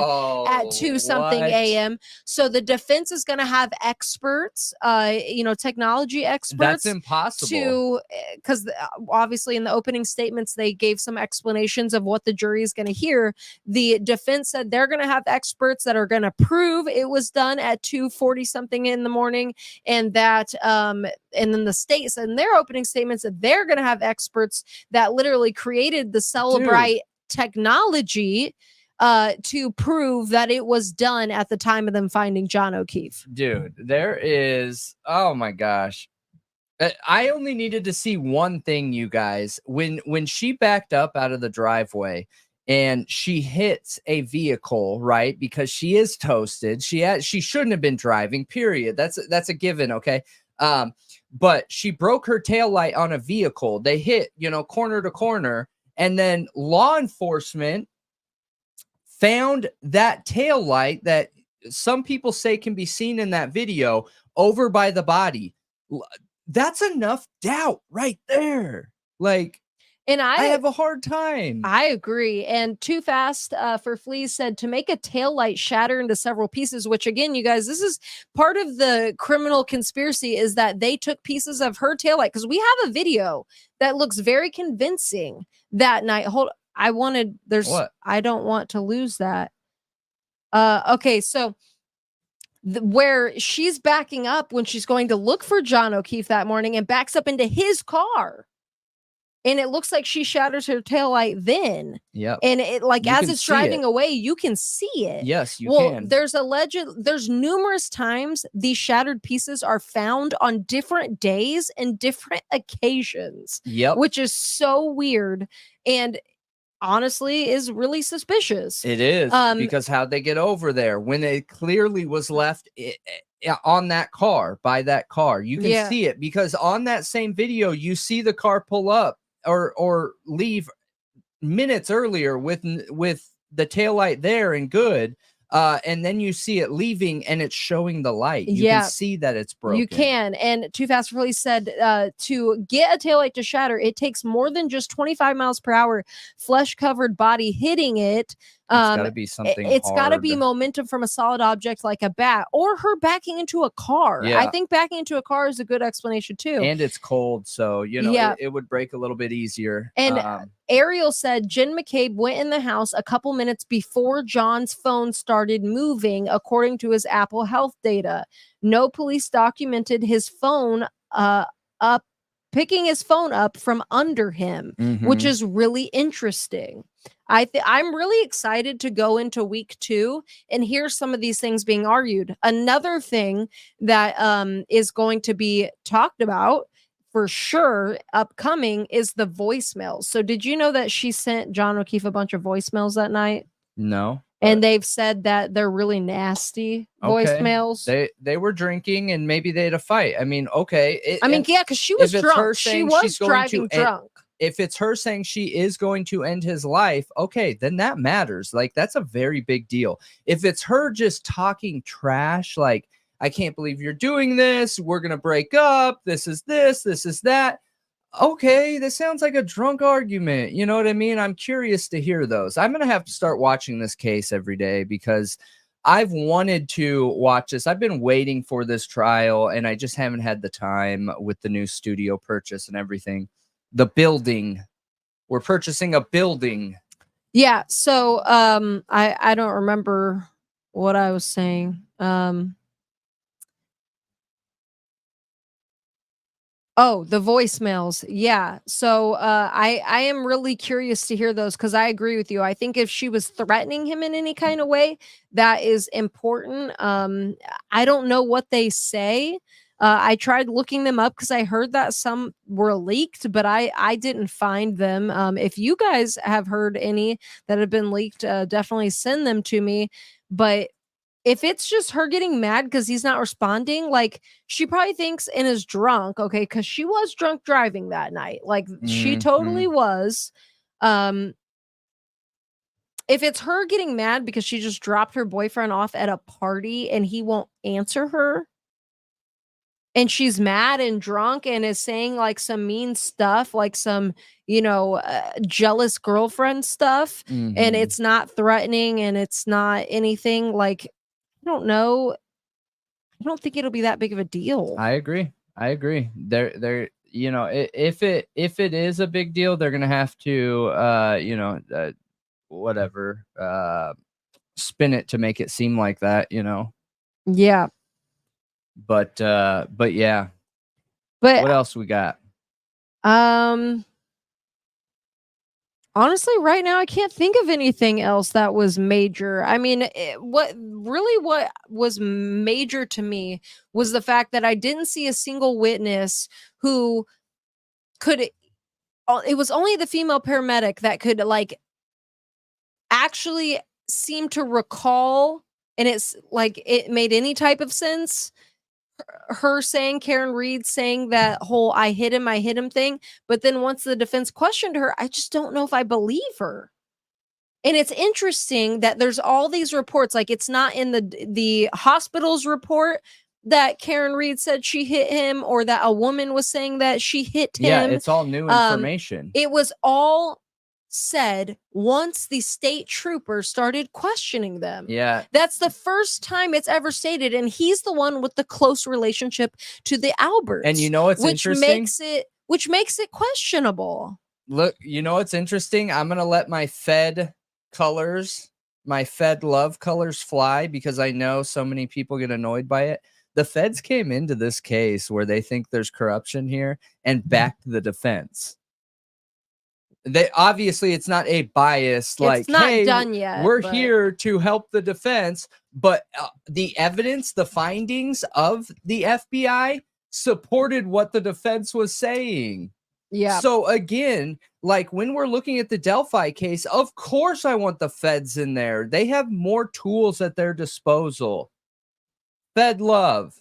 at 2-something a.m. So the defense is going to have experts, technology experts. That's impossible. Because obviously in the opening statements, they gave some explanations of what the jury is going to hear. The defense said they're going to have experts that are going to prove it was done at 2:40 something in the morning, and that, and then the state said in their opening statements that they're going to have experts that literally created the Celebrite technology to prove that it was done at the time of them finding John O'Keefe. Dude, there is, oh my gosh. I only needed to see one thing, you guys. When she backed up out of the driveway and she hits a vehicle, right? Because she is toasted. She shouldn't have been driving, period. That's a given, okay? But she broke her taillight on a vehicle. They hit, corner to corner, and then law enforcement found that taillight that some people say can be seen in that video over by the body. That's enough doubt right there. Like, and I have a hard time. I agree. And Too Fast for Fleas said to make a taillight shatter into several pieces, which again, you guys, this is part of the criminal conspiracy, is that they took pieces of her taillight, because we have a video that looks very convincing that night. I don't want to lose that. Okay, so where she's backing up when she's going to look for John O'Keefe that morning and backs up into his car. And it looks like she shatters her taillight then. Yeah. And it, like, as it's driving away, you can see it. Yes, you can. There's numerous times these shattered pieces are found on different days and different occasions. Yep. Which is so weird. And honestly is really suspicious. It is, because how'd they get over there when it clearly was left on that car, by that car? You can see it, because on that same video, you see the car pull up or leave minutes earlier with the taillight there and good. And then you see it leaving and it's showing the light. You can see that it's broken. You can. And Too Fast for Fleas said to get a taillight to shatter, it takes more than just 25 miles per hour flesh-covered body hitting it. It's got to be something It's got to be momentum from a solid object like a bat, or her backing into a car. I think backing into a car is a good explanation too. And it's cold, so it would break a little bit easier. And Ariel said Jen McCabe went in the house a couple minutes before John's phone started moving, according to his Apple Health data. No police documented his phone picking his phone up from under him, which is really interesting. I'm really excited to go into week 2 and hear some of these things being argued. Another thing that is going to be talked about for sure upcoming is the voicemails. So did you know that she sent John O'Keefe a bunch of voicemails that night? No. And they've said that they're really nasty voicemails. They were drinking and maybe they had a fight. I mean, okay. Because she was drunk. She was driving drunk. If it's her saying she is going to end his life, okay, then that matters. Like, that's a very big deal. If it's her just talking trash, like, I can't believe you're doing this, we're going to break up, this is that. Okay, this sounds like a drunk argument. You know what I mean? I'm curious to hear those. I'm going to have to start watching this case every day, because I've wanted to watch this. I've been waiting for this trial, and I just haven't had the time with the new studio purchase and everything. The building. We're purchasing a building. Yeah, so I don't remember what I was saying. Oh, the voicemails. Yeah. So I am really curious to hear those, because I agree with you. I think if she was threatening him in any kind of way, that is important. I don't know what they say. I tried looking them up because I heard that some were leaked, but I didn't find them. If you guys have heard any that have been leaked, definitely send them to me. But if it's just her getting mad because he's not responding, like, she probably thinks and is drunk, okay, because she was drunk driving that night. Like, she totally was. If it's her getting mad because she just dropped her boyfriend off at a party and he won't answer her, and she's mad and drunk and is saying like some mean stuff, like some, jealous girlfriend stuff. And Mhm. it's not threatening and it's not anything like, I don't know. I don't think it'll be that big of a deal. I agree. They're if it is a big deal, they're gonna have to whatever spin it to make it seem like that, Yeah. But yeah. But What else we got? honestly, right now I can't think of anything else that was major. I mean, what was major to me was the fact that I didn't see a single witness who could. It was only the female paramedic that could like actually seem to recall, and it's like it made any type of sense. Her saying, Karen Reed saying that whole I hit him thing. But then once the defense questioned her, I just don't know if I believe her. And it's interesting that there's all these reports, like it's not in the hospital's report that Karen Reed said she hit him, or that a woman was saying that she hit him. Yeah, it's all new information. It was all said once the state troopers started questioning them. Yeah. That's the first time it's ever stated, and he's the one with the close relationship to the Alberts. And you know what's interesting? Which makes it questionable. Look, you know what's interesting? I'm gonna let my Fed colors, my Fed love colors fly, because I know so many people get annoyed by it. The feds came into this case where they think there's corruption here and backed the defense. They obviously, it's not a bias, like, it's not hey, done yet, we're here to help the defense, but the evidence, the findings of the FBI supported what the defense was saying. Yeah. So again, like when we're looking at the Delphi case, of course I want the feds in there. They have more tools at their disposal. Fed love.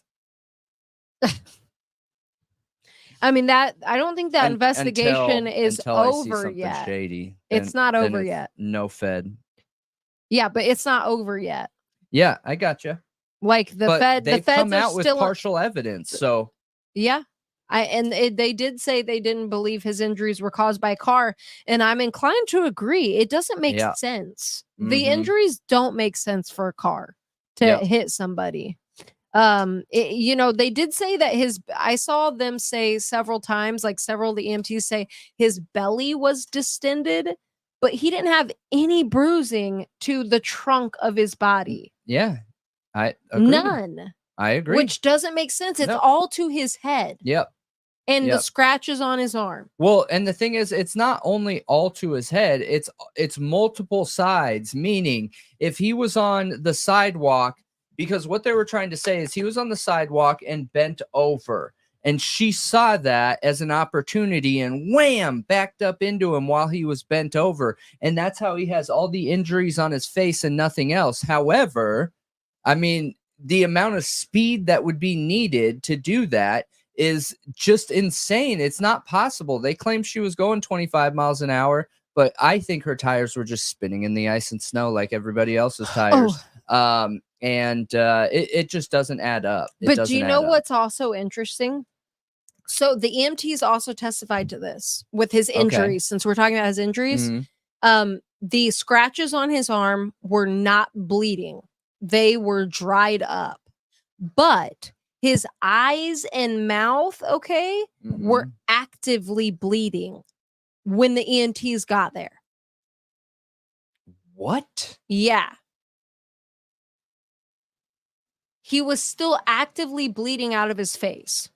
I mean, that I don't think that investigation is over yet. Shady, it's not over yet. No Fed. Yeah, but it's not over yet. Yeah, I gotcha. Like the feds come out are with still partial evidence. So yeah, they did say they didn't believe his injuries were caused by a car, and I'm inclined to agree. It doesn't make sense. The injuries don't make sense for a car to hit somebody. They did say that I saw them say several times, like several of the EMTs say his belly was distended, but he didn't have any bruising to the trunk of his body. Yeah, I agree. None. I agree. Which doesn't make sense. It's all to his head. Yep. And the scratches on his arm. Well, and the thing is, it's not only all to his head, it's multiple sides, meaning if he was on the sidewalk, because what they were trying to say is he was on the sidewalk and bent over, and she saw that as an opportunity and wham, backed up into him while he was bent over. And that's how he has all the injuries on his face and nothing else. However, I mean, the amount of speed that would be needed to do that is just insane. It's not possible. They claim she was going 25 miles an hour, but I think her tires were just spinning in the ice and snow like everybody else's tires. It just doesn't add up. But do you know what's also interesting? So the EMTs also testified to this with his injuries. Since we're talking about his injuries, the scratches on his arm were not bleeding. They were dried up. But his eyes and mouth, were actively bleeding when the EMTs got there. What? Yeah. He was still actively bleeding out of his face.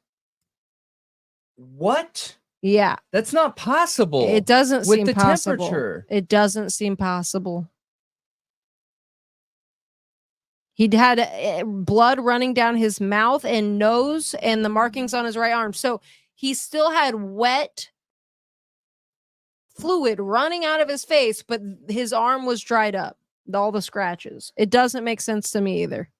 What? Yeah. That's not possible. It doesn't seem with the possible. temperature. It doesn't seem possible. He'd had blood running down his mouth and nose and the markings on his right arm. So he still had wet fluid running out of his face, but his arm was dried up. All the scratches. It doesn't make sense to me either.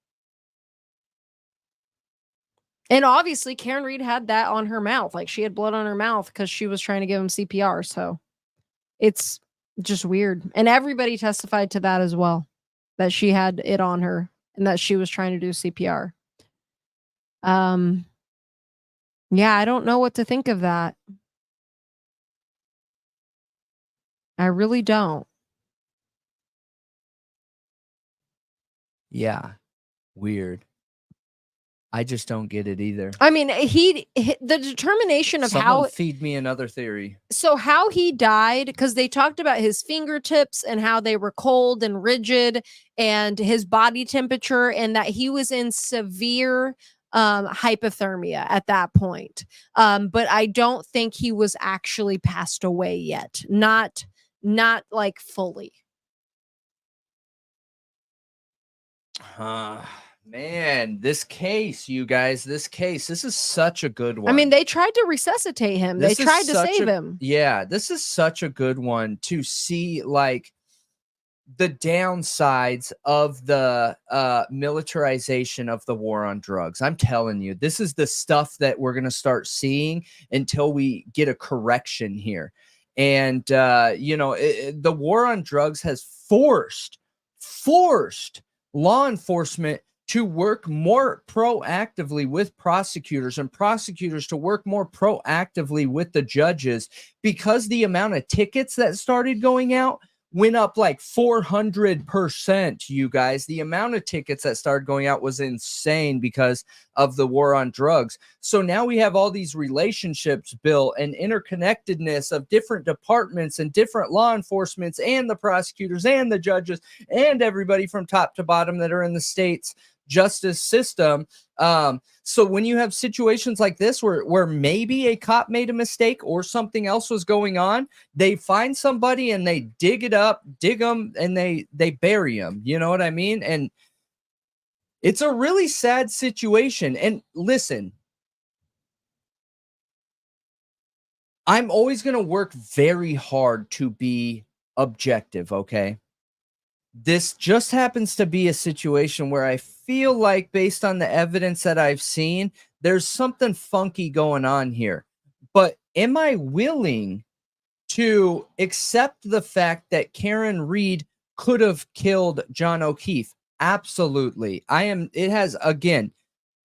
And obviously, Karen Reed had that on her mouth. Like she had blood on her mouth because she was trying to give him CPR. So it's just weird. And everybody testified to that as well, that she had it on her and that she was trying to do CPR. Yeah, I don't know what to think of that. I really don't. Yeah. Weird. I just don't get it either. I mean, the determination of Someone how feed me another theory. so how he died, because they talked about his fingertips and how they were cold and rigid, and his body temperature, and that he was in severe hypothermia at that point. But I don't think he was actually passed away yet. Not like fully. Man, this case, you guys, this is such a good one. I mean, they tried to resuscitate him. They tried to save him. Yeah, this is such a good one to see, like, the downsides of the militarization of the war on drugs. I'm telling you, this is the stuff that we're going to start seeing until we get a correction here. And, the war on drugs has forced law enforcement to work more proactively with prosecutors, and prosecutors to work more proactively with the judges, because the amount of tickets that started going out went up like 400%, you guys. The amount of tickets that started going out was insane because of the war on drugs. So now we have all these relationships built and interconnectedness of different departments and different law enforcements and the prosecutors and the judges and everybody from top to bottom that are in the state's justice system. So when you have situations like this where maybe a cop made a mistake or something else was going on, they find somebody and they dig them, and they bury them. You know what I mean? And it's a really sad situation. And listen, I'm always going to work very hard to be objective, okay? This just happens to be a situation where I feel like, based on the evidence that I've seen, there's something funky going on here. But am I willing to accept the fact that Karen Reed could have killed John O'Keefe? Absolutely. I am. It has, again,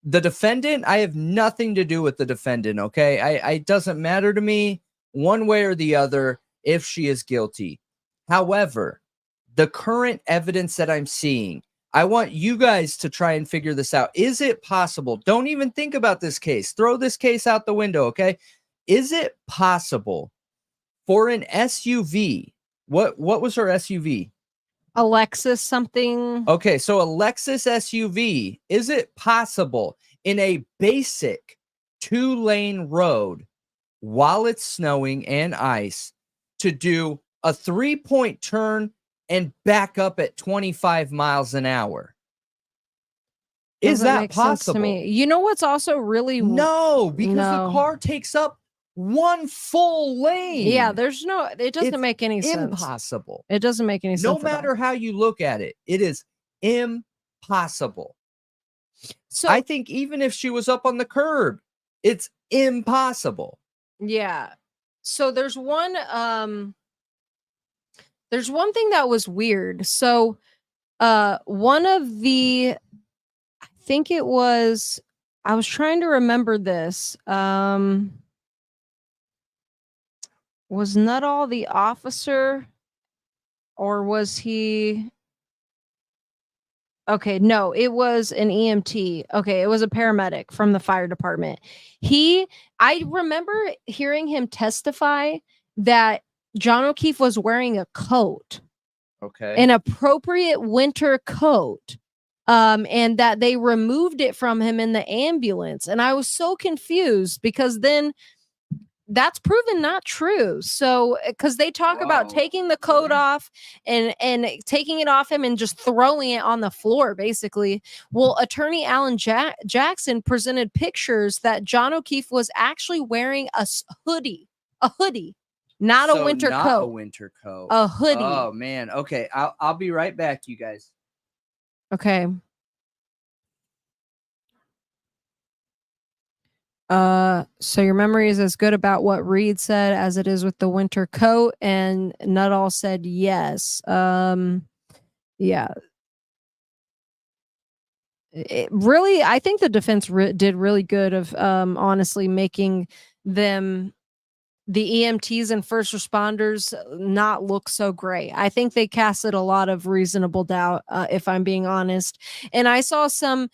the defendant, I have nothing to do with the defendant, okay? It doesn't matter to me one way or the other if she is guilty. However, the current evidence that I'm seeing, I want you guys to try and figure this out. Is it possible? Don't even think about this case. Throw this case out the window, okay? Is it possible for an SUV? What was her SUV? A Lexus something. Okay, so a Lexus SUV, is it possible in a basic 2-lane road while it's snowing and ice to do a 3-point turn and back up at 25 miles an hour? Is that possible? To me? You know what's also really no, because the car takes up one full lane. Yeah, it doesn't make any sense. Impossible. It doesn't make any sense. No matter how you look at it, it is impossible. So I think even if she was up on the curb, it's impossible. Yeah. So there's one thing that was weird. So one of the, I think it was, I was trying to remember this. Was Nuttall the officer, or was he? Okay, no, it was an EMT. Okay, it was a paramedic from the fire department. I remember hearing him testify that John O'Keefe was wearing a coat. Okay. An appropriate winter coat. And that they removed it from him in the ambulance. And I was so confused, because then that's proven not true. So, because they talk about taking the coat off and taking it off him and just throwing it on the floor, basically. Well, attorney Alan Jackson presented pictures that John O'Keefe was actually wearing a hoodie, not a winter coat. A winter coat. A hoodie. Oh man. Okay, I'll be right back, you guys. Okay. So your memory is as good about what Reed said as it is with the winter coat, and Nuttall said yes. Yeah. really, I think the defense did really good of honestly making them, the EMTs and first responders, not look so great. I think they casted a lot of reasonable doubt, if I'm being honest. And I saw some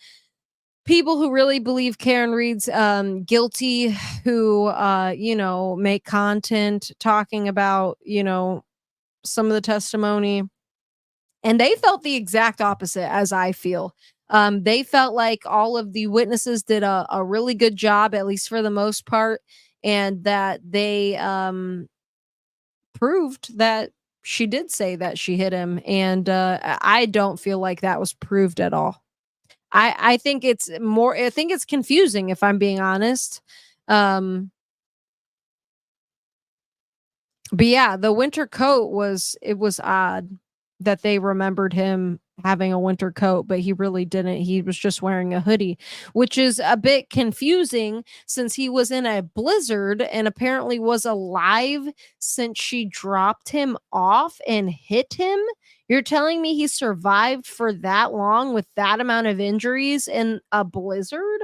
people who really believe Karen Reed's guilty, who make content talking about some of the testimony, and they felt the exact opposite as I feel. They felt like all of the witnesses did a really good job, at least for the most part, and that they proved that she did say that she hit him. And I don't feel like that was proved at all. I think it's confusing, if I'm being honest. But yeah, the winter coat was odd that they remembered him having a winter coat, but he really didn't. He was just wearing a hoodie, which is a bit confusing since he was in a blizzard and apparently was alive since she dropped him off and hit him. You're telling me he survived for that long with that amount of injuries in a blizzard?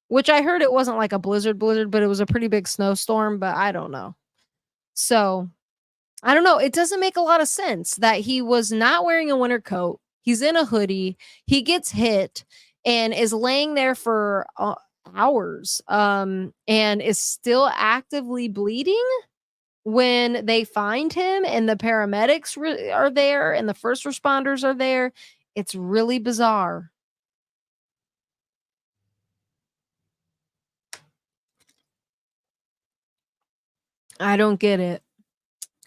Which I heard it wasn't like a blizzard, but it was a pretty big snowstorm, but I don't know. So I don't know. It doesn't make a lot of sense that he was not wearing a winter coat. He's in a hoodie. He gets hit and is laying there for hours and is still actively bleeding when they find him, and the paramedics are there and the first responders are there. It's really bizarre. I don't get it.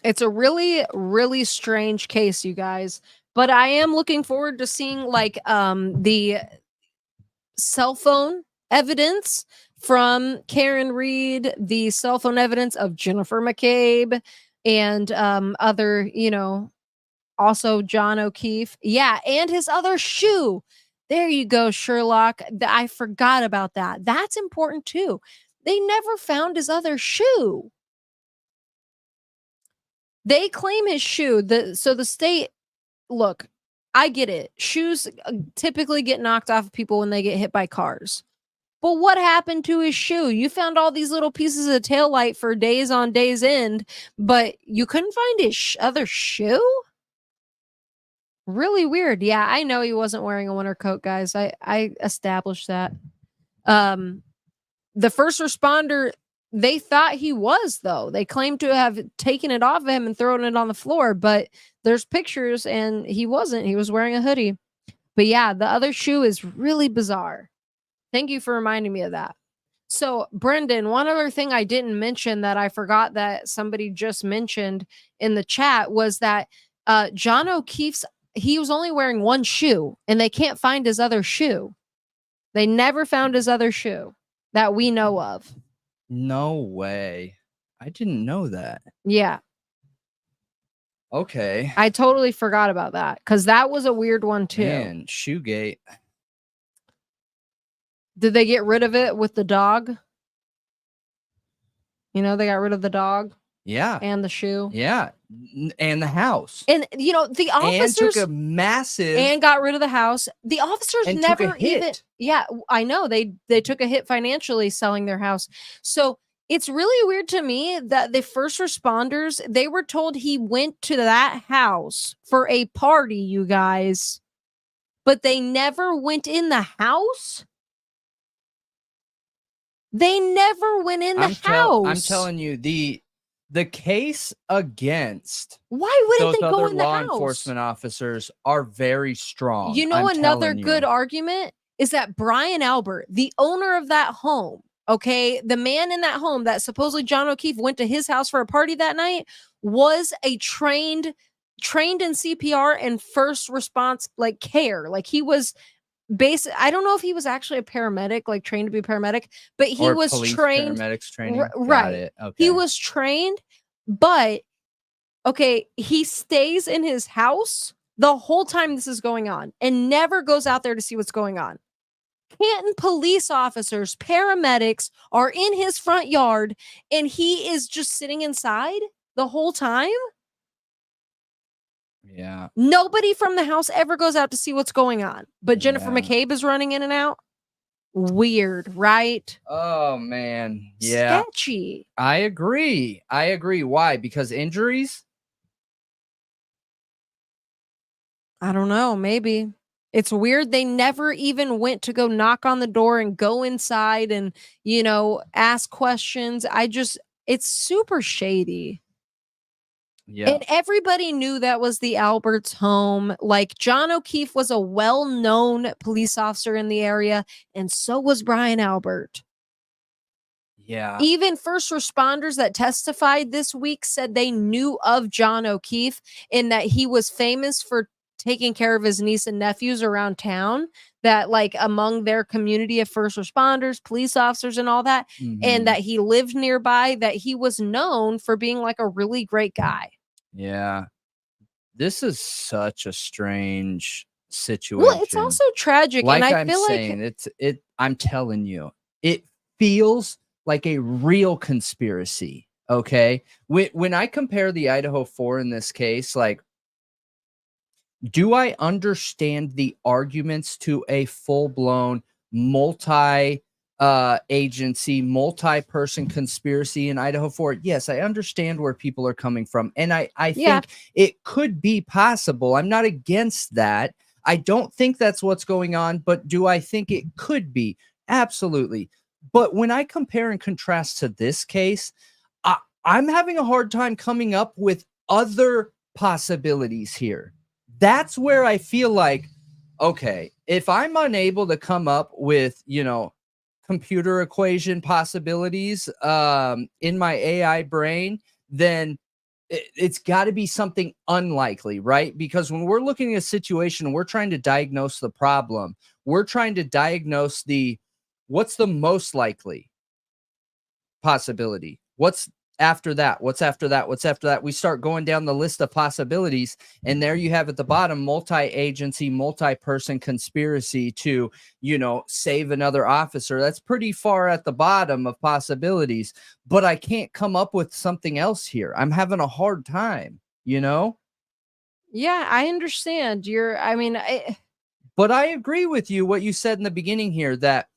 It's a really, really strange case, you guys. But I am looking forward to seeing the cell phone evidence from Karen Reed, the cell phone evidence of Jennifer McCabe, and other, also John O'Keefe. Yeah, and his other shoe. There you go, Sherlock. I forgot about that. That's important too. They never found his other shoe. They claim his shoe. So the state, look, I get it. Shoes typically get knocked off of people when they get hit by cars. But what happened to his shoe? You found all these little pieces of taillight for days on days end, but you couldn't find his other shoe? Really weird. Yeah, I know he wasn't wearing a winter coat, guys. I established that. The first responder, they thought he was, though. They claimed to have taken it off of him and thrown it on the floor, but there's pictures and he wasn't. He was wearing a hoodie. But yeah, the other shoe is really bizarre. Thank you for reminding me of that. So, Brendan, one other thing I didn't mention that I forgot that somebody just mentioned in the chat was that John O'Keefe's, he was only wearing one shoe and they can't find his other shoe. They never found his other shoe that we know of. No way. I didn't know that. Yeah. Okay. I totally forgot about that because that was a weird one too. Man, Shoegate. Did they get rid of it with the dog? They got rid of the dog. Yeah. And the shoe. Yeah. And the house. And, the officers. And took a massive. And got rid of the house. The officers and never took a hit. even. Yeah, I know. They took a hit financially selling their house. So it's really weird to me that the first responders, they were told he went to that house for a party, you guys. But they never went in the house. They never went in the house. I'm telling you, the case against why wouldn't they go in the law house? Enforcement officers are very strong. Another good argument is that Brian Albert, the owner of that home, okay, the man in that home that supposedly John O'Keefe went to his house for a party that night, was a trained in CPR and first response care. He was I don't know if he was actually a paramedic, trained to be a paramedic, but he was trained. Paramedics training. Right. Okay. He was trained, but okay, he stays in his house the whole time this is going on and never goes out there to see what's going on. Canton police officers, paramedics are in his front yard and he is just sitting inside the whole time. Yeah. Nobody from the house ever goes out to see what's going on. But Jennifer Yeah. McCabe is running in and out. Weird, right? Oh man. Yeah. Sketchy. I agree. Why? Because injuries? I don't know. Maybe. It's weird. They never even went to go knock on the door and go inside and, ask questions. It's super shady. Yeah. And everybody knew that was the Alberts' home. Like, John O'Keefe was a well-known police officer in the area, and so was Brian Albert. Yeah. Even first responders that testified this week said they knew of John O'Keefe and that he was famous for taking care of his niece and nephews around town, that like among their community of first responders, police officers and all that, and that he lived nearby, that he was known for being like a really great guy. Yeah. This is such a strange situation. Well, it's also tragic. Like and I I'm feel saying, like I'm telling you, it feels like a real conspiracy. Okay. When I compare the Idaho 4 in this case, like, do I understand the arguments to a full-blown multi agency, multi-person conspiracy in Idaho 4? Yes, I understand where people are coming from. And I think it could be possible. I'm not against that. I don't think that's what's going on, but do I think it could be? Absolutely. But when I compare and contrast to this case, I'm having a hard time coming up with other possibilities here. That's where I feel like, okay, if I'm unable to come up with, computer equation possibilities in my AI brain, then it's got to be something unlikely, right? Because when we're looking at a situation, we're trying to diagnose the problem. We're trying to diagnose what's the most likely possibility. What's after that? What's after that? What's after that? We start going down the list of possibilities, and there you have at the bottom, multi-agency, multi-person conspiracy to, save another officer. That's pretty far at the bottom of possibilities, but I can't come up with something else here. I'm having a hard time, Yeah, I understand. But I agree with you, what you said in the beginning here, that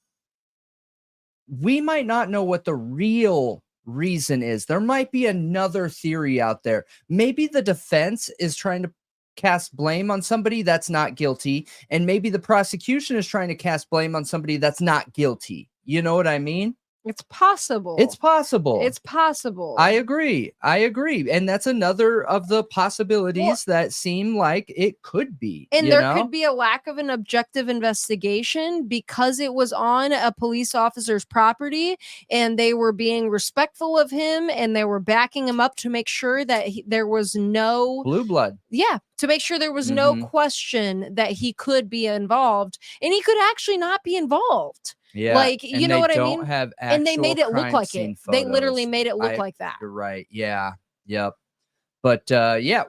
we might not know what the real reason is. There might be another theory out there. Maybe the defense is trying to cast blame on somebody that's not guilty, and maybe the prosecution is trying to cast blame on somebody that's not guilty. You know what I mean? It's possible. It's possible. It's possible. I agree. And that's another of the possibilities that seem like it could be. And there could be a lack of an objective investigation because it was on a police officer's property and they were being respectful of him and they were backing him up to make sure that there was no blue blood. Yeah, to make sure there was no question that he could be involved, and he could actually not be involved. Yeah, like, you know what I mean? Have and they made it look like it. Photos. They literally made it look like that. You're right. Yeah. Yep. But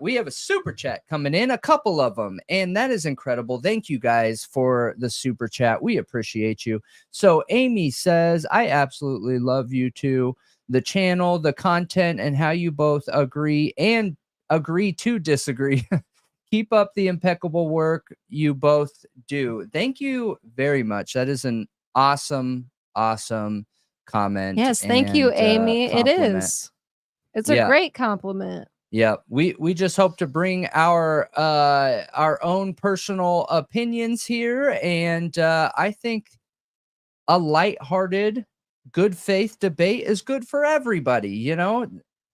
we have a super chat coming in, a couple of them, and that is incredible. Thank you guys for the super chat. We appreciate you. So Amy says, I absolutely love you too. The channel, the content, and how you both agree to disagree. Keep up the impeccable work you both do. Thank you very much. That is an awesome comment. Yes, thank you, Amy. It is. It's a great compliment. Yeah, we just hope to bring our own personal opinions here, and I think a lighthearted, good faith debate is good for everybody.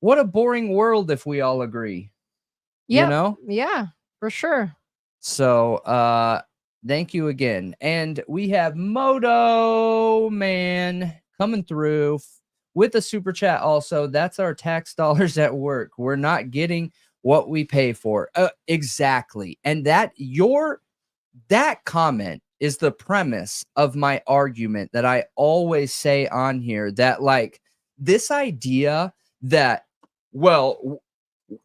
What a boring world if we all agree. Yeah, for sure. So thank you again. And we have Moto Man coming through with a super chat also. That's our tax dollars at work. We're not getting what we pay for. Exactly. And that comment is the premise of my argument that I always say on here, that like this idea that, well,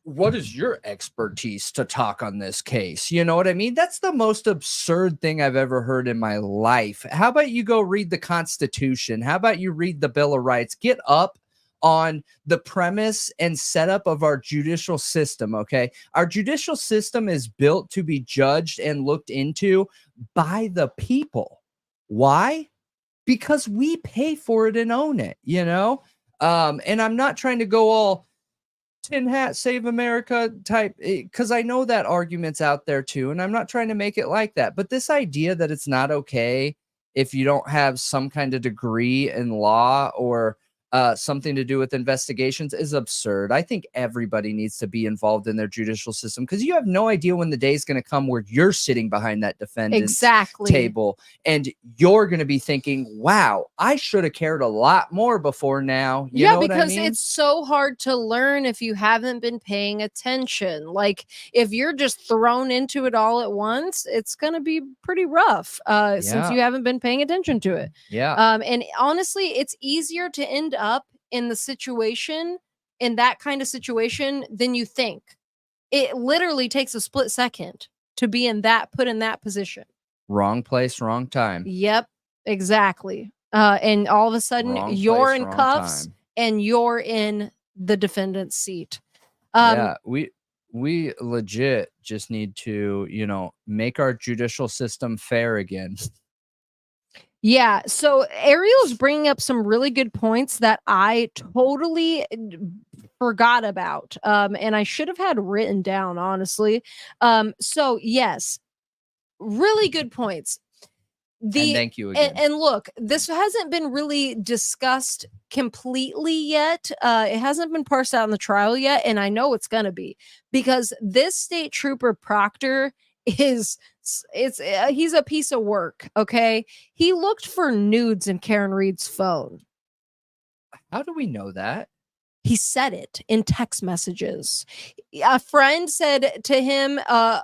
what is your expertise to talk on this case? You know what I mean? That's the most absurd thing I've ever heard in my life. How about you go read the Constitution? How about you read the Bill of Rights? Get up on the premise and setup of our judicial system, okay? Our judicial system is built to be judged and looked into by the people. Why? Because we pay for it and own it, you know? And I'm not trying to go all tin hat, save America type, because I know that argument's out there too, and I'm not trying to make it like that. But this idea that it's not okay if you don't have some kind of degree in law or something to do with investigations is absurd. I think everybody needs to be involved in their judicial system, because you have no idea when the day is going to come where you're sitting behind that defendant's table and you're going to be thinking, wow, I should have cared a lot more before now. You know because what I mean? it's so hard to learn if you haven't been paying attention. Like, if you're just thrown into it all at once, it's going to be pretty rough since you haven't been paying attention to it. And honestly, it's easier to end up in the situation, in that kind of situation, than you think. It literally takes a split second to be put in that position. Wrong place, wrong time. Yep, exactly. And all of a sudden you're in cuffs and you're in the defendant's seat. Yeah, we legit just need to, you know, make our judicial system fair again. Yeah, so Ariel's bringing up some really good points that I totally forgot about, and I should have had written down, honestly. So yes, really good points. And thank you again. And look, this hasn't been really discussed completely yet. It hasn't been parsed out in the trial yet, and I know it's gonna be, because this state trooper Proctor he's a piece of work. Okay, he looked for nudes in Karen Reed's phone. How do we know that? He said it in text messages. A friend said to him,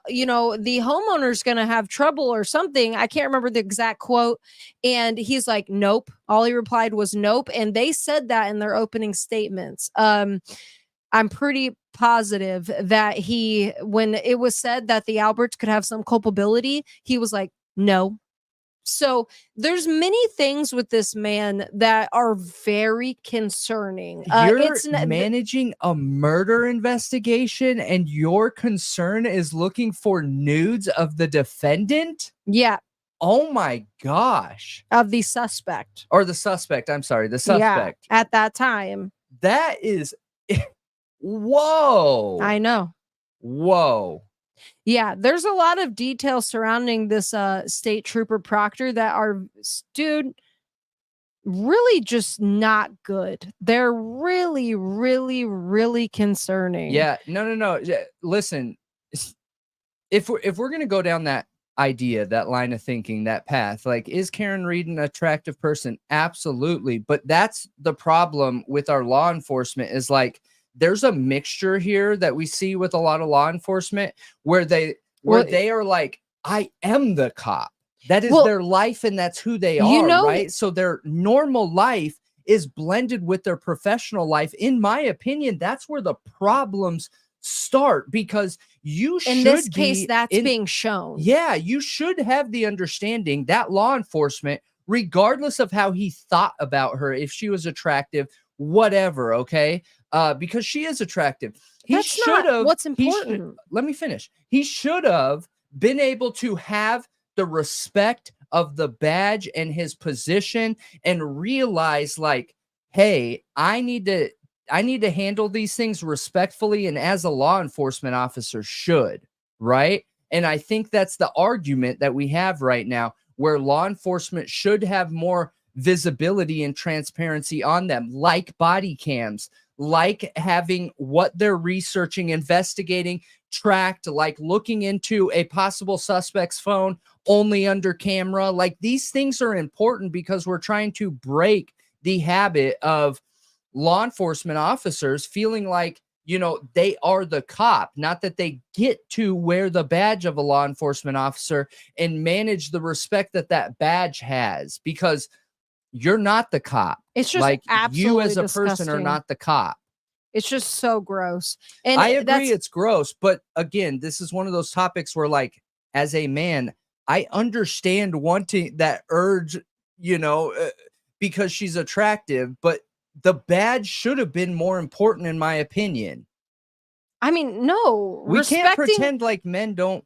you know, the homeowner's gonna have trouble or something. I can't remember the exact quote. And he's like, nope. All he replied was nope. And they said that in their opening statements. I'm pretty positive that when it was said that the Alberts could have some culpability, he was like, no. So there's many things with this man that are very concerning. You're managing a murder investigation and your concern is looking for nudes of the defendant? Yeah. Oh my gosh. Of the suspect. Or the suspect. I'm sorry. The suspect. Yeah, at that time. That is... Whoa. I know. Whoa. Yeah, there's a lot of details surrounding this state trooper Proctor that are, dude, really just not good. They're really, really, really concerning. Yeah, no. Listen, if we're gonna go down that idea, that line of thinking, that path, like, is Karen Reed an attractive person? Absolutely. But that's the problem with our law enforcement, is like, there's a mixture here that we see with a lot of law enforcement where they are like, I am the cop. That is their life and that's who they are, right? So their normal life is blended with their professional life. In my opinion, that's where the problems start, because you should, in this case, that's being shown. Yeah, you should have the understanding that law enforcement, regardless of how he thought about her, if she was attractive, whatever, okay? Because she is attractive. He should have. What's important? Let me finish. He should have been able to have the respect of the badge and his position and realize, like, hey, I need to handle these things respectfully and as a law enforcement officer should, right? And I think that's the argument that we have right now, where law enforcement should have more visibility and transparency on them, like body cams, like having what they're researching, investigating, tracked, like looking into a possible suspect's phone only under camera. Like, these things are important because we're trying to break the habit of law enforcement officers feeling like, you know, they are the cop, not that they get to wear the badge of a law enforcement officer and manage the respect that that badge has, because you're not the cop. It's just like, absolutely you as a disgusting. person are not the cop. It's just so gross. And I agree, it's gross. But again, this is one of those topics where, like, as a man, I understand wanting that urge, you know, because she's attractive. But the badge should have been more important, in my opinion. I mean, no, We can't pretend like men don't.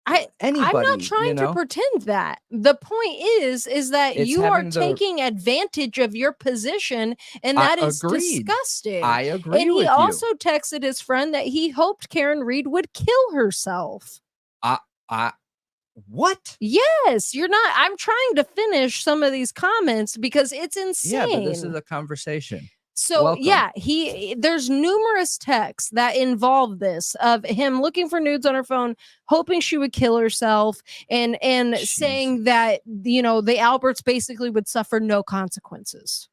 I'm not trying to pretend that. The point is that you are taking advantage of your position, and that is disgusting. I agree. And he also texted his friend that he hoped Karen Reed would kill herself. What? Yes, you're not. I'm trying to finish some of these comments because it's insane. Yeah, but this is a conversation. So welcome. Yeah, there's numerous texts that involve this of him looking for nudes on her phone, hoping she would kill herself, and saying that, you know, the Alberts basically would suffer no consequences.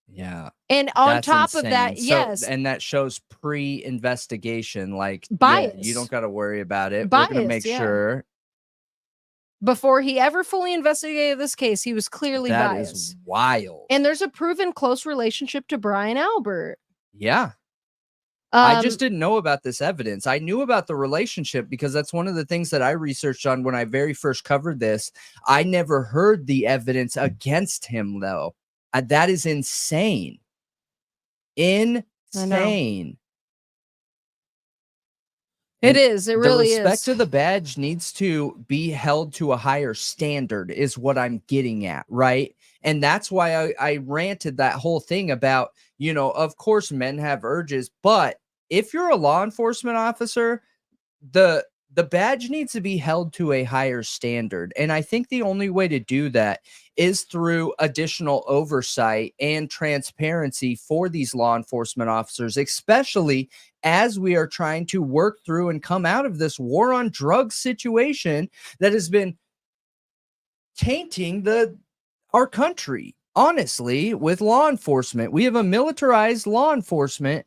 Yeah. And on top of that, yes. And that shows pre-investigation, like bias. You don't got to worry about it. Bias, we're going to make sure. Before he ever fully investigated this case, he was clearly biased. That is wild. And there's a proven close relationship to Bryan Albert. Yeah. I just didn't know about this evidence. I knew about the relationship because that's one of the things that I researched on when I very first covered this. I never heard the evidence against him, though. That is insane. Insane. It is. It really is. The respect to the badge needs to be held to a higher standard is what I'm getting at, right? And that's why I ranted that whole thing about, you know, of course men have urges, but if you're a law enforcement officer, the badge needs to be held to a higher standard. And I think the only way to do that is through additional oversight and transparency for these law enforcement officers, especially as we are trying to work through and come out of this war on drugs situation that has been tainting our country. Honestly, with law enforcement, we have a militarized law enforcement,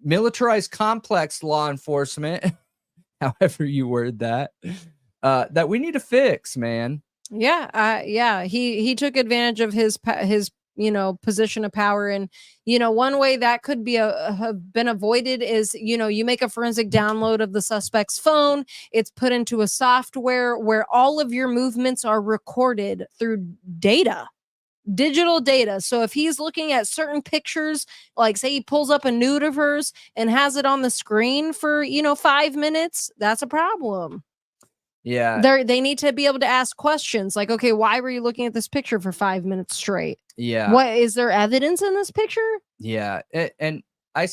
militarized complex law enforcement, however you word that, that we need to fix, man. Yeah. He took advantage of his you know, position of power. And, you know, one way that could be have been avoided is, you know, you make a forensic download of the suspect's phone. It's put into a software where all of your movements are recorded through digital data. So if he's looking at certain pictures, like say he pulls up a nude of hers and has it on the screen for, you know, 5 minutes, that's a problem. Yeah. They need to be able to ask questions like, okay, why were you looking at this picture for 5 minutes straight? Yeah. What is there evidence in this picture? Yeah. And I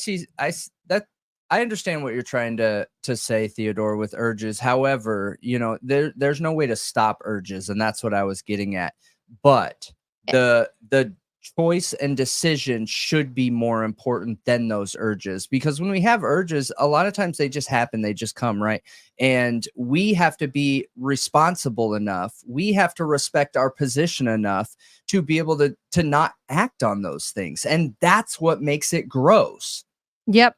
understand what you're trying to say, Theodore, with urges. However, you know, there's no way to stop urges, and that's what I was getting at. But the choice and decision should be more important than those urges, because when we have urges, a lot of times they just happen, they just come, right? And we have to be responsible enough, we have to respect our position enough to be able to not act on those things, and that's what makes it gross. Yep.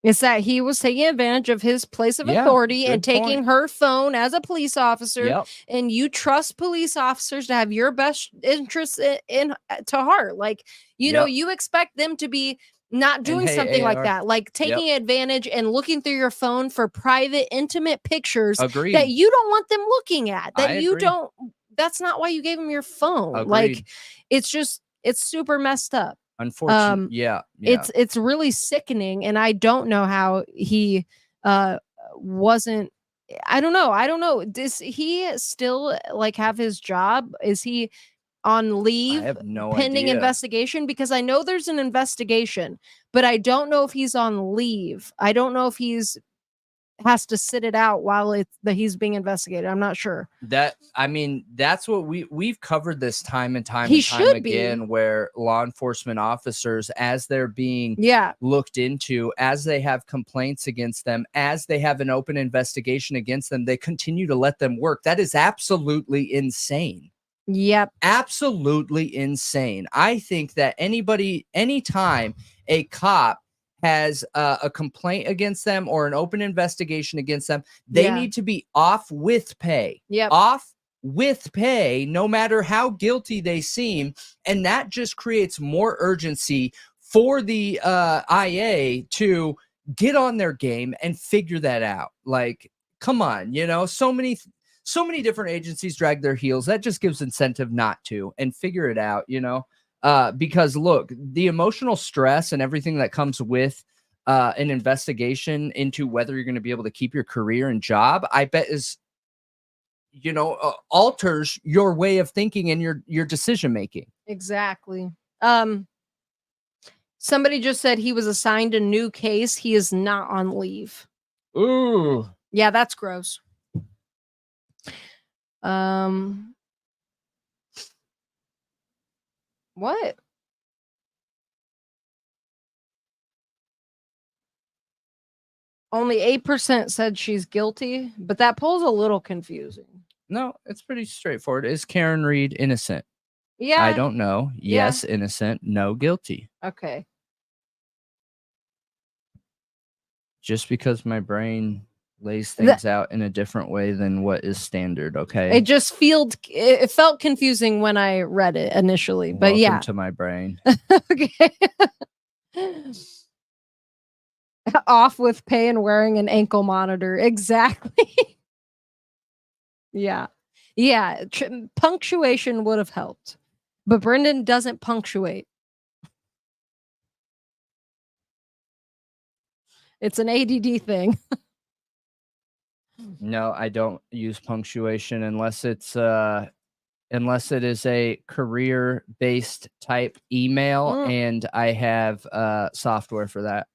It's that he was taking advantage of his place of authority and taking her phone as a police officer. Yep. And you trust police officers to have your best interests in to heart. Like, you know, you expect them to be not doing something like that, like taking advantage and looking through your phone for private, intimate pictures that you don't want them looking at, that you don't. That's not why you gave them your phone. Agreed. Like, it's super messed up. Unfortunately, it's really sickening, and I don't know how he wasn't. I don't know. Does he still like have his job? Is he on leave? I have no pending idea. Investigation, because I know there's an investigation, but I don't know if he's on leave. I don't know if has to sit it out while he's being investigated. I'm not sure. That's what we've covered this time and time again, where law enforcement officers, as they're being looked into, as they have complaints against them, as they have an open investigation against them, they continue to let them work. That is absolutely insane. Yep. Absolutely insane. I think that anytime a cop has a complaint against them or an open investigation against them, they need to be off with pay. Off with pay, no matter how guilty they seem. And that just creates more urgency for the IA to get on their game and figure that out. Like, come on, you know, so many so many different agencies drag their heels. That just gives incentive not to and figure it out, you know? Because look, the emotional stress and everything that comes with an investigation into whether you're going to be able to keep your career and job, I bet is, you know, alters your way of thinking and your decision making. Exactly. Somebody just said he was assigned a new case. He is not on leave. Ooh. Yeah, that's gross. What? Only 8% said she's guilty, but that poll's a little confusing. No, it's pretty straightforward. Is Karen Reed innocent? Yeah. I don't know. Yes, innocent. No, guilty. Okay. Just because my brain lays things out in a different way than what is standard, okay? It felt confusing when I read it initially, but Welcome to my brain. Okay. Off with pay and wearing an ankle monitor. Exactly. Yeah. Punctuation would have helped, but Brendan doesn't punctuate. It's an ADD thing. No, I don't use punctuation unless it is a career-based type email, and I have software for that.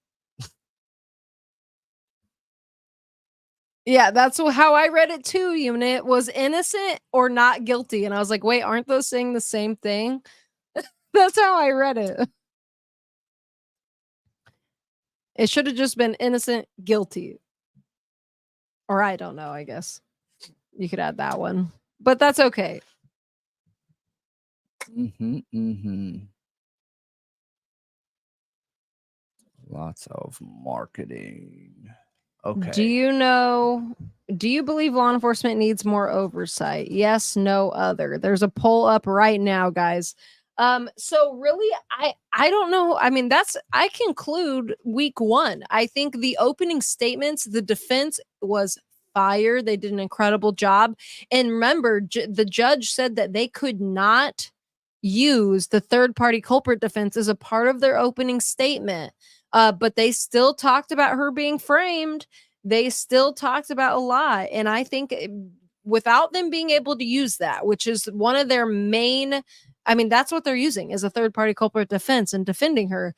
Yeah, that's how I read it too, Unit. Was innocent or not guilty. And I was like, wait, aren't those saying the same thing? That's how I read it. It should have just been innocent, guilty. Or I don't know, I guess. You could add that one. But that's okay. Lots of marketing. Okay. Do you believe law enforcement needs more oversight? Yes, no, other. There's a poll up right now, guys. So really, I don't know. I mean, I conclude week 1. I think the opening statements, the defense was fire. They did an incredible job. And remember, the judge said that they could not use the third-party culprit defense as a part of their opening statement. But they still talked about her being framed. They still talked about a lot. And I think without them being able to use that, which is one of their main, I mean, that's what they're using as a third-party culprit defense and defending her.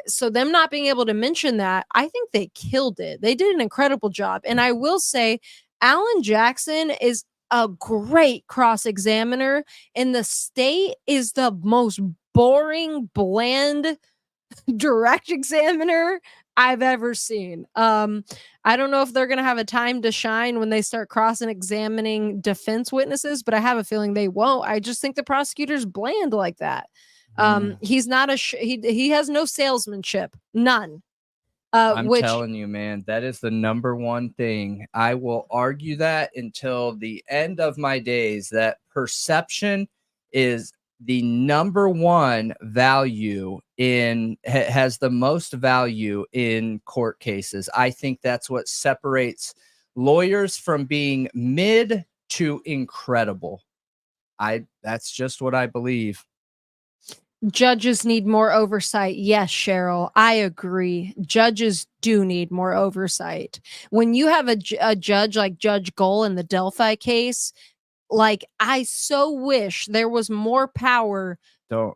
So them not being able to mention that, I think they killed it. They did an incredible job. And I will say, Alan Jackson is a great cross-examiner, and the state is the most boring, bland direct examiner I've ever seen. I don't know if they're going to have a time to shine when they start crossing examining defense witnesses, but I have a feeling they won't. I just think the prosecutor's bland like that. He's not he has no salesmanship, none. I'm telling you, man, that is the number one thing. I will argue that until the end of my days, that perception is the number one value has the most value in court cases. I think that's what separates lawyers from being mid to incredible. That's just what I believe. Judges need more oversight. Yes, Cheryl, I agree. Judges do need more oversight. When you have a judge like Judge Gohl in the Delphi case, like, I so wish there was more power to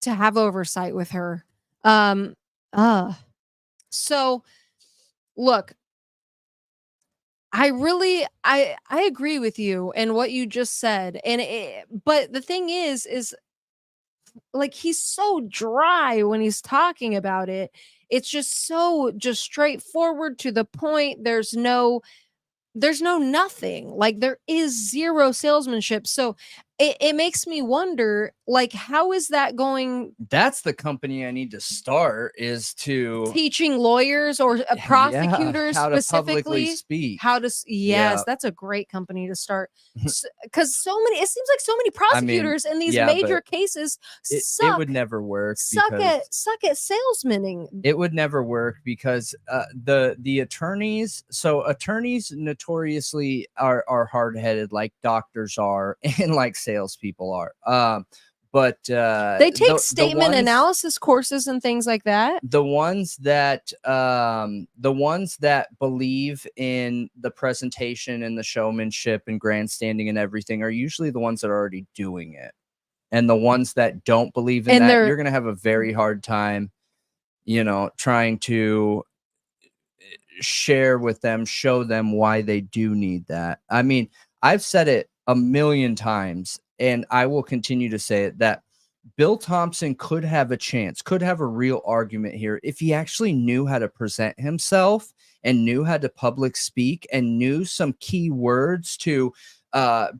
have oversight with her. So look, I agree with you and what you just said. But the thing is like, he's so dry when he's talking about it. It's just so straightforward to the point. There's no nothing. Like, there is zero salesmanship. So it makes me wonder, like, how is that going? That's the company I need to start, is to Teaching lawyers or prosecutors how to publicly specifically speak. how to yes, that's a great company to start, because so many, it seems like so many I mean, prosecutors in these yeah, major but cases it would never work, suck because at salesmaning. it would never work because the attorneys, so attorneys notoriously are hard-headed, like doctors are, and like salespeople are. But They take statement ones, analysis courses and things like that. the ones that believe in the presentation and the showmanship and grandstanding and everything are usually the ones that are already doing it. And the ones that don't believe in And that, they're- you're going to have a very hard time, you know, trying to share with them, show them why they do need that. I mean, I've said it a million times, and I will continue to say it, that Bill Thompson could have a chance, could have a real argument here if he actually knew how to present himself and knew how to public speak and knew some key words to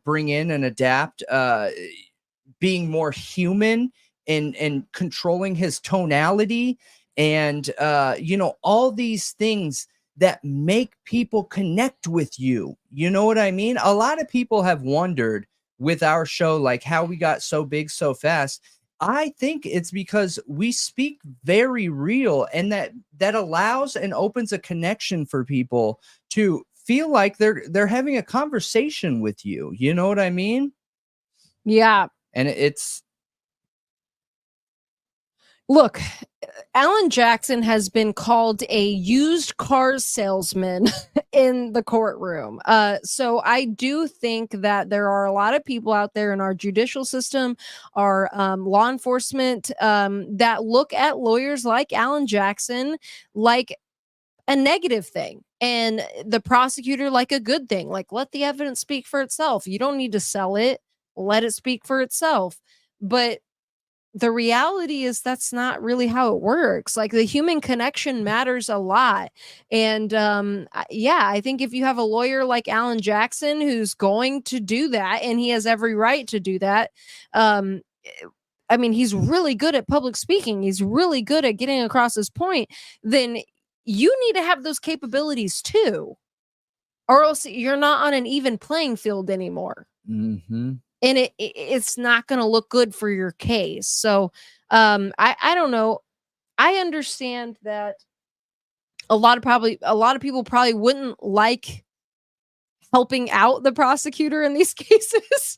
bring in and adapt, being more human and controlling his tonality and you know, all these things that make people connect with you. You know what I mean? A lot of people have wondered with our show, like, how we got so big so fast. I think it's because we speak very real, and that allows and opens a connection for people to feel like they're having a conversation with you. You know what I mean? Yeah. And it's, look, Alan Jackson has been called a used car salesman in the courtroom. So I do think that there are a lot of people out there in our judicial system, our law enforcement, that look at lawyers like Alan Jackson like a negative thing, and the prosecutor like a good thing. Like, let the evidence speak for itself. You don't need to sell it. Let it speak for itself. But the reality is that's not really how it works. Like, the human connection matters a lot. And yeah, I think if you have a lawyer like Alan Jackson who's going to do that, and he has every right to do that, I mean, he's really good at public speaking, he's really good at getting across his point, then you need to have those capabilities too, or else you're not on an even playing field anymore. mm-hmm. And it's not going to look good for your case. So I don't know. I understand that a lot of people probably wouldn't like helping out the prosecutor in these cases,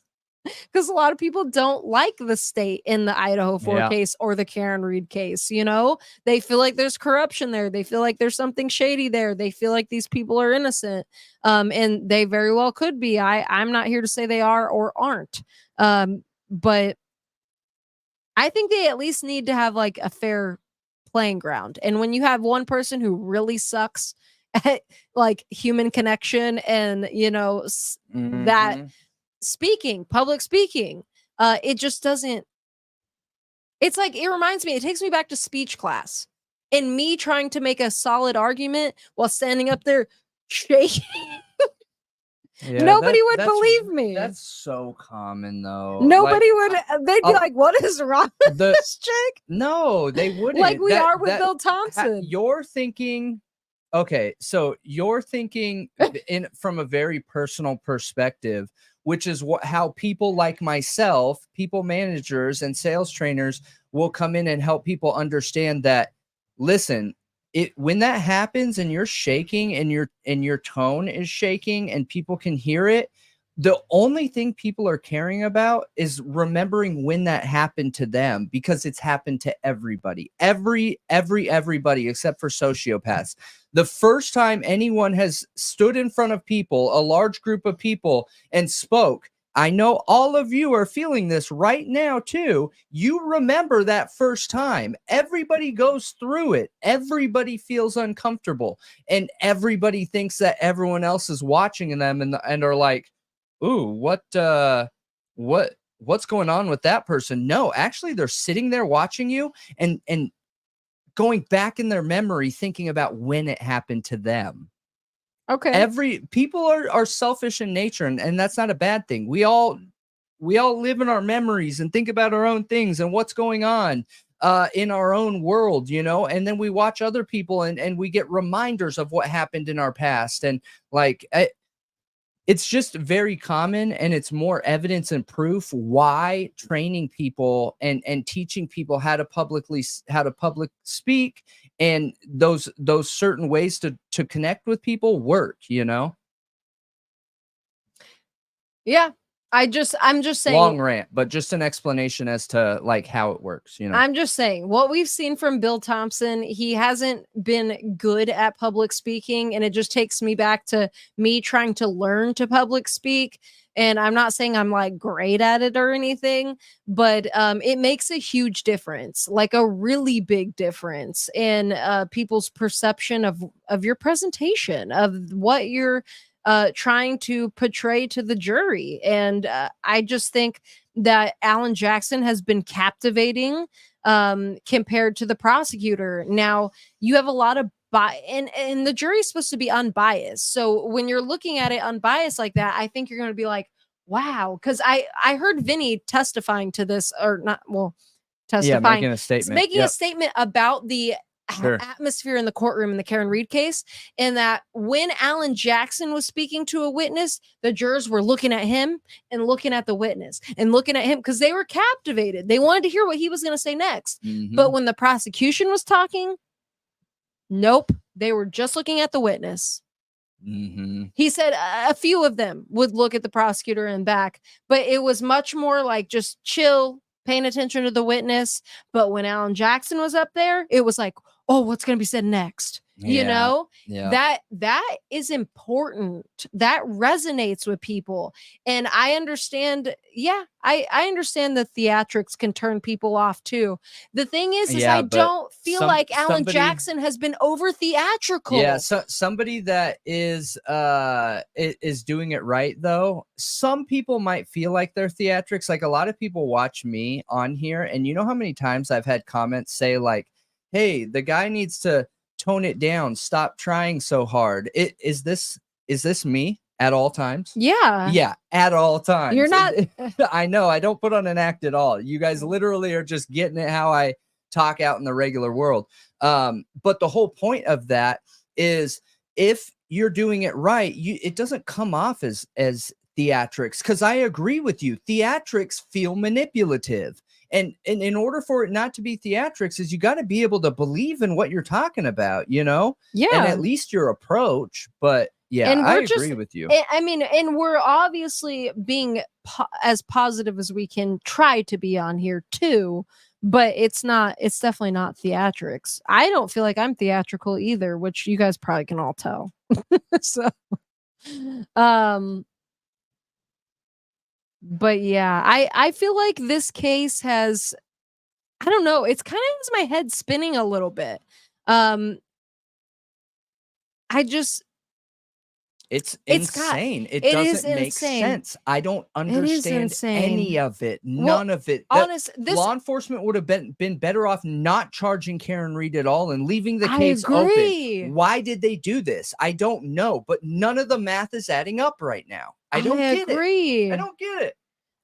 because a lot of people don't like the state in the Idaho 4 case or the Karen Reed case. You know, they feel like there's corruption there. They feel like there's something shady there. They feel like these people are innocent. And they very well could be. I'm not here to say they are or aren't. But I think they at least need to have like a fair playing ground. And when you have one person who really sucks at like human connection and, you know, that speaking, public speaking, it just doesn't, it's like, it reminds me, it takes me back to speech class and me trying to make a solid argument while standing up there shaking. Yeah, nobody would believe me. That's so common though. Nobody would. They'd be like, "What is wrong with this chick?" No, they wouldn't. Like we are with Bill Thompson. You're thinking, okay, so you're thinking from a very personal perspective, which is how people like myself, people managers and sales trainers will come in and help people understand that. Listen, when that happens and you're shaking and your tone is shaking and people can hear it, the only thing people are caring about is remembering when that happened to them, because it's happened to everybody, everybody except for sociopaths. The first time anyone has stood in front of people, a large group of people, and spoke, I know all of you are feeling this right now too. You remember that first time. Everybody goes through it. Everybody feels uncomfortable, and everybody thinks that everyone else is watching them and are like, "Ooh, what's going on with that person?" No, actually, they're sitting there watching you and going back in their memory, thinking about when it happened to them. Okay. People are selfish in nature, and that's not a bad thing. We all we all live in our memories and think about our own things and what's going on in our own world, you know, and then we watch other people and we get reminders of what happened in our past. And like, it's just very common, and it's more evidence and proof why training people and teaching people how to public speak and those certain ways to connect with people work, you know? Yeah. I'm just saying, long rant, but just an explanation as to like how it works, you know? I'm just saying what we've seen from Bill Thompson, he hasn't been good at public speaking. And it just takes me back to me trying to learn to public speak. And I'm not saying I'm like great at it or anything, but it makes a huge difference, like a really big difference in people's perception of your presentation, of what you're trying to portray to the jury. And I just think that Alan Jackson has been captivating compared to the prosecutor. Now, you have a lot of and the jury's supposed to be unbiased. So when you're looking at it unbiased like that, I think you're going to be like, wow. Because I heard Vinny testifying to this, or not, well, testifying. Yeah, making a statement. Making a statement about the atmosphere in the courtroom in the Karen Reed case, and that when Alan Jackson was speaking to a witness, the jurors were looking at him and looking at the witness and looking at him because they were captivated. They wanted to hear what he was going to say next. But when the prosecution was talking, nope, they were just looking at the witness. He said a few of them would look at the prosecutor and back, but it was much more like just chill, paying attention to the witness. But when Alan Jackson was up there, it was like, oh, what's going to be said next? You know, that is important. That resonates with people. And I understand. Yeah, I understand that theatrics can turn people off too. The thing is I don't feel like Alan Jackson has been over theatrical. Yeah. So somebody that is doing it right though. Some people might feel like they're theatrics. Like a lot of people watch me on here, and you know how many times I've had comments say like, hey, the guy needs to tone it down. Stop trying so hard. Is this me at all times? Yeah. Yeah, at all times. You're not. I know. I don't put on an act at all. You guys literally are just getting it how I talk out in the regular world. But the whole point of that is if you're doing it right, it doesn't come off as theatrics. Because I agree with you. Theatrics feel manipulative. And in order for it not to be theatrics is you got to be able to believe in what you're talking about, you know? Yeah. And at least your approach. But yeah, and I agree with you. I mean, and we're obviously being as positive as we can try to be on here too, but it's definitely not theatrics. I don't feel like I'm theatrical either, which you guys probably can all tell. So, but yeah, I feel like this case has, I don't know, it's kind of has my head spinning a little bit. It's insane. It doesn't make sense. I don't understand any of it. None of it. Law enforcement would have been better off not charging Karen Reed at all and leaving the case open. Why did they do this? I don't know, but none of the math is adding up right now. I don't get it. I don't get it.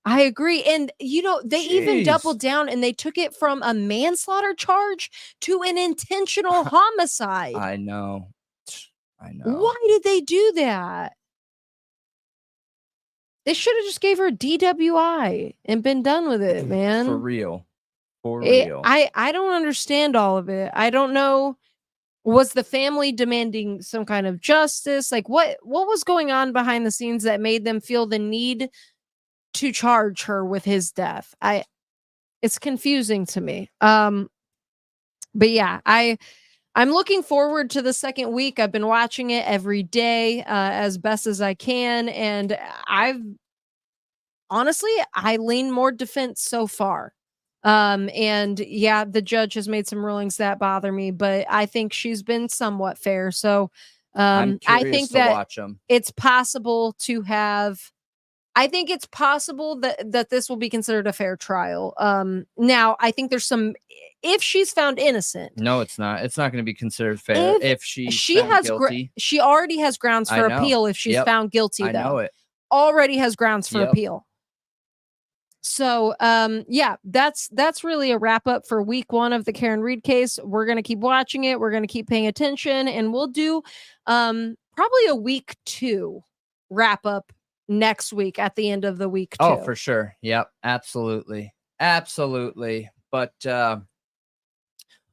I agree. And, you know, they even doubled down and they took it from a manslaughter charge to an intentional homicide. I know. Why did they do that? They should have just gave her a DWI and been done with it, man. For real. For real. I don't understand all of it. I don't know. Was the family demanding some kind of justice? Like what was going on behind the scenes that made them feel the need to charge her with his death? It's confusing to me. But yeah, I'm looking forward to the second week. I've been watching it every day as best as I can. And I lean more defense so far. And yeah, the judge has made some rulings that bother me, but I think she's been somewhat fair. So I think that it's possible to have, I think it's possible that this will be considered a fair trial. Now I think there's some, if she's found innocent. No, it's not. It's not going to be considered fair if she has guilty. She already has grounds for appeal if she's found guilty. I know it. Already has grounds for appeal. So, yeah, that's really a wrap up for week 1 of the Karen Reed case. We're going to keep watching it. We're going to keep paying attention, and we'll do, probably a week 2 wrap up next week at the end of the week 2. Oh, for sure. Yep. Absolutely. Absolutely. But,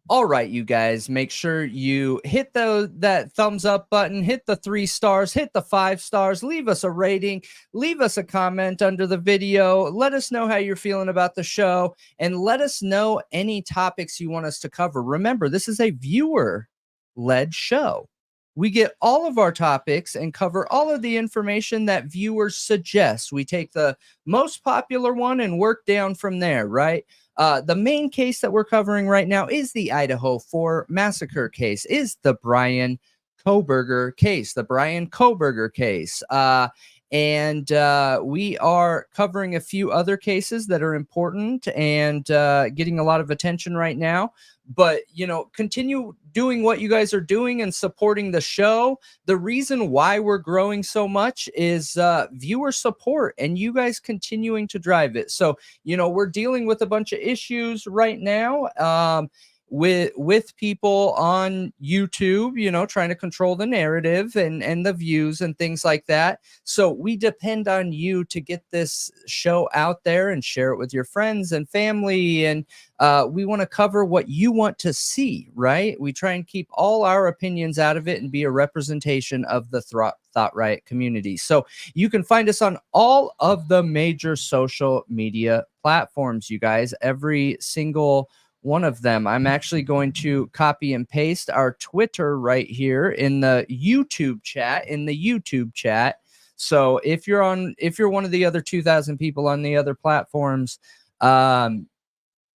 all right, you guys, make sure you hit that thumbs up button, hit the 3 stars, hit the 5 stars, leave us a rating, leave us a comment under the video. Let us know how you're feeling about the show, and let us know any topics you want us to cover. Remember, this is a viewer-led show. We get all of our topics and cover all of the information that viewers suggest. We take the most popular one and work down from there, right? The main case that we're covering right now is the Idaho 4 massacre case, is the Bryan Kohberger case, and we are covering a few other cases that are important and getting a lot of attention right now. But, continue doing what you guys are doing and supporting the show. The reason why we're growing so much is viewer support and you guys continuing to drive it. So, we're dealing with a bunch of issues right now. With people on YouTube, trying to control the narrative and the views and things like that. So we depend on you to get this show out there and share it with your friends and family. And we want to cover what you want to see, right? We try and keep all our opinions out of it and be a representation of the Thought Riot community. So you can find us on all of the major social media platforms, you guys, every single one of them. I'm actually going to copy and paste our Twitter right here in the YouTube chat. So if you're one of the other 2,000 people on the other platforms,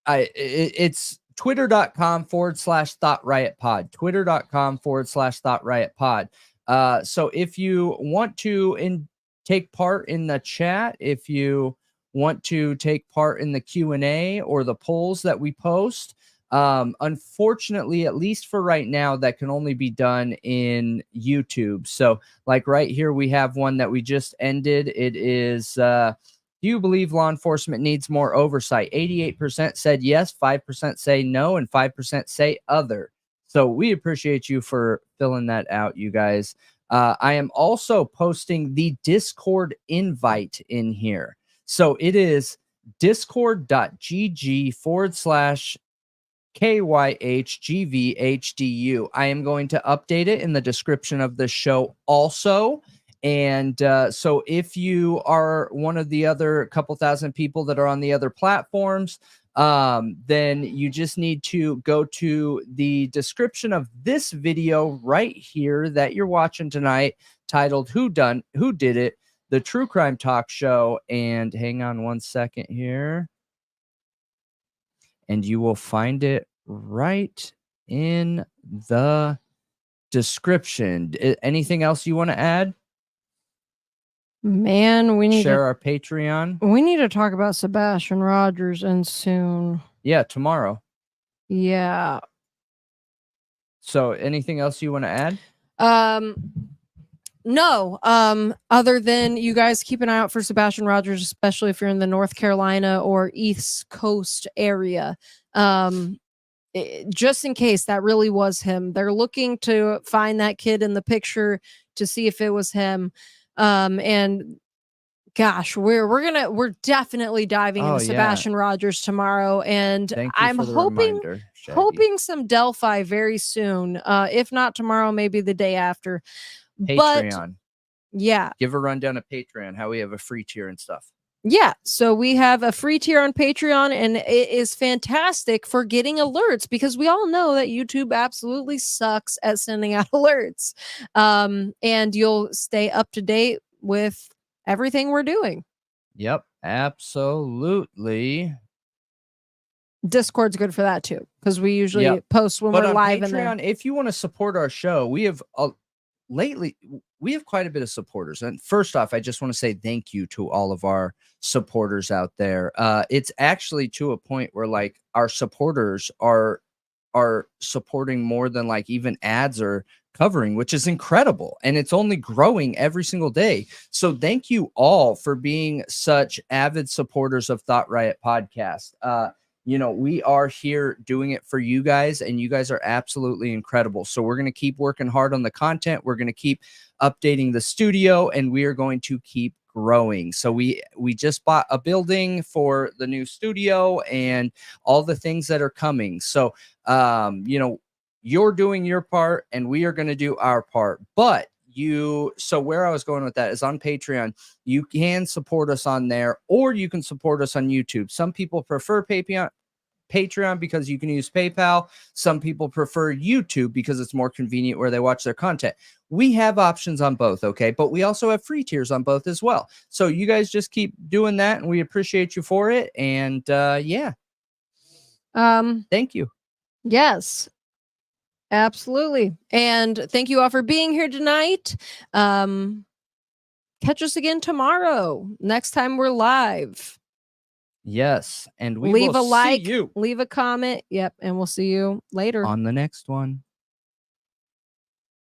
it's twitter.com/ThoughtRiotPod, twitter.com/ThoughtRiotPod. So if you want to take part in the chat, if you want to take part in the Q&A or the polls that we post, unfortunately, at least for right now, that can only be done in YouTube. So like right here, we have one that we just ended. It is, do you believe law enforcement needs more oversight? 88% said yes, 5% say no, and 5% say other. So we appreciate you for filling that out, you guys. I am also posting the Discord invite in here. So it is discord.gg/KYHGVHDU. I am going to update it in the description of the show also. And so if you are one of the other couple thousand people that are on the other platforms, then you just need to go to the description of this video right here that you're watching tonight, titled Who Did It? The True Crime Talk Show. And hang on one second here. And you will find it right in the description. Anything else you want to add? Man, we need share our Patreon. We need to talk about Sebastian Rogers and soon. Yeah, tomorrow. Yeah. So anything else you want to add? No, other than you guys keep an eye out for Sebastian Rogers, especially if you're in the North Carolina or East Coast area. Just in case that really was him. They're looking to find that kid in the picture to see if it was him. And gosh, we're definitely diving into Sebastian Rogers tomorrow. And I'm hoping some Delphi very soon. If not tomorrow, maybe the day after. Patreon. But yeah, give a rundown of Patreon, how we have a free tier and stuff. Yeah, so we have a free tier on Patreon, and it is fantastic for getting alerts because we all know that YouTube absolutely sucks at sending out alerts. And you'll stay up to date with everything we're doing. Yep, absolutely. Discord's good for that too, because we usually post when we're live. Patreon, in there. If you want to support our show, we have lately we have quite a bit of supporters. And first off, I just want to say thank you to all of our supporters out there. It's actually to a point where like our supporters are are supporting more than like even ads are covering, which is incredible. And it's only growing every single day. So thank you all for being such avid supporters of Thought Riot Podcast. You know, we are here doing it for you guys, and you guys are absolutely incredible. So we're going to keep working hard on the content. We're going to keep updating the studio, and we are going to keep growing. So we just bought a building for the new studio and all the things that are coming. So, you know, you're doing your part and we are going to do our part. But so where I was going with that is on Patreon. You can support us on there, or you can support us on YouTube. Some people prefer Patreon because you can use PayPal. Some people prefer YouTube because it's more convenient where they watch their content. We have options on both, okay? But we also have free tiers on both as well. So you guys just keep doing that, and we appreciate you for it. And yeah. Thank you. Yes. Absolutely. And thank you all for being here tonight. Catch us again tomorrow. Next time we're live. Yes. And we leave will a like, see you leave a comment. Yep. And we'll see you later on the next one.